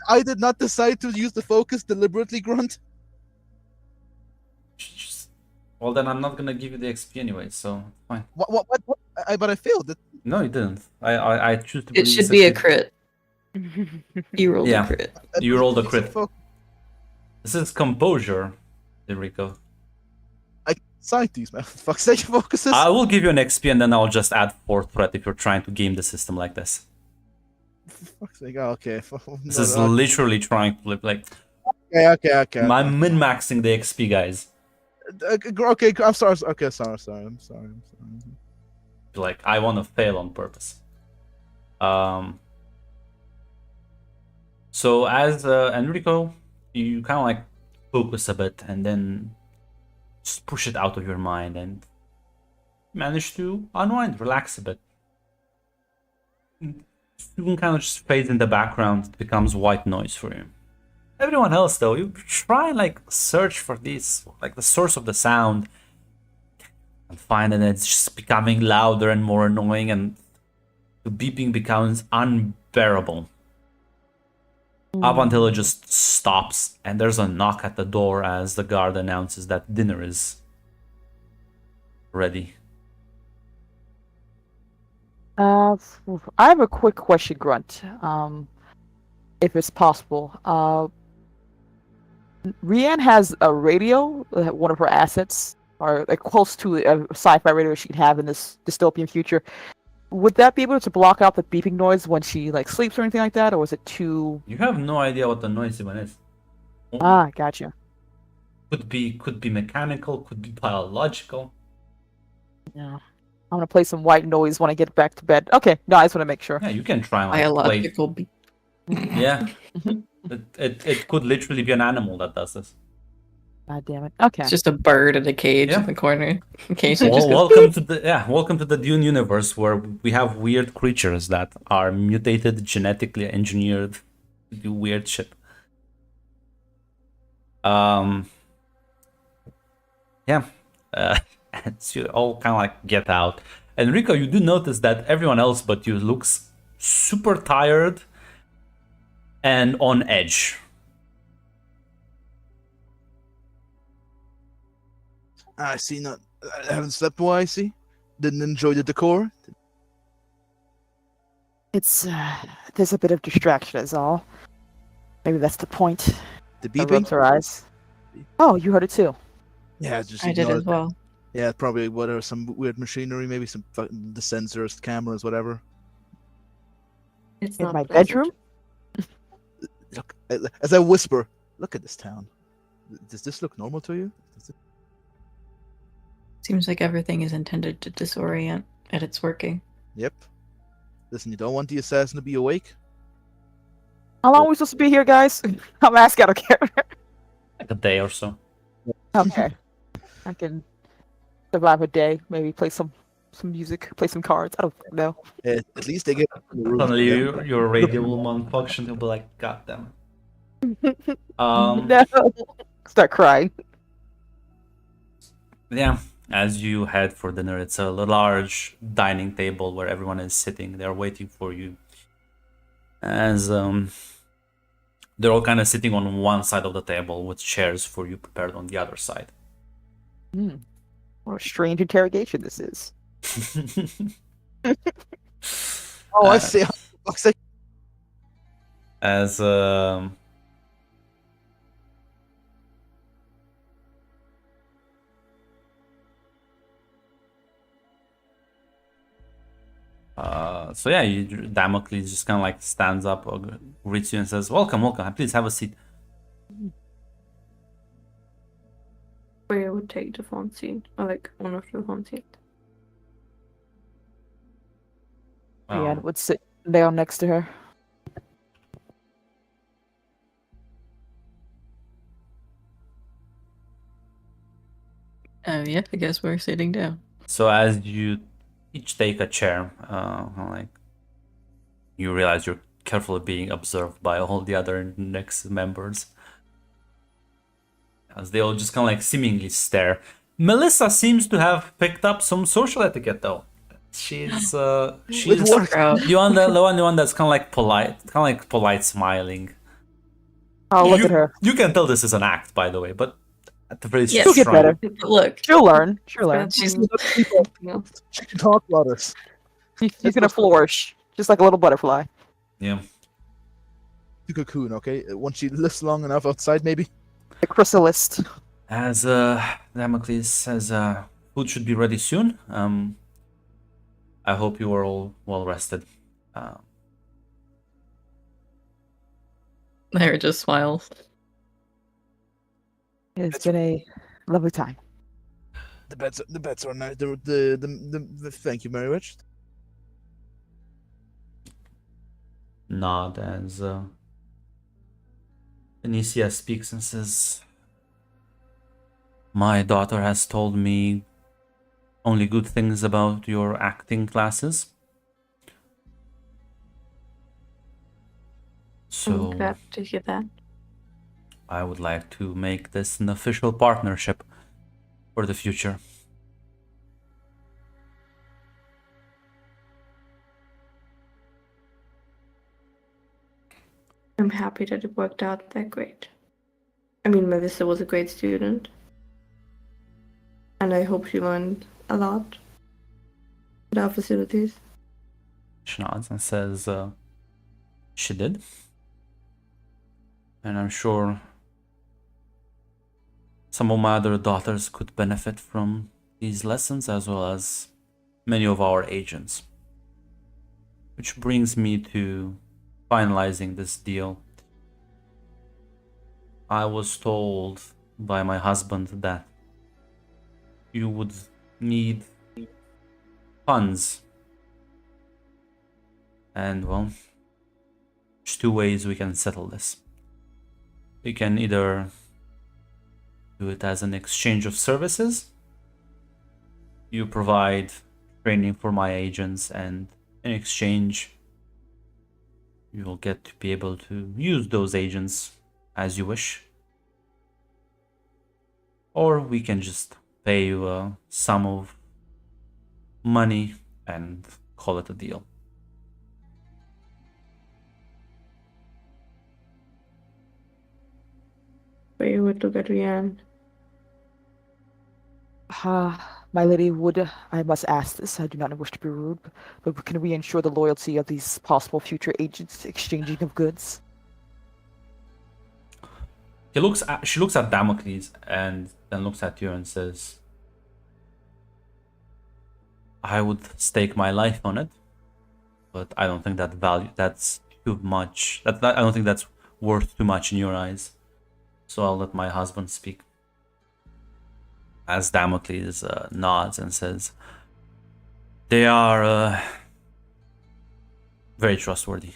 S4: I did not decide to use the focus deliberately, Grunt.
S2: Well, then I'm not gonna give you the XP anyway, so fine.
S4: What? But I failed it.
S2: No, you didn't. I choose to.
S1: It
S2: believe
S1: should
S2: you
S1: be a
S2: succeeded.
S1: crit. You rolled
S2: Yeah.
S1: a crit.
S2: You rolled a crit.
S4: Focus.
S2: This is composure, Enrico.
S4: Side these, man. Fuck's sake, focuses.
S2: I will give you an XP and then I'll just add 4th threat if you're trying to game the system like this.
S4: Fuck's sake. Oh, okay.
S2: This is literally trying to live like.
S4: Okay.
S2: I'm min-maxing the XP, guys.
S4: Okay, I'm sorry. Okay, sorry. I'm sorry.
S2: Like, I want to fail on purpose. So as Enrico, you kind of like focus a bit and then just push it out of your mind and manage to unwind, relax a bit. Soon kind of just fades in the background, it becomes white noise for you. Everyone else though, you try and like search for this, like the source of the sound, and find that it's just becoming louder and more annoying, and the beeping becomes unbearable. Up until it just stops, and there's a knock at the door as the guard announces that dinner is ready.
S3: I have a quick question, Grunt. If it's possible. Rianne has a radio, one of her assets, or like close to a sci-fi radio she could have in this dystopian future. Would that be able to block out the beeping noise when she like sleeps or anything like that, or is it too?
S2: You have no idea what the noise even is.
S3: Ah, gotcha.
S2: Could be mechanical, could be biological.
S3: Yeah, I'm gonna play some white noise when I get back to bed. Okay, no, I just want to make sure.
S2: Yeah, you can try and like, play.
S1: Biological beep.
S2: Yeah, it could literally be an animal that does this.
S3: God damn it. Okay.
S1: It's just a bird in a cage
S2: Yeah.
S1: in the corner. Occasionally
S2: Well,
S1: just goes,
S2: welcome to the Dune universe where we have weird creatures that are mutated, genetically engineered to do weird shit. Yeah, so you all kind of like get out. Enrico, you do notice that everyone else but you looks super tired and on edge.
S4: I see. Not. I haven't slept well. I see. Didn't enjoy the decor.
S3: It's there's a bit of distraction, is all. Maybe that's the point.
S4: The
S3: She
S4: beeping.
S3: rubs her eyes. Oh, you heard it too.
S4: Yeah, just
S1: I did
S4: ignore
S1: as
S4: it.
S1: well.
S4: Yeah, probably whatever, some weird machinery, maybe some the sensors, cameras, whatever.
S5: It's
S3: In
S5: not
S3: my
S5: pleasant.
S3: bedroom.
S4: Look, as I whisper, look at this town. Does this look normal to you?
S1: Seems like everything is intended to disorient, and it's working.
S4: Yep. Listen, you don't want the assassin to be awake?
S3: How long are we supposed to be here, guys? I'm asking. I don't care.
S2: Like a day or so.
S3: Okay. I can survive a day. Maybe play some music, play some cards. I don't know.
S4: At least they get in the room.
S2: Suddenly
S4: Yeah.
S2: your radio will malfunction. You'll be like, God damn.
S3: No. Start crying.
S2: Yeah. As you head for dinner, it's a large dining table where everyone is sitting. They're waiting for you. As They're all kind of sitting on one side of the table with chairs for you prepared on the other side.
S3: What a strange interrogation this is.
S4: Oh, I see. Fuck's sake.
S2: As so yeah, Damocles just kind of like stands up, or greets you, and says, "Welcome, welcome. Please have a seat."
S5: Where would take the front seat, or like one of the front seats.
S3: Brienne would sit down next to her.
S1: Yeah, I guess we're sitting down.
S2: So as you each take a chair, like you realize you're carefully being observed by all the other next members, as they all just kind of like seemingly stare. Melissa seems to have picked up some social etiquette, though. She's the one that's kind of like polite smiling.
S3: Oh, look at her.
S2: You can tell this is an act, by the way, but at the very least,
S1: Yes.
S2: she's
S3: She'll get
S2: trying.
S3: better.
S1: Look,
S3: She'll learn. She'll learn.
S1: she's
S5: Something else.
S4: She can talk about us.
S3: She's gonna flourish, just like a little butterfly.
S2: Yeah.
S4: The cocoon, okay? Once she lives long enough outside, maybe.
S3: The chrysalis.
S2: As Damocles says, food should be ready soon. I hope you are all well rested.
S1: Lyra just smiles.
S3: It's been a lovely time.
S4: The beds are nice. Thank you very much.
S2: Nod as Anicia speaks and says, "My daughter has told me only good things about your acting classes. So
S5: I'm glad to hear that.
S2: I would like to make this an official partnership for the future."
S5: I'm happy that it worked out that great. I mean, Melissa was a great student. And I hope she learned a lot at our facilities.
S2: She nods and says, she did. And I'm sure some of my other daughters could benefit from these lessons, as well as many of our agents. Which brings me to finalizing this deal. I was told by my husband that you would need funds. And well, there's two ways we can settle this. We can either do it as an exchange of services. You provide training for my agents, and in exchange, you will get to be able to use those agents as you wish. Or we can just pay you a sum of money and call it a deal.
S5: But you would look at Rianne.
S3: My lady, I must ask this. I do not wish to be rude, but can we ensure the loyalty of these possible future agents exchanging of goods?
S2: She looks at Damocles and then looks at you and says, "I would stake my life on it, but I don't think that's too much. I don't think that's worth too much in your eyes. So I'll let my husband speak." As Damocles nods and says, "They are very trustworthy."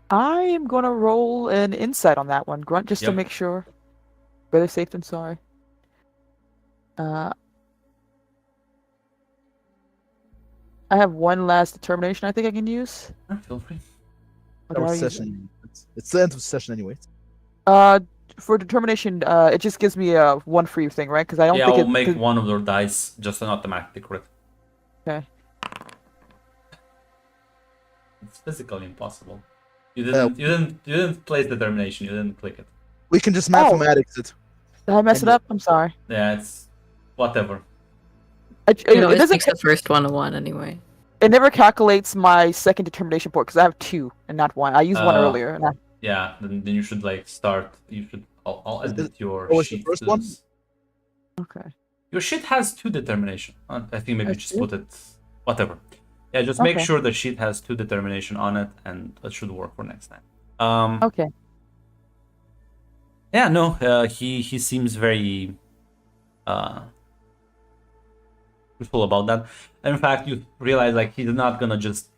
S3: I am gonna roll an insight on that one, Grunt, just to
S2: Yep.
S3: make sure. Better safe than sorry. I have one last determination I think I can use.
S2: Feel free.
S3: What do I use?
S4: Session. It's the end of the session anyway.
S3: For determination, it just gives me a one free thing, right? Because I don't
S2: Yeah,
S3: think
S2: I'll
S3: it.
S2: make one of your dice just an automatic crit.
S3: Okay.
S2: It's physically impossible. You didn't place determination. You didn't click it.
S4: We can just mathematics it.
S3: Did I mess it up? I'm sorry.
S2: Yeah, it's whatever.
S3: It,
S1: It
S3: it
S1: always
S3: doesn't.
S1: makes the first one a 1 anyway.
S3: It never calculates my second determination point because I have 2 and not 1. I used 1 earlier. And
S2: Yeah, then you should like start. You should. I'll edit your
S4: Oh, it's the
S2: sheet.
S4: first
S2: to
S4: one?
S2: this.
S3: Okay.
S2: Your sheet has 2 determination. I think maybe
S3: Has
S2: just
S3: 2?
S2: put it. Whatever. Yeah, just make
S3: Okay.
S2: sure the sheet has 2 determination on it, and that should work for next time.
S3: Okay.
S2: Yeah, no, he seems very truthful about that. In fact, you realize like he's not gonna just,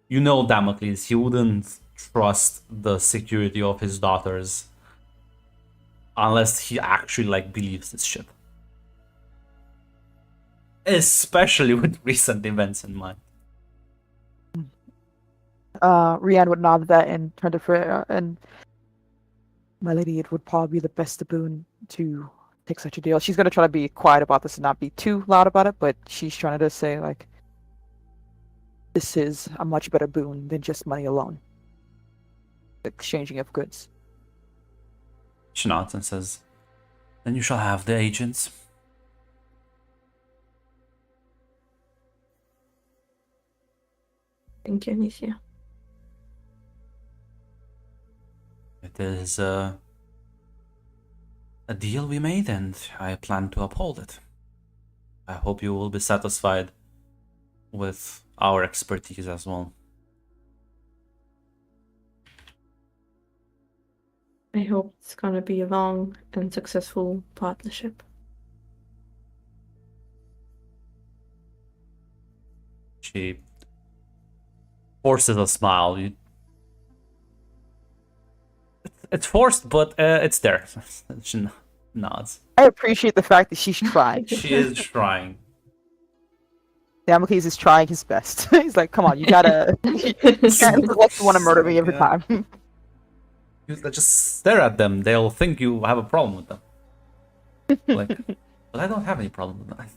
S2: Damocles, he wouldn't trust the security of his daughters unless he actually like believes this shit. Especially with recent events in mind.
S3: Rianne would nod at that and turn to Freya and my lady, it would probably be the best boon to take such a deal. She's gonna try to be quiet about this and not be too loud about it, but she's trying to say like this is a much better boon than just money alone. Exchanging of goods.
S2: She nods and says, "Then you shall have the agents."
S5: Thank you, Anicia.
S2: It is a deal we made, and I plan to uphold it. I hope you will be satisfied with our expertise as well.
S5: I hope it's gonna be a long and successful partnership.
S2: She forces a smile. It's forced, but it's there. She nods.
S3: I appreciate the fact that she's trying.
S2: She is trying.
S3: Damocles is trying his best. He's like, come on, you gotta you can't look like you wanna murder me every time.
S2: You just stare at them. They'll think you have a problem with them. Like, but I don't have any problem with that.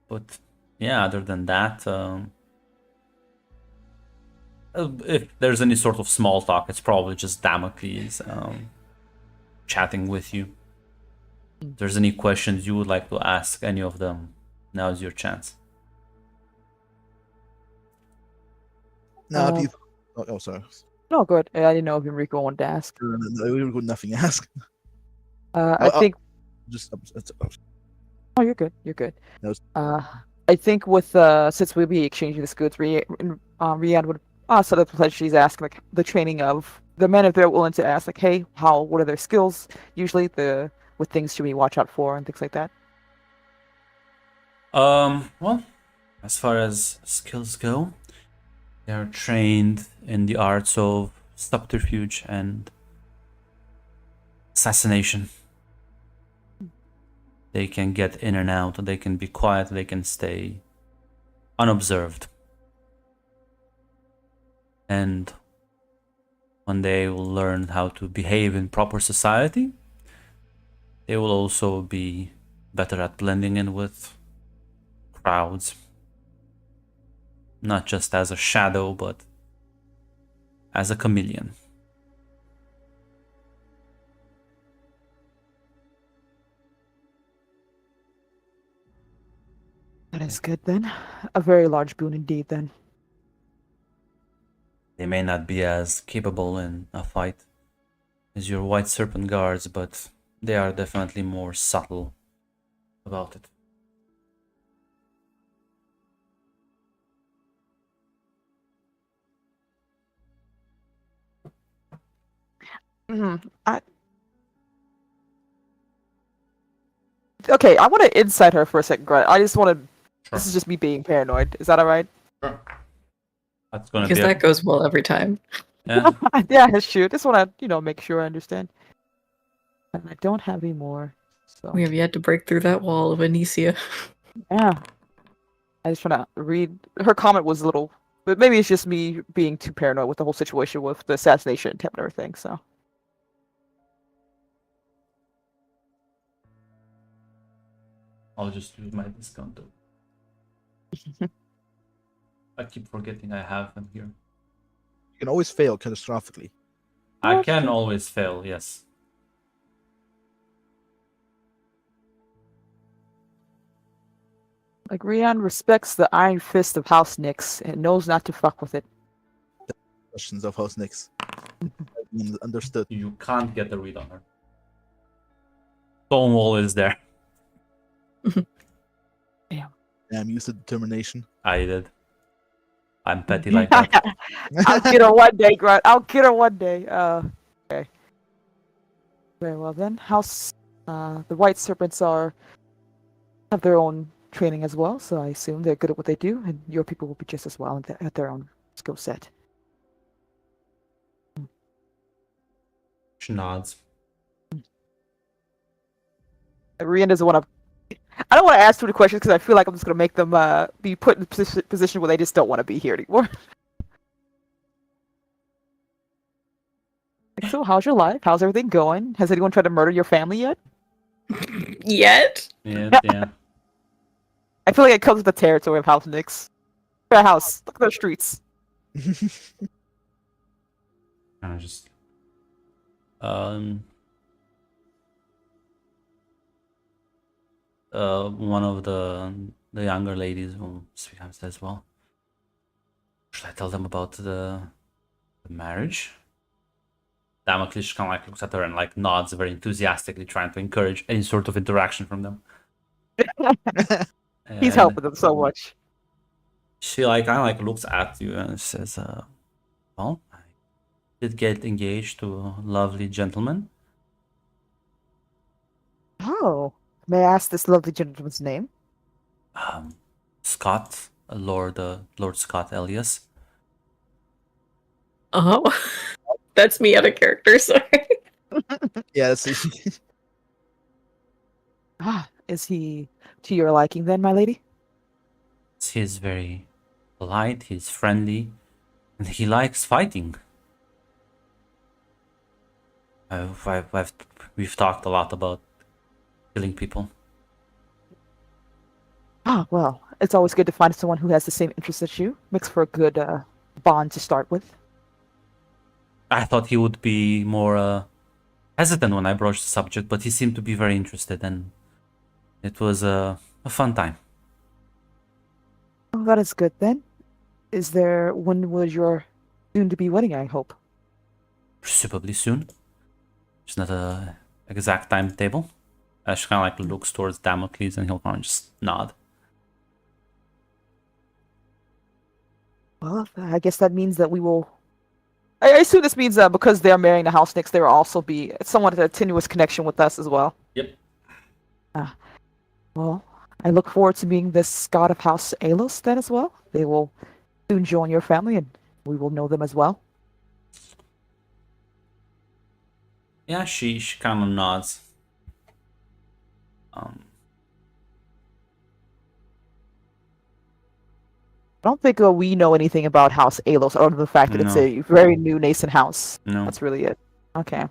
S2: But yeah, other than that, if there's any sort of small talk, it's probably just Damocles chatting with you. If there's any questions you would like to ask any of them, now's your chance.
S4: Now, if you. Oh, sorry.
S3: No, good. I didn't know if Enrico wanted to ask.
S4: No, we got nothing to ask.
S3: I think.
S4: Just.
S3: Oh, you're good. You're good.
S4: That was-
S3: I think with since we'll be exchanging this goods, Rianne would set up the pledge. She's asking like the training of the men if they're willing to ask like, hey, what are their skills? Usually what things should we watch out for and things like that.
S2: Well, as far as skills go, they are trained in the arts of subterfuge and assassination. They can get in and out, they can be quiet, they can stay unobserved. And when they will learn how to behave in proper society, they will also be better at blending in with crowds. Not just as a shadow, but as a chameleon.
S3: That is good then. A very large boon indeed then.
S2: They may not be as capable in a fight as your White Serpent guards, but they are definitely more subtle about it.
S3: Okay, I want to inside her for a second, Grant. I just want to.
S2: Sure.
S3: This is just me being paranoid. Is that all right?
S2: Sure. That's gonna
S1: Because
S2: be
S1: that goes well every time.
S2: yeah.
S3: Yeah, that's true. Just want to, make sure I understand. And I don't have any more. So
S1: We have yet to break through that wall of Anicia.
S3: yeah, I just want to read. Her comment was a little, but maybe it's just me being too paranoid with the whole situation with the assassination attempt and everything. So
S2: I'll just use my discount. I keep forgetting I have them here.
S4: You can always fail catastrophically.
S2: I
S3: That's
S2: can
S3: true.
S2: always fail, yes.
S3: Like Rian respects the iron fist of House Nix and knows not to fuck with it.
S4: Questions of House Nix. Understood.
S2: You can't get the read on her. Stonewall is there.
S4: Damn, use the determination.
S2: I did. I'm petty like that.
S3: I'll get her one day, Grunt. I'll get her one day. Okay. Very well then. House, the White Serpents have their own training as well, so I assume they're good at what they do, and your people will be just as well at their own skill set.
S2: She nods.
S3: Rian doesn't want to. I don't want to ask too many questions because I feel like I'm just going to make them be put in a position where they just don't want to be here anymore. Like, so, how's your life? How's everything going? Has anyone tried to murder your family yet?
S1: Yet?
S2: Yeah.
S3: I feel like it comes with the territory of House Nix. Their house. Look at their streets.
S2: Kind of just one of the younger ladies will speak and says, well, should I tell them about the marriage? Damocles kind of like looks at her and like nods very enthusiastically, trying to encourage any sort of interaction from them.
S3: He's
S2: And
S3: helping them so much.
S2: she like kind of like looks at you and says, well, I did get engaged to a lovely gentleman.
S3: Oh. May I ask this lovely gentleman's name?
S2: Scott, Lord Scott Elias.
S1: Oh. That's me out of character, sorry.
S4: Yeah, that's
S3: Ah, is he to your liking then, my lady?
S2: He's very polite, he's friendly, and he likes fighting. We've talked a lot about killing people.
S3: Ah, well, it's always good to find someone who has the same interests as you. Makes for a good bond to start with.
S2: I thought he would be more hesitant when I broached the subject, but he seemed to be very interested, and it was a fun time.
S3: Oh, that is good then. When was your soon-to-be wedding, I hope?
S2: Presumably soon. There's not a exact timetable. She kind of like looks towards Damocles, and he'll kind of just nod.
S3: Well, I guess that means that we will. I assume this means because they're marrying the House Knicks, there will also be somewhat a tenuous connection with us as well.
S2: Yep.
S3: Well, I look forward to meeting this god of House Alos then as well. They will soon join your family, and we will know them as well.
S2: Yeah, she kind of nods.
S3: I don't think we know anything about House Alos, other than the fact that it's
S2: No.
S3: a very new nascent house.
S2: No.
S3: That's really it. Okay.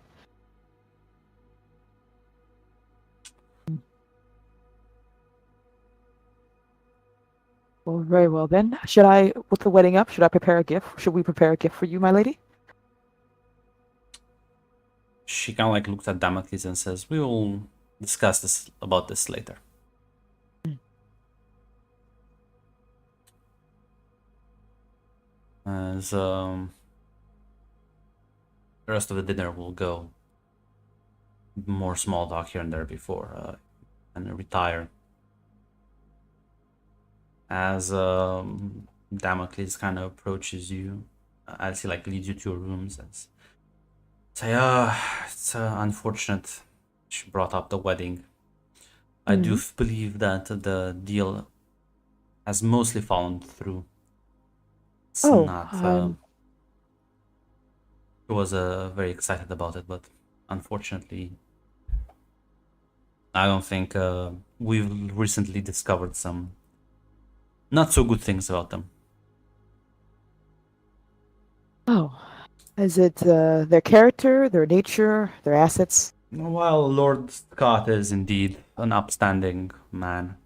S3: Well, very well then. With the wedding up, should I prepare a gift? Should we prepare a gift for you, my lady?
S2: She kind of like looks at Damocles and says, "We will discuss about this later." As the rest of the dinner will go more small talk here and there before and retire. As Damocles kind of approaches you, as he like leads you to your rooms, and say, it's unfortunate she brought up the wedding. I do believe that the deal has mostly fallen through. It's not. He was very excited about it, but unfortunately, I don't think we've recently discovered some not so good things about them.
S3: Oh, is it their character, their nature, their assets?
S2: While Lord Scott is indeed an upstanding man,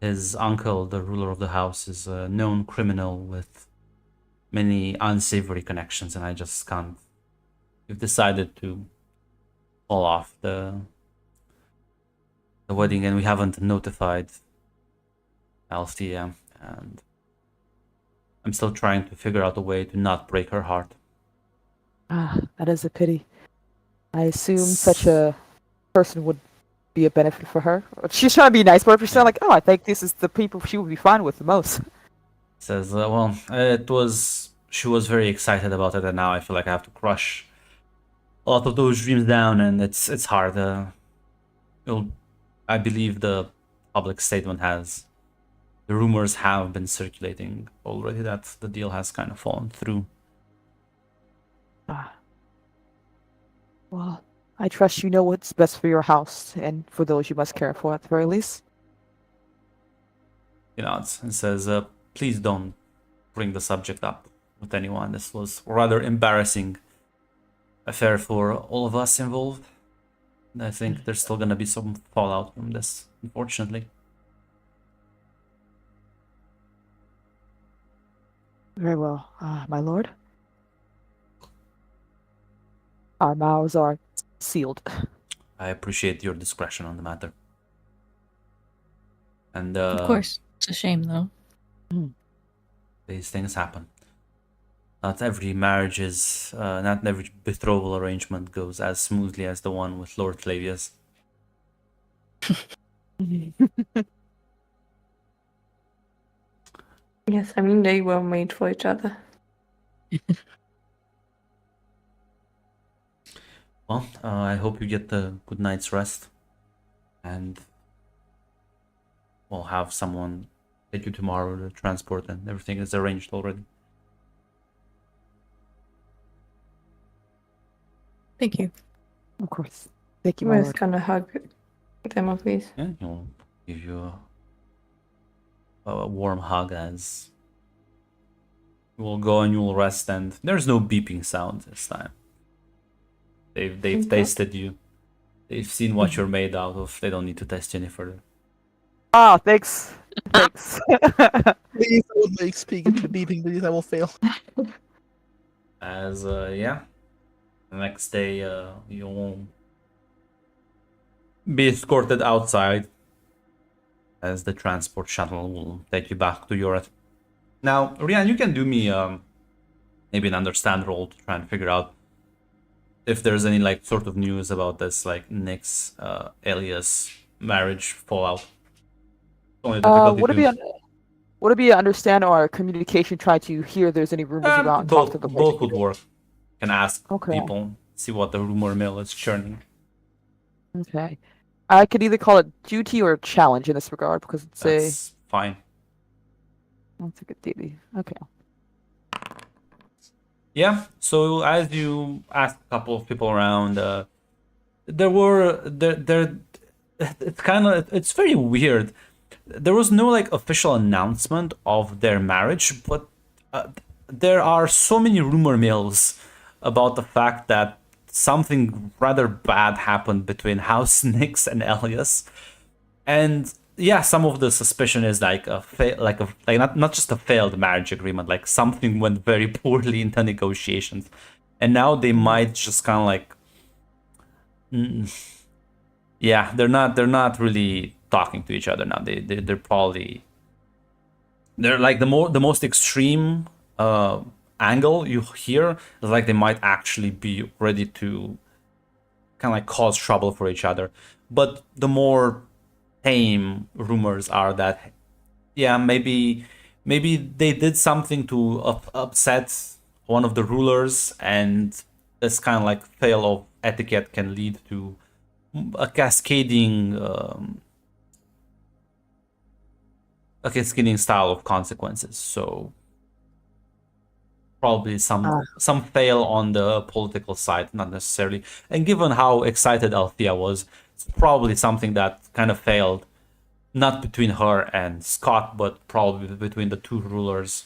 S2: his uncle, the ruler of the house, is a known criminal with many unsavory connections, and I just can't. We've decided to call off the wedding, and we haven't notified Althea, and I'm still trying to figure out a way to not break her heart.
S3: Ah, that is a pity. I assume such a person would be a benefit for her. She's trying to be nice, but she's
S2: Yeah.
S3: like, oh, I think this is the people she would be fine with the most.
S2: Says, well, it was. She was very excited about it, and now I feel like I have to crush a lot of those dreams down, and it's hard. I believe the public statement has. The rumors have been circulating already that the deal has kind of fallen through.
S3: Ah. Well, I trust you know what's best for your house and for those you must care for at the very least.
S2: He nods and says, please don't bring the subject up with anyone. This was a rather embarrassing affair for all of us involved. And I think there's still gonna be some fallout from this, unfortunately.
S3: Very well, my lord. Our mouths are sealed.
S2: I appreciate your discretion on the matter. And
S1: Of course. It's a shame, though.
S2: these things happen. Not every marriage is, not every betrothal arrangement goes as smoothly as the one with Lord Flavius.
S5: Yes, I mean they were made for each other.
S2: Well, I hope you get a good night's rest, and we'll have someone take you tomorrow to transport, and everything is arranged already.
S1: Thank you.
S3: Of course. Thank you, my
S5: Let's
S3: lord.
S5: kind of hug them, please.
S2: Yeah, he'll give you a warm hug as you will go and you will rest, and there's no beeping sound this time. They've
S5: Okay.
S2: tasted you. They've seen what you're made out of. They don't need to test you any further.
S3: Ah, thanks. Thanks.
S4: Please don't make speaking the beeping, please. I will fail.
S2: As yeah, the next day you'll be escorted outside as the transport shuttle will take you back to Europe. Now, Rian, you can do me maybe an understand roll to try and figure out if there's any like sort of news about this like Nyx Elias marriage fallout. Only difficulty
S3: would it be would it be to understand our communication, try to hear if there's any rumors about and talk
S2: both
S3: to the
S2: both would
S3: person?
S2: work. Can ask
S3: Okay.
S2: people, see what the rumor mill is churning.
S3: Okay. I could either call it duty or challenge in this regard because it's
S2: That's fine.
S3: that's a good duty. Okay.
S2: Yeah, so as you asked a couple of people around, it's very weird. There was no like official announcement of their marriage, but there are so many rumor mills about the fact that something rather bad happened between House Nyx and Elias, and yeah, some of the suspicion is like not just a failed marriage agreement, like something went very poorly in the negotiations, and now they might just kind of like, yeah, they're not really talking to each other now. They're probably like the most extreme angle you hear is like they might actually be ready to kind of like cause trouble for each other, but the more tame rumors are that yeah, maybe they did something to upset one of the rulers, and this kind of like fail of etiquette can lead to a cascading style of consequences. So probably some fail on the political side, not necessarily. And given how excited Althea was, it's probably something that kind of failed, not between her and Scott, but probably between the two rulers.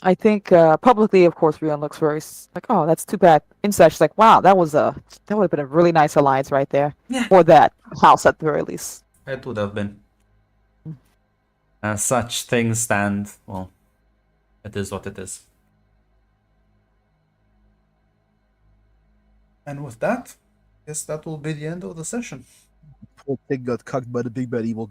S3: I think publicly, of course, Rion looks very like, oh, that's too bad. Inside, she's like, wow, that would have been a really nice alliance right there
S2: Yeah.
S3: for that house at the very least.
S2: It would have been. As such things stand, well, it is what it is. And with that, I guess that will be the end of the session.
S4: Poor pig got cucked by the big bad evil guy.